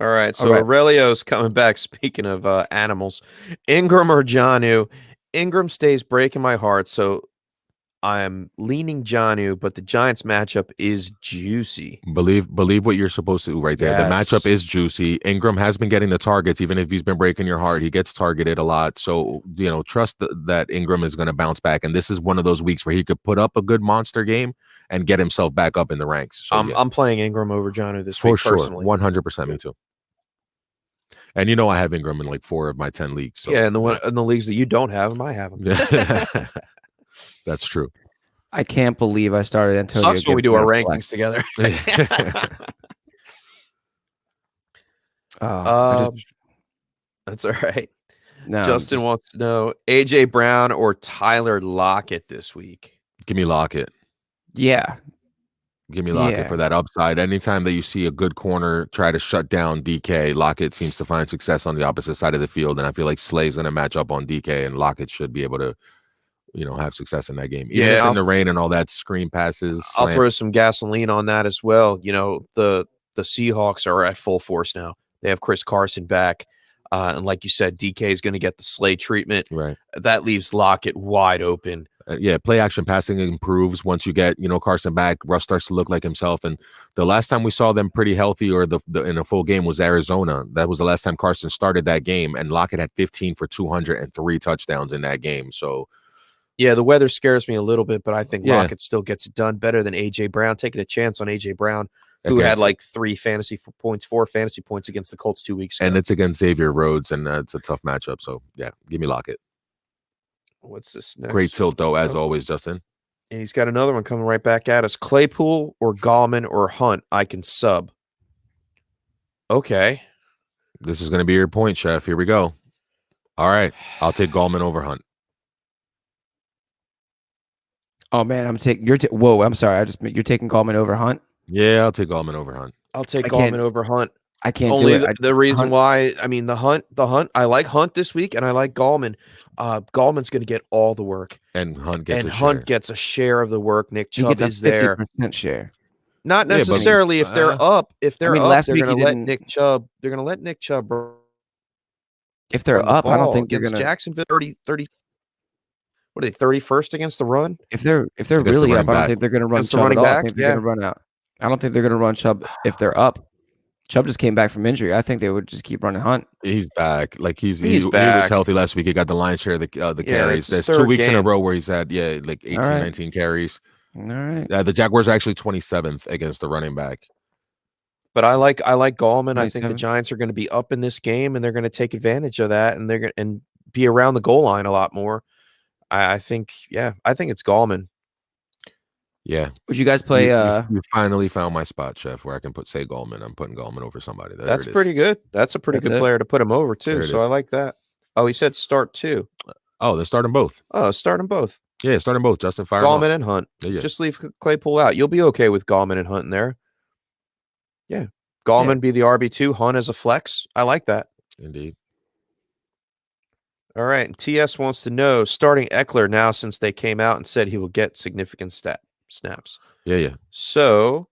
All right, so Aurelio's coming back. Speaking of animals, Ingram or Jonnu. Ingram stays breaking my heart, so I'm leaning Jonnu, but the Giants matchup is juicy. Believe what you're supposed to right there. Yes. The matchup is juicy. Ingram has been getting the targets, even if he's been breaking your heart. He gets targeted a lot. So, trust that Ingram is going to bounce back. And this is one of those weeks where he could put up a good monster game and get himself back up in the ranks. So, I'm playing Ingram over Jonnu this week, personally. 100%, me too. And I have Ingram in like 4 of my 10 leagues. So. Yeah, and in the leagues that you don't have him, I have him. That's true. I can't believe I started Antonio. Sucks when we do our rankings together. That's all right. No, Justin wants to know AJ Brown or Tyler Lockett this week. Give me Lockett. Yeah. Give me Lockett for that upside. Anytime that you see a good corner try to shut down DK, Lockett seems to find success on the opposite side of the field. And I feel like Slay's going to match up on DK, and Lockett should be able to have success in that game. Even if it's in the rain and all that, screen passes. Slants. I'll throw some gasoline on that as well. The Seahawks are at full force now. They have Chris Carson back. And like you said, DK is going to get the Slay treatment. Right. That leaves Lockett wide open. Play action passing improves once you get, Carson back. Russ starts to look like himself. And the last time we saw them pretty healthy or in a full game was Arizona. That was the last time Carson started that game. And Lockett had 15 for 203 touchdowns in that game. So, yeah, the weather scares me a little bit, but I think Lockett still gets it done better than A.J. Brown. Taking a chance on A.J. Brown, who had like 4 fantasy points against the Colts 2 weeks ago. And it's against Xavier Rhodes, and it's a tough matchup. So, yeah, give me Lockett. What's this next? Great tilt, though, as always, Justin. And he's got another one coming right back at us. Claypool or Gallman or Hunt, I can sub. Okay. This is going to be your point, Chef. Here we go. All right. I'll take Gallman over Hunt. Oh man, I'm sorry. You're taking Gallman over Hunt? Yeah, I'll take Gallman over Hunt. I'll take Gallman over Hunt. I can't Only do it. The reason why, the Hunt. I like Hunt this week, and I like Gallman. Gallman's going to get all the work, and Hunt gets a share of the work. Nick Chubb is there. 50% share. Not necessarily if they're up. If they're up, they're going to let Nick Chubb. They're going to let Nick Chubb. If they're up, I don't think they're going to. Jacksonville 30. What are they, 31st against the run? If they're really up, I don't think they're going to run Chubb at all. I think they're going to run out. I don't think they're going to run Chubb if they're up. Chubb just came back from injury. I think they would just keep running Hunt. He's back. Like he back. was healthy last week. He got the lion's share of the carries. There's 2 weeks in a row where he's had 18, 19 carries. All right. The Jaguars are actually 27th against the running back. But I like Gallman. 27. I think the Giants are going to be up in this game, and they're going to take advantage of that, and they're going to be around the goal line a lot more. I think it's Gallman. Yeah. Would you guys play? You finally found my spot, Chef, where I can say Gallman. I'm putting Gallman over somebody. That's pretty good. That's a pretty good player to put him over too. So I like that. Oh, he said start 2. Oh, they're starting both. Oh, start them both. Yeah, start them both. Justin, fire Gallman and Hunt. Yeah. Just leave Claypool out. You'll be okay with Gallman and Hunt in there. Yeah, Gallman be the RB2. Hunt as a flex. I like that. Indeed. All right. And TS wants to know starting Eckler now since they came out and said he will get significant snaps. Yeah. So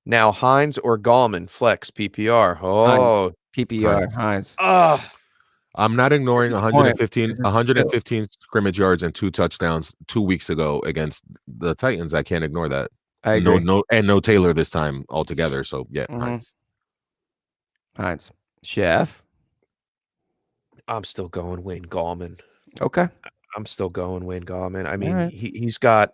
now Hines or Gallman flex PPR. Oh, PPR Hines. I'm not ignoring 115 scrimmage yards and 2 touchdowns 2 weeks ago against the Titans. I can't ignore that. I agree. No Taylor this time altogether. So yeah, Hines. Chef. I'm still going Wayne Gallman. Okay. I'm still going Wayne Gallman. I mean, he's got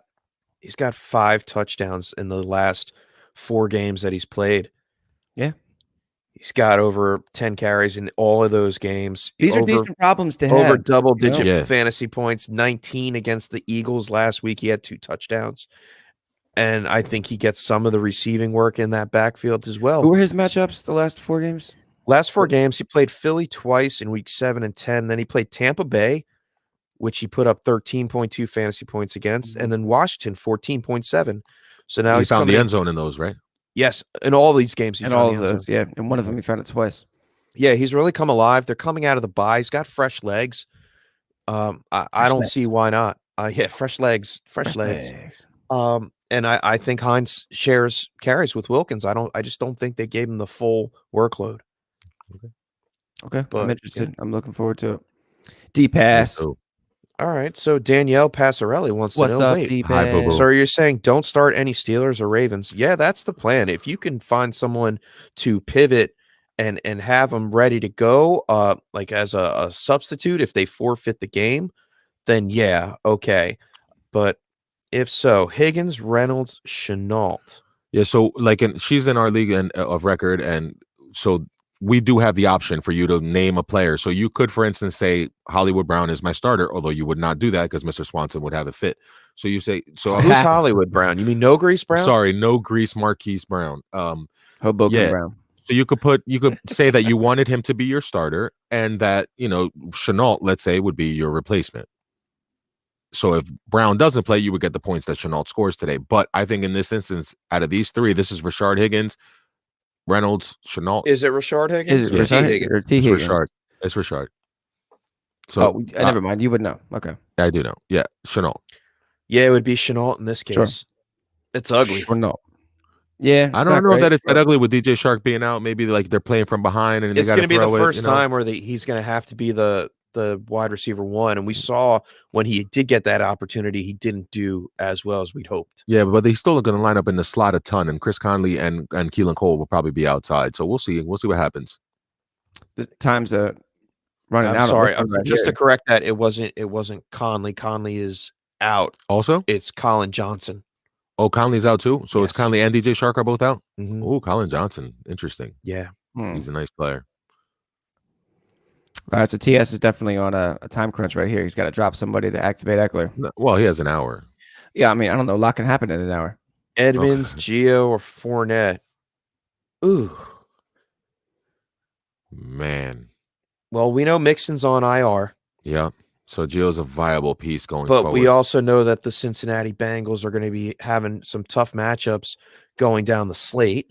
5 touchdowns in the last 4 games that he's played. Yeah. He's got over 10 carries in all of those games. These are decent problems to have. Over double-digit fantasy points, 19 against the Eagles last week. He had 2 touchdowns. And I think he gets some of the receiving work in that backfield as well. Who were his matchups the last 4 games? Last 4 games, he played Philly twice in week 7 and 10. Then he played Tampa Bay, which he put up 13.2 fantasy points against, and then Washington 14.7. So now he found the end zone in those, right? Yes, in all these games he and found all the of end those, zone. yeah. And one of them he found it twice. Yeah, he's really come alive. They're coming out of the bye. He's got fresh legs. I don't see why not. Yeah, fresh legs. And I think Hines shares carries with Wilkins. I just don't think they gave him the full workload. Okay, But, I'm interested. Yeah. I'm looking forward to it. D-Pass. All right, so Danielle Passarelli wants to know, up, wait, hi, boo-boo. So you're saying don't start any Steelers or Ravens? Yeah, that's the plan. If you can find someone to pivot and have them ready to go, like as a substitute if they forfeit the game, then yeah, okay. But if so, Higgins, Reynolds, Chenault. Yeah, so like she's in our league of record, and so we do have the option for you to name a player. So you could, for instance, say Hollywood Brown is my starter, although you would not do that because Mr. Swanson would have it fit. So you say, so who's Hollywood Brown? You mean No Grease Brown? Sorry, No Grease Marquise Brown. Hoboken Brown. So you could say that you wanted him to be your starter, and that Chenault, let's say, would be your replacement. So if Brown doesn't play, you would get the points that Chenault scores today. But I think in this instance, out of these 3, this is Rashard Higgins, Reynolds, Chenault. Is it Rashard Higgins? Is it Rashard Higgins? Or T. Higgins? Rashard. It's Rashard. So never mind. You would know. Okay. I do know. Yeah, Chenault. Yeah, it would be Chenault in this case. Sure. It's ugly. Chenault. Yeah, I don't know that it's that ugly with DJ Shark being out. Maybe like they're playing from behind, and it's going to be the first time where he's going to have to be the wide receiver 1. And we saw when he did get that opportunity, he didn't do as well as we'd hoped. Yeah, but he's still going to line up in the slot a ton, and Chris Conley and Keelan Cole will probably be outside. So we'll see. We'll see what happens. The time's running out. I'm sorry. Just to correct that, it wasn't Conley. Conley is out. Also, it's Colin Johnson. Oh, Conley's out too? So yes. It's Conley and DJ Shark are both out? Mm-hmm. Oh, Colin Johnson. Interesting. Yeah. He's a nice player. All right, so TS is definitely on a time crunch right here. He's got to drop somebody to activate Eckler. Well, he has an hour. Yeah, I mean, I don't know. A lot can happen in an hour. Edmonds, Gio, or Fournette. Ooh. Man. Well, we know Mixon's on IR. Yeah. So Gio's a viable piece going forward. But we also know that the Cincinnati Bengals are going to be having some tough matchups going down the slate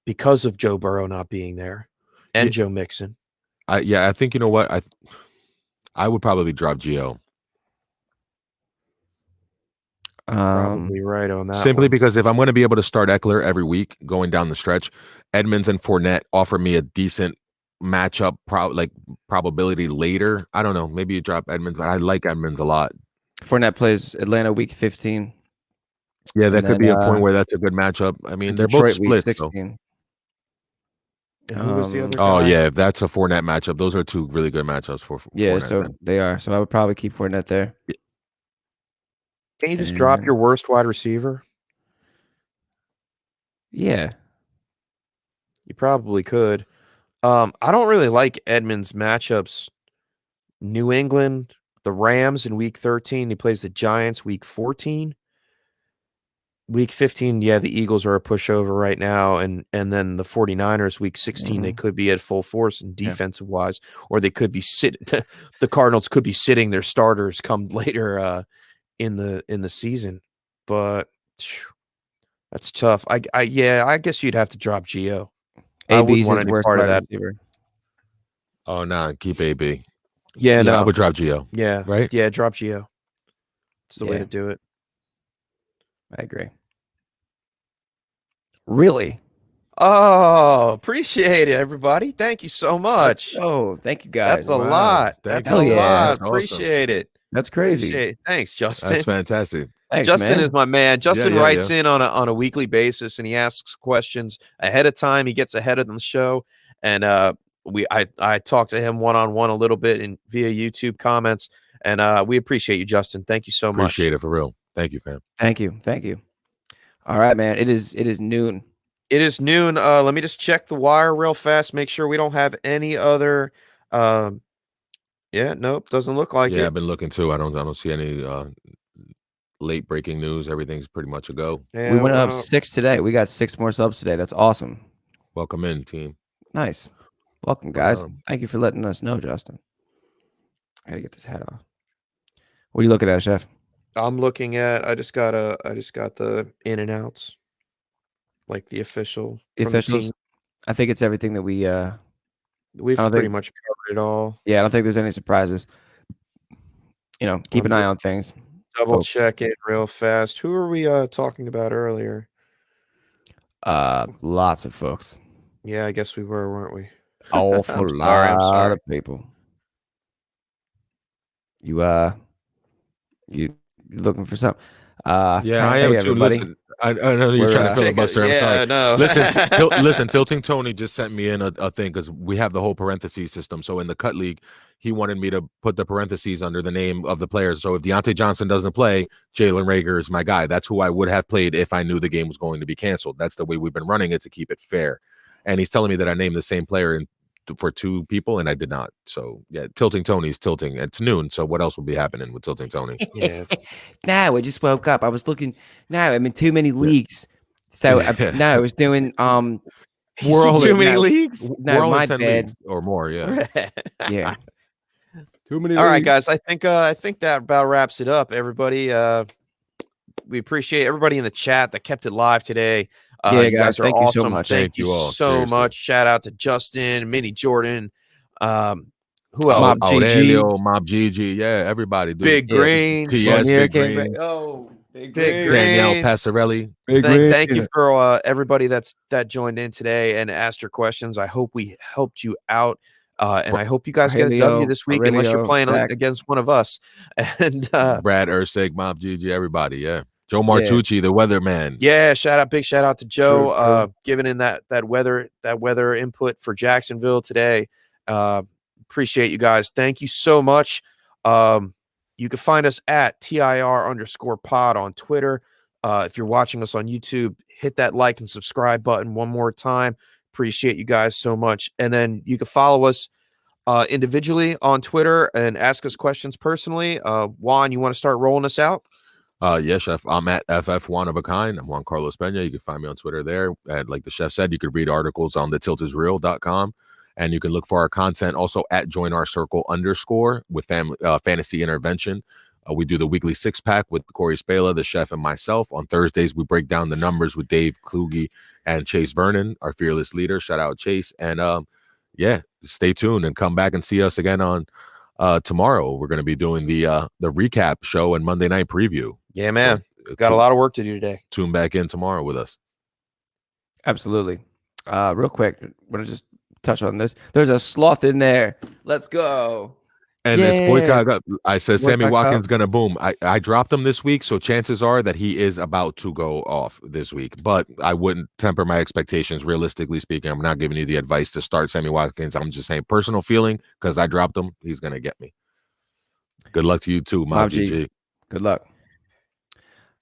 because of Joe Burrow not being there and Joe Mixon. I think, you know what? I would probably drop Gio. Probably right on that. Simply because if I'm going to be able to start Eckler every week going down the stretch, Edmonds and Fournette offer me a decent matchup probability later. I don't know. Maybe you drop Edmonds, but I like Edmonds a lot. Fournette plays Atlanta week 15. Yeah, that could be a point where that's a good matchup. I mean, they're both split. So. And who was the other guy? Oh, yeah, that's a Fournette matchup. Those are 2 really good matchups for Fournette, so then. They are. So I would probably keep Fournette there. Yeah. Can you just drop your worst wide receiver? Yeah. You probably could. I don't really like Edmonds' matchups. New England, the Rams in week 13. He plays the Giants week 14. Week 15, yeah, the Eagles are a pushover right now. And then the 49ers, week 16, they could be at full force and defensive-wise. Or they could be the Cardinals could be sitting their starters come later in the season. But that's tough. I guess you'd have to drop Gio. I wouldn't want any part of that. Receiver. Oh, no, keep AB. Yeah, no. I would drop Gio. Yeah. Right? Yeah, drop Gio. It's the way to do it. I agree. Really? Oh, appreciate it, everybody. Thank you so much. Oh, thank you, guys. That's a lot. That's a lot. That's appreciate it. That's crazy. Appreciate it. Thanks, Justin. That's fantastic. Thanks, Justin man. is my man. Justin writes in on a weekly basis, and he asks questions ahead of time. He gets ahead of the show, and I talked to him one-on-one a little bit and via YouTube comments, and we appreciate you, Justin. Thank you so much. Appreciate it for real. Thank you, fam. Thank you. All right, man. It is noon. It is noon. Let me just check the wire real fast. Make sure we don't have any other. Nope, doesn't look like it. Yeah, I've been looking too. I don't see any late breaking news. Everything's pretty much a go. Yeah, we went up 6 today. We got 6 more subs today. That's awesome. Welcome in, team. Nice. Welcome, guys. Thank you for letting us know, Justin. I gotta get this hat off. What are you looking at, Chef? I'm looking at. I just got the in and outs, like the official. The officials. I think it's everything that we've pretty much covered it all. Yeah, I don't think there's any surprises. Keep an eye on things. Double check it real fast. Who are we talking about earlier? Lots of folks. Yeah, I guess we were, weren't we? Awful lot of people. You looking for something? Yeah, I am too. Everybody. Listen, I know you're trying to filibuster. I'm sorry. No. Listen, Tilting Tony just sent me in a thing because we have the whole parentheses system. So in the cut league, he wanted me to put the parentheses under the name of the players. So if Deontay Johnson doesn't play, Jalen Reagor is my guy. That's who I would have played if I knew the game was going to be canceled. That's the way we've been running it to keep it fair. And he's telling me that I named the same player for two people, and I did not. So yeah, Tilting Tony's tilting. It's noon, so what else will be happening with Tilting Tony? Yeah. Now I just woke up. I was looking. Now I'm in too many leagues. So I was doing world too many leagues. No, my bad. Or more. Yeah. Yeah. Too many. All right, guys. I think that about wraps it up. Everybody, we appreciate everybody in the chat that kept it live today. You guys are thank awesome. You so much. Thank you all so much. Shout out to Justin, Minnie Jordan. Who else? Mob Aurelio, Mob Gigi. Yeah, everybody. Dude. Big Greens. T.S. Big Greens. Big Greens. Danielle Passarelli. Thank you for everybody that joined in today and asked your questions. I hope we helped you out. And I hope you guys get a W this week, unless you're playing against one of us. And Brad Ursig, Mob Gigi, everybody. Yeah. Joe Martucci, the weatherman. Yeah, big shout out to Joe, giving in that weather input for Jacksonville today. Appreciate you guys. Thank you so much. You can find us at TIR_pod on Twitter. If you're watching us on YouTube, hit that like and subscribe button one more time. Appreciate you guys so much. And then you can follow us individually on Twitter and ask us questions personally. Juan, you want to start rolling us out? Yes, Chef. I'm at FF One of a Kind. I'm Juan Carlos Pena. You can find me on Twitter there. And like the chef said, you could read articles on thetiltisreal.com. And you can look for our content also at joinourcircle_ with fantasy intervention. We do the weekly 6-pack with Corey Spela, the chef, and myself. On Thursdays, we break down the numbers with Dave Kluge and Chase Vernon, our fearless leader. Shout out Chase. And stay tuned and come back and see us again on tomorrow. We're going to be doing the recap show and Monday night preview. Yeah, man. Got a lot of work to do today. Tune back in tomorrow with us. Absolutely. Real quick, I want to just touch on this. There's a sloth in there. Let's go. And it's boycott. I said Sammy Watkins gonna boom. I dropped him this week, so chances are that he is about to go off this week. But I wouldn't temper my expectations. Realistically speaking, I'm not giving you the advice to start Sammy Watkins. I'm just saying personal feeling, because I dropped him. He's gonna get me. Good luck to you too, Mob GG. Good luck.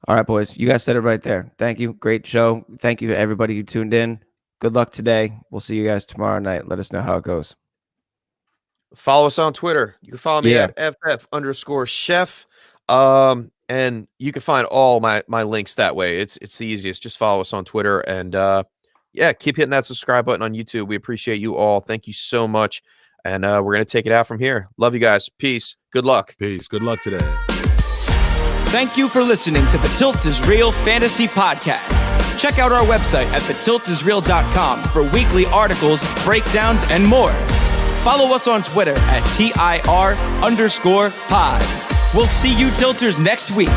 All right, boys. You guys said it right there. Thank you. Great show. Thank you to everybody who tuned in. Good luck today. We'll see you guys tomorrow night. Let us know how it goes. Follow us on Twitter. You can follow me at FF_chef. And you can find all my links that way. It's the easiest. Just follow us on Twitter and keep hitting that subscribe button on YouTube. We appreciate you all. Thank you so much. And we're gonna take it out from here. Love you guys. Peace. Good luck. Peace. Good luck today. Thank you for listening to the Tilt is Real Fantasy Podcast. Check out our website at thetiltisreal.com for weekly articles, breakdowns, and more. Follow us on Twitter at TIR_pod. We'll see you Tilters next week.